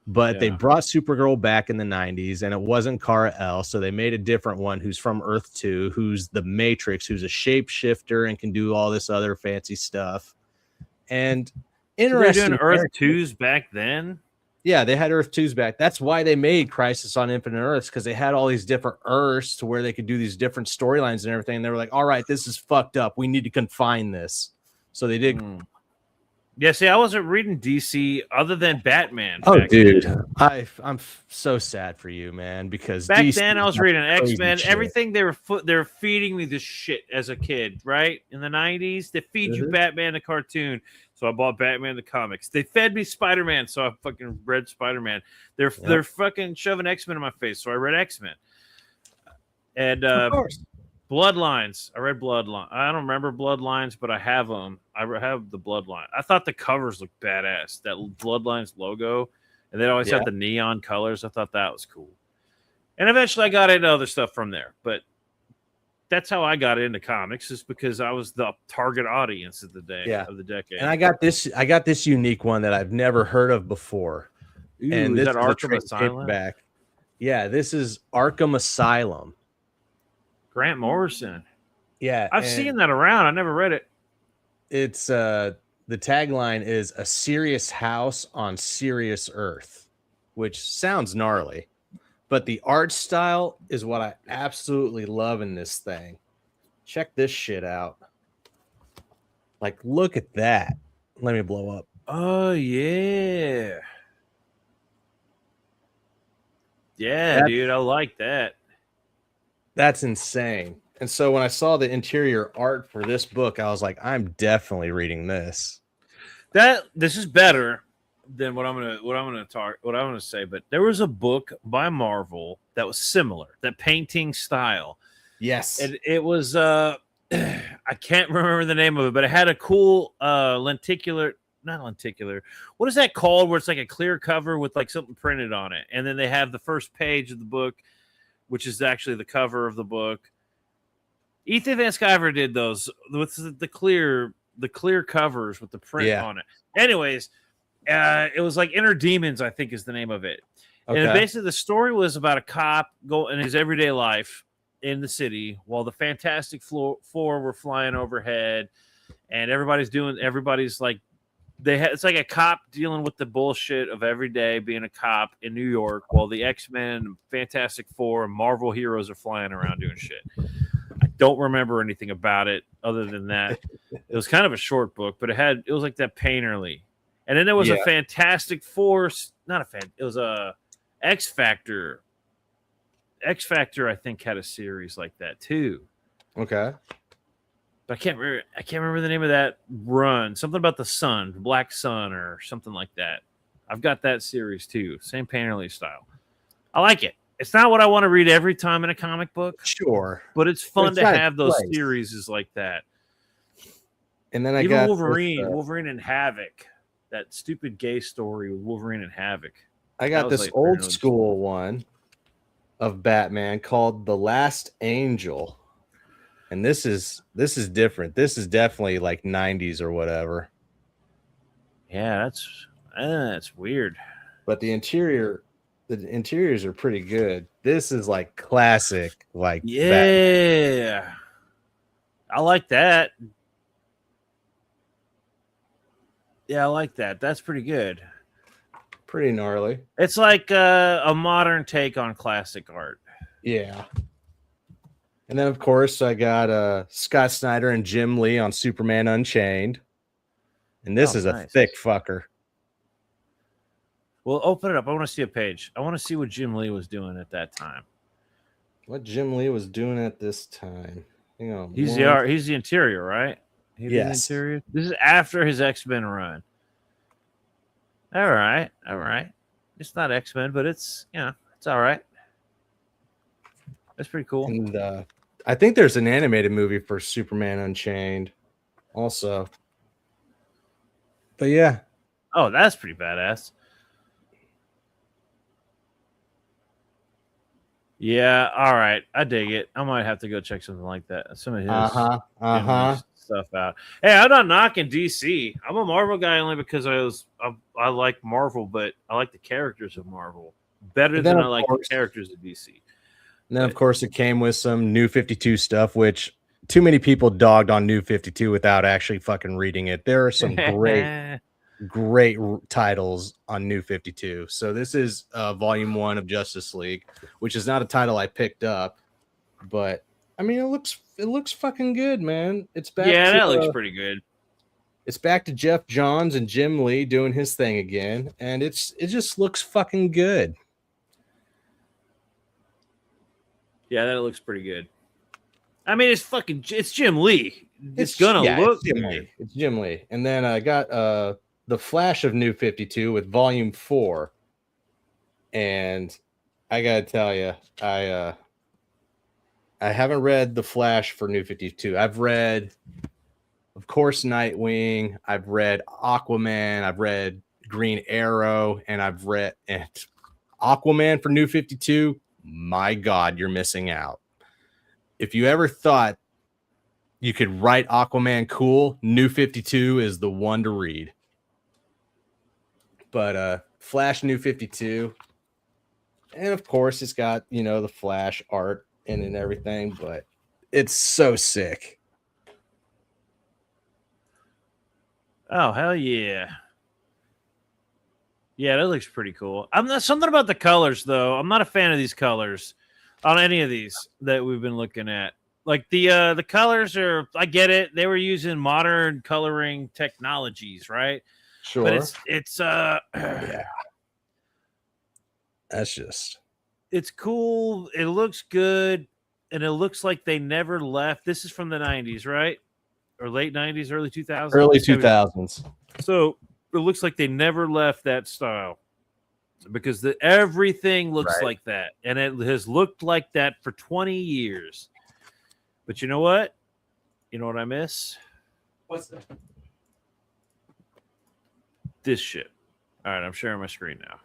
But they brought Supergirl back in the 90s, and it wasn't Kara El, so they made a different one who's from Earth 2, who's the Matrix, who's a shapeshifter and can do all this other fancy stuff. And interesting. So they were doing Earth 2s back then? Yeah, they had Earth 2s back. That's why they made Crisis on Infinite Earths, because they had all these different Earths to where they could do these different storylines and everything. And they were like, all right, this is fucked up. We need to confine this. So they did. Yeah, see, I wasn't reading DC other than Batman. Oh, dude. I'm so sad for you, man, because back DC then I was reading X-Men. Everything they were feeding me this shit as a kid, right? In the 90s, they feed you Batman the cartoon. So I bought Batman the comics. They fed me Spider-Man, so I fucking read Spider-Man. They're fucking shoving X-Men in my face, so I read X-Men. And Bloodlines. I read Bloodlines. I don't remember Bloodlines, but I have them. I have the Bloodline. I thought the covers looked badass. That Bloodlines logo, and they always have the neon colors. I thought that was cool. And eventually I got into other stuff from there. But that's how I got into comics, is because I was the target audience of the decade. And I got this unique one that I've never heard of before. Ooh, and is this that Arkham Asylum? Back. Yeah, this is Arkham Asylum. Grant Morrison. Yeah. I've seen that around. I never read it. It's the tagline is a serious house on serious earth, which sounds gnarly, but the art style is what I absolutely love in this thing. Check this shit out. Like, look at that. Let me blow up. Oh, yeah. Yeah, dude, I like that. That's insane. And so when I saw the interior art for this book, I was like, I'm definitely reading this. This is better than what I'm gonna say. But there was a book by Marvel that was similar, that painting style. Yes. And it was I can't remember the name of it, but it had a cool lenticular. What is that called? Where it's like a clear cover with like something printed on it, and then they have the first page of the book, which is actually the cover of the book. Ethan Van Sciver did those with the clear covers with the print on it. Anyways, it was like Inner Demons, I think is the name of it. Okay. And basically the story was about a cop in his everyday life in the city while the Fantastic Four were flying overhead, and everybody's like, it's like a cop dealing with the bullshit of every day being a cop in New York while the X-Men, Fantastic Four, and Marvel heroes are flying around doing shit. I don't remember anything about it other than that. It was kind of a short book, but it was like that painterly. And then there was a Fantastic Four, it was a X Factor. X Factor, I think, had a series like that too. Okay. But I can't remember the name of that run. Something about the sun, the Black Sun, or something like that. I've got that series too. Same Painterly style. I like it. It's not what I want to read every time in a comic book. Sure. But it's fun to have those series like that. And then I even got Wolverine and Havoc. That stupid gay story with Wolverine and Havoc. I got this old school one of Batman called The Last Angel. And this is different. This is definitely like 90s or whatever. Yeah, that's weird. But the interiors are pretty good. This is like classic, like yeah. Batman. I like that. Yeah, I like that. That's pretty good. Pretty gnarly. It's like a modern take on classic art. Yeah. And then, of course, I got Scott Snyder and Jim Lee on Superman Unchained. And this is a thick fucker. Well, open it up. I want to see a page. I want to see what Jim Lee was doing at that time. What Jim Lee was doing at this time. Hang on. He's the art. He's the interior, right? Yes. The interior. This is after his X-Men run. All right. It's not X-Men, but it's it's all right. That's pretty cool. And I think there's an animated movie for Superman Unchained also. But yeah. Oh, that's pretty badass. Yeah, all right. I dig it. I might have to go check something like that. Some of his stuff out. Hey, I'm not knocking DC. I'm a Marvel guy only because I like Marvel, but I like the characters of Marvel better than I like the characters of DC. And then, of course, it came with some New 52 stuff, which too many people dogged on New 52 without actually fucking reading it. There are some great titles on New 52. So this is volume 1 of Justice League, which is not a title I picked up, but I mean, it looks fucking good, man. It's back. Yeah, that looks pretty good. It's back to Jeff Johns and Jim Lee doing his thing again, and it just looks fucking good. Yeah, that looks pretty good. I mean, it's Jim Lee. It's gonna look Jim Lee. It's Jim Lee. And then I got the Flash of New 52 with volume 4. And I gotta tell you, I haven't read the Flash for New 52. I've read, of course, Nightwing. I've read Aquaman. I've read Green Arrow, and I've read Aquaman for New 52. My God, you're missing out. If you ever thought you could write Aquaman cool, New 52 is the one to read. But Flash New 52, and of course it's got, the Flash art in it and everything, but it's so sick. Oh, hell yeah. Yeah, that looks pretty cool. I'm not something about the colors though. I'm not a fan of these colors on any of these that we've been looking at. Like the colors are, I get it. They were using modern coloring technologies, right? Sure. But it's yeah. It's cool. It looks good, and it looks like they never left. This is from the 90s, right? Or late 90s, early 2000s? Early 2000s. So it looks like they never left that style because everything looks like that, and it has looked like that for 20 years. But you know what? You know what I miss? What's that? This shit. All right, I'm sharing my screen now.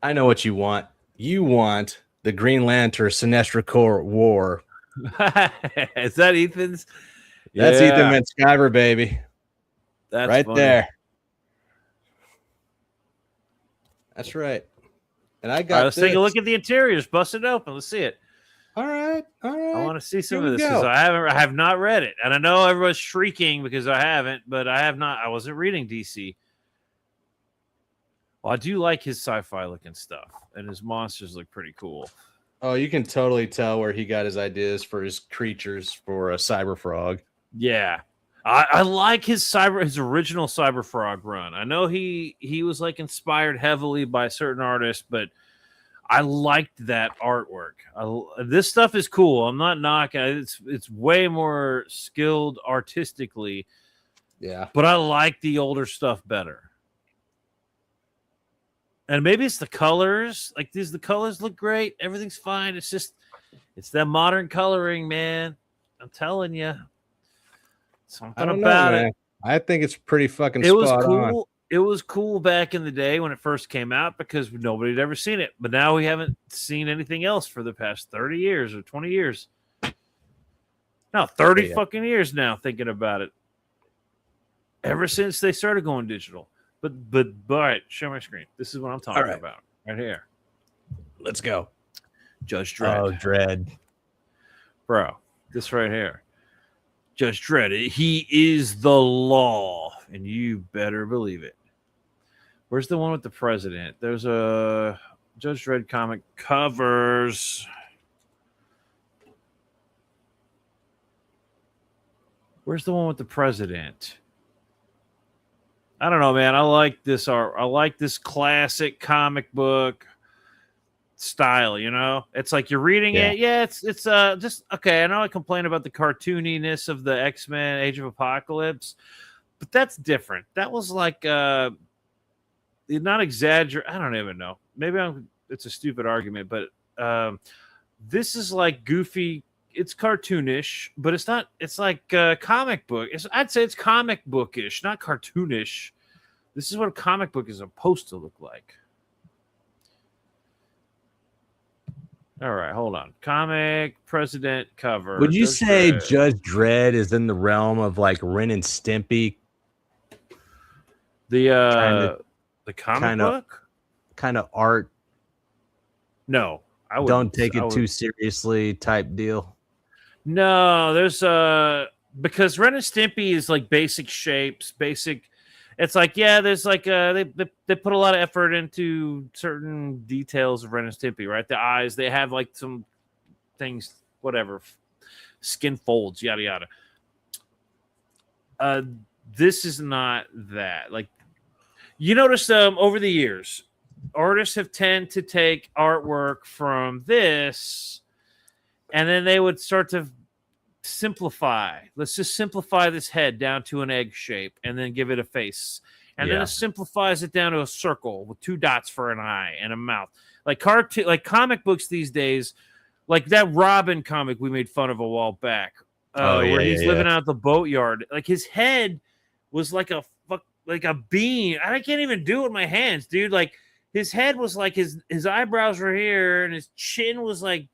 I know what you want. You want the Green Lantern Sinestro Corps War. Is that Ethan's? That's Ethan Van Sciver, baby. That's right funny. there. That's right. And I got. All right, let's take a look at the interiors. Bust it open. Let's see it. All right. I want to see some of this because I have not read it, and I know everyone's shrieking because I haven't, but I have not. I wasn't reading DC. Well, I do like his sci-fi looking stuff, and his monsters look pretty cool. Oh, you can totally tell where he got his ideas for his creatures for a Cyber Frog. Yeah, I like his original Cyber Frog run. I know he was like inspired heavily by certain artists, but I liked that artwork. This stuff is cool. I'm not knocking. It's way more skilled artistically. Yeah. But I like the older stuff better. And maybe it's the colors. Like the colors look great. Everything's fine. It's that modern coloring, man. I'm telling you. Something about it. I think it's pretty fucking It was spot cool. on. It was cool back in the day when it first came out because nobody had ever seen it. But now we haven't seen anything else for the past 30 years or 20 years. No, 30 fucking years now thinking about it. Ever since they started going digital. But all right, share my screen. This is what I'm talking about right here. Let's go. Judge Dredd. Oh, Dredd. Bro, this right here. Judge Dredd, he is the law, and you better believe it. Where's the one with the president? There's a Judge Dredd comic covers. Where's the one with the president? I don't know, man. I like this art. I like this classic comic book style, you know? It's like you're reading it. Yeah, it's just okay. I know I complain about the cartooniness of the X-Men Age of Apocalypse, but that's different. That was like not exaggerate. I don't even know. Maybe it's a stupid argument, but this is like goofy. It's cartoonish, but it's not. It's like comic book. I'd say it's comic bookish, not cartoonish. This is what a comic book is supposed to look like. All right, hold on. Comic president cover. Would you say Judge Dredd is in the realm of like Ren and Stimpy? The comic book kind of art. No, I wouldn't. Don't take it too seriously type deal. No, there's because Ren and Stimpy is like basic shapes, basic. It's like there's like they put a lot of effort into certain details of Ren and Stimpy, right? The eyes, they have like some things, whatever, skin folds, yada yada. This is not that. Like you notice over the years, artists have tend to take artwork from this. And then they would start to simplify. Let's just simplify this head down to an egg shape and then give it a face. And then it simplifies it down to a circle with 2 dots for an eye and a mouth. Like comic books these days, like that Robin comic we made fun of a while back, where he's living out the boatyard. Like his head was like a bean. I can't even do it with my hands, dude. Like his head was like his eyebrows were here and his chin was like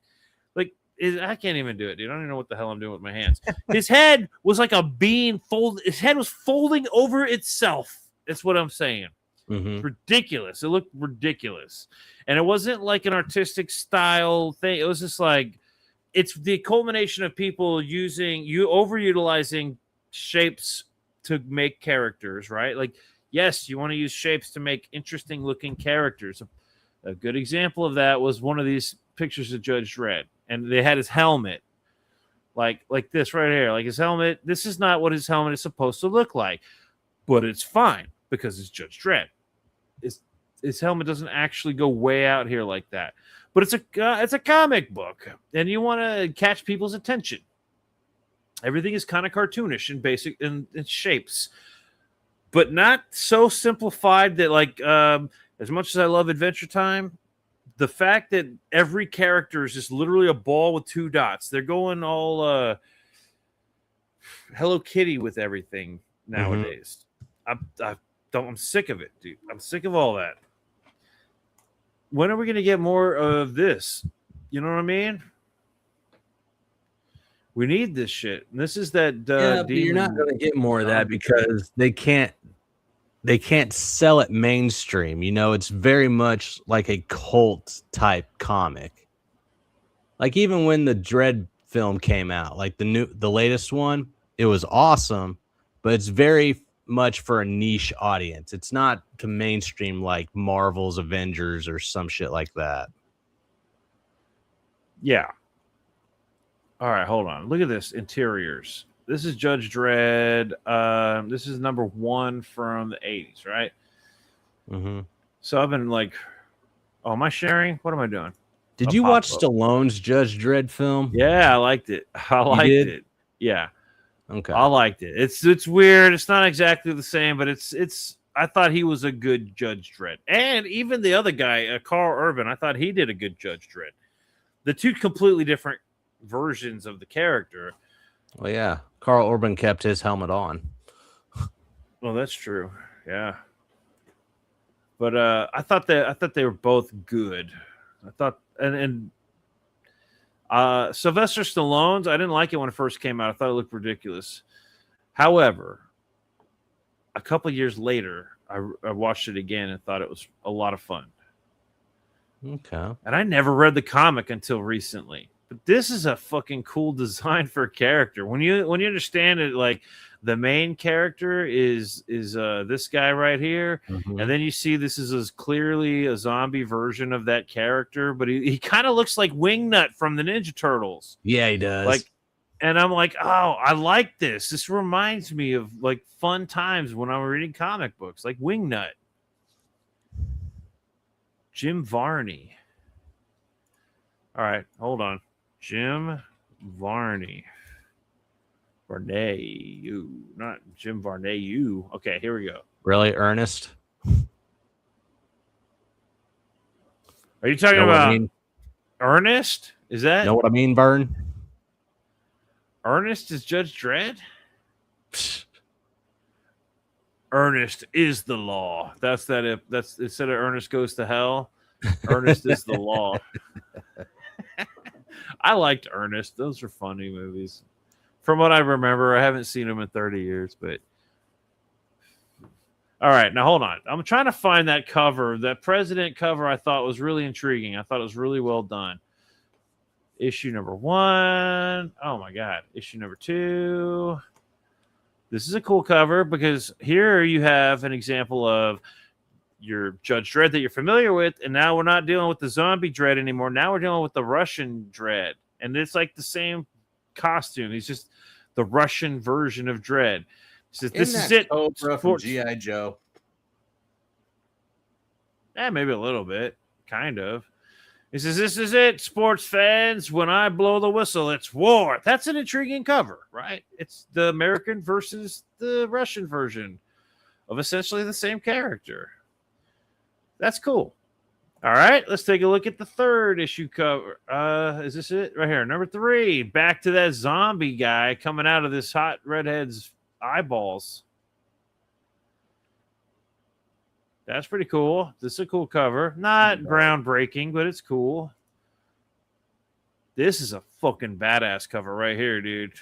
I can't even do it, dude. I don't even know what the hell I'm doing with my hands. His head was like a bean His head was folding over itself. That's what I'm saying. Mm-hmm. It's ridiculous. It looked ridiculous. And it wasn't like an artistic style thing. It was just like, it's the culmination of people overutilizing shapes to make characters, right? Like, yes, you want to use shapes to make interesting looking characters. A good example of that was one of these pictures of Judge Dredd. And they had his helmet, like this right here, like his helmet. This is not what his helmet is supposed to look like, but it's fine because it's Judge Dredd. His helmet doesn't actually go way out here like that, but it's a comic book, and you want to catch people's attention. Everything is kind of cartoonish and basic in shapes, but not so simplified that like as much as I love Adventure Time. The fact that every character is just literally a ball with 2 dots. They're going all Hello Kitty with everything nowadays. Mm-hmm. I'm sick of it, dude. I'm sick of all that. When are we going to get more of this? You know what I mean? We need this shit. And this is that. But you're not going to get more of that because they can't sell it mainstream. You know, it's very much like a cult type comic. Like even when the Dredd film came out, like the latest one, it was awesome, but it's very much for a niche audience. It's not to mainstream like Marvel's Avengers or some shit like that. Yeah. All right, hold on. Look at this interiors. This is Judge Dredd. This is number 1 from the 80s, right? Mm-hmm. So I've been like Oh, am I sharing? What am I doing? Did you watch Stallone's Judge Dredd film? Yeah, I liked it. I liked it. Yeah. Okay. I liked it. It's weird. It's not exactly the same, but it's. I thought he was a good Judge Dredd, and even the other guy, Carl Urban, I thought he did a good Judge Dredd. The two completely different versions of the character. Well, yeah, Carl Urban kept his helmet on. Well, that's true. Yeah, but I thought they were both good. I thought and Sylvester Stallone's, I didn't like it when it first came out. I thought it looked ridiculous. However, a couple years later, I watched it again and thought it was a lot of fun. Okay. And I never read the comic until recently. But this is a fucking cool design for a character. When you understand it, like the main character is this guy right here, and then you see this is as clearly a zombie version of that character, but he kind of looks like Wingnut from the Ninja Turtles. Yeah, he does. Like, and I'm like, oh, I like this. This reminds me of like fun times when I was reading comic books, like Wingnut. Jim Varney. All right, hold on. Jim Varney. Varney, not Jim Varney. Okay, here we go. Really, Ernest? Are you talking about Ernest? Is that? Know what I mean, Vern? Ernest is Judge Dredd? Ernest is the law. That's instead of Ernest goes to hell, Ernest is the law. I liked Ernest. Those are funny movies. From what I remember, I haven't seen them in 30 years, but all right, now hold on. I'm trying to find that cover. That president cover I thought was really intriguing. I thought it was really well done. Issue number 1. Oh my God. Issue number 2. This is a cool cover because here you have an example of your Judge Dredd that you're familiar with, and now we're not dealing with the zombie Dredd anymore. Now we're dealing with the Russian Dredd, and it's like the same costume. He's just the Russian version of Dredd. He says, "This is it." Cobra from G.I. Joe. Yeah, maybe a little bit, kind of. He says, "This is it, sports fans. When I blow the whistle, it's war." That's an intriguing cover, right? It's the American versus the Russian version of essentially the same character. That's cool. All right, let's take a look at the third issue cover. Is this it? Right here, number 3. Back to that zombie guy coming out of this hot redhead's eyeballs. That's pretty cool. This is a cool cover. Not groundbreaking, but it's cool. This is a fucking badass cover right here, dude.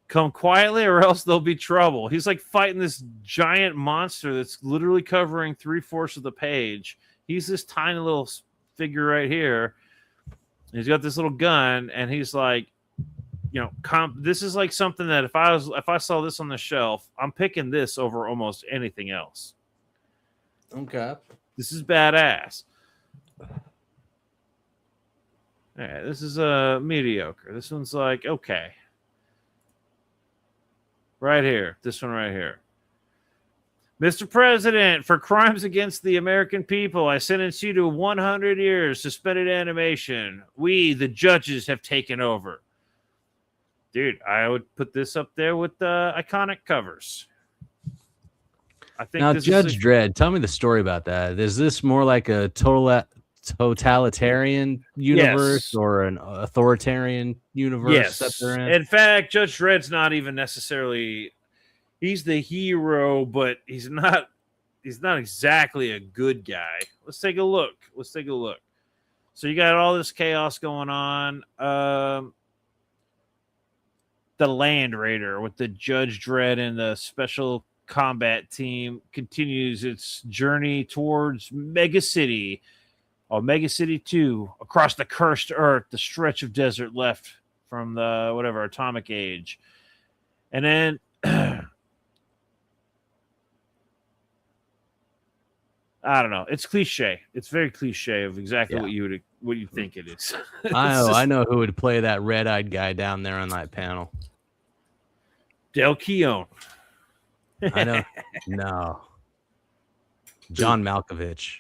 Come quietly or else there'll be trouble. He's like fighting this giant monster that's literally covering 3/4 of the page. He's this tiny little figure right here. He's got this little gun, and he's like, you know, this is like something that if I saw this on the shelf, I'm picking this over almost anything else. Okay. This is badass. All right, this is mediocre. This one's like, okay. Right here. This one right here. Mr. President, for crimes against the American people, I sentence you to 100 years suspended animation. We, the judges, have taken over. Dude, I would put this up there with the iconic covers. I think now, this Judge is Dredd, tell me the story about that. Is this more like a totalitarian universe or an authoritarian universe that they're in? In fact, Judge Dredd's not even necessarily, he's the hero, but he's not exactly a good guy. Let's take a look. So you got all this chaos going on. The Land Raider with the Judge Dredd and the special combat team continues its journey towards Mega City. Mega City 2, across the cursed earth, the stretch of desert left from the atomic age. And then I don't know. It's cliche. It's very cliche of exactly what you think it is. I know who would play that red-eyed guy down there on that panel. Del Keown. I know. No. John Malkovich.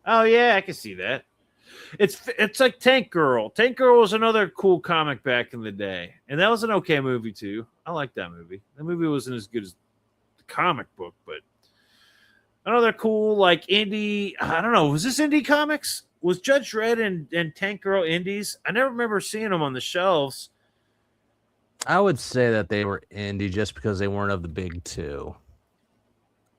Oh yeah, I can see that. It's like Tank Girl. Tank Girl was another cool comic back in the day, and that was an okay movie too. I like that movie. The movie wasn't as good as the comic book, but another cool like indie. I don't know. Was this indie comics? Was Judge Dredd and Tank Girl indies? I never remember seeing them on the shelves. I would say that they were indie just because they weren't of the big two.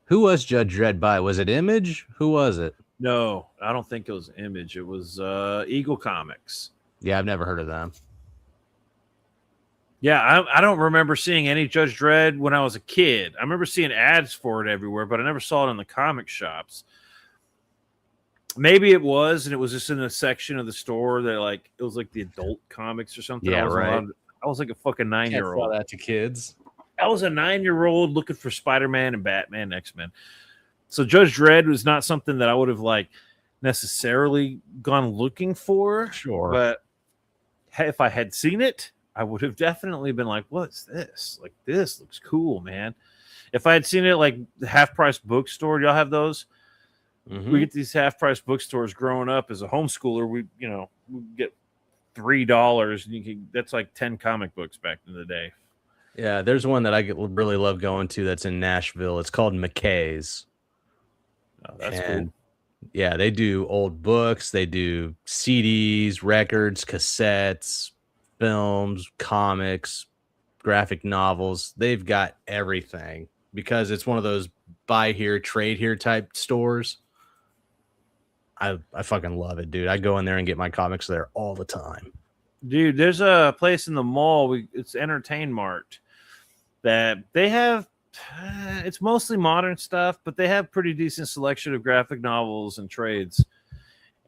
Who was Judge Dredd by? Was it Image? Who was it? No, I don't think it was Image. It was Eagle Comics. Yeah, I've never heard of them. Yeah, I don't remember seeing any Judge Dredd when I was a kid. I remember seeing ads for it everywhere, but I never saw it in the comic shops. Maybe it was, and it was just in a section of the store that like it was like the adult comics or something. Yeah, right. I was like a fucking 9-year-old. Sell that to kids. I was a 9-year-old looking for Spider-Man and Batman, X-Men. So Judge Dredd was not something that I would have like necessarily gone looking for. Sure. But if I had seen it, I would have definitely been like, what's this? Like, this looks cool, man. If I had seen it like the half-price bookstore, y'all have those? Mm-hmm. We get these half-price bookstores growing up as a homeschooler. We get $3 and that's like 10 comic books back in the day. Yeah, there's one that I really love going to that's in Nashville. It's called McKay's. Oh, that's cool. Yeah, they do old books, they do CDs, records, cassettes, films, comics, graphic novels. They've got everything because it's one of those buy here, trade here type stores. I fucking love it, dude. I go in there and get my comics there all the time. Dude, there's a place in the mall. It's Entertain Mart that they have. It's mostly modern stuff, but they have pretty decent selection of graphic novels and trades.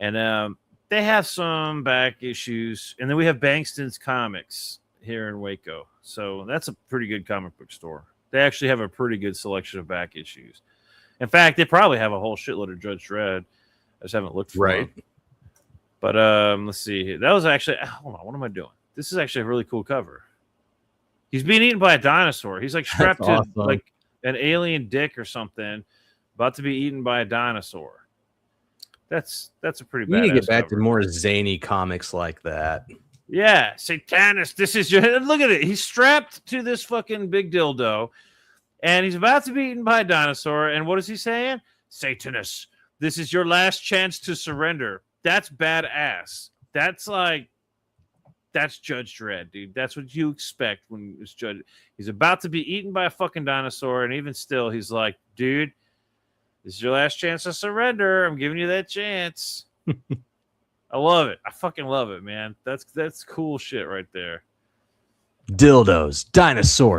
And they have some back issues. And then we have Bankston's Comics here in Waco. So that's a pretty good comic book store. They actually have a pretty good selection of back issues. In fact, they probably have a whole shitload of Judge Dredd. I just haven't looked for them. But let's see. That was actually, hold on, what am I doing? This is actually a really cool cover. He's being eaten by a dinosaur. He's like strapped to like an alien dick or something, about to be eaten by a dinosaur. That's a pretty bad. You need to get back to more zany comics like that. Yeah, Satanus. This is your look at it. He's strapped to this fucking big dildo, and he's about to be eaten by a dinosaur. And what is he saying? Satanus, this is your last chance to surrender. That's badass. That's Judge Dredd, dude. That's what you expect when it's Judge. He's about to be eaten by a fucking dinosaur, and even still, he's like, dude, this is your last chance to surrender. I'm giving you that chance. I love it. I fucking love it, man. That's cool shit right there. Dildos, dinosaurs,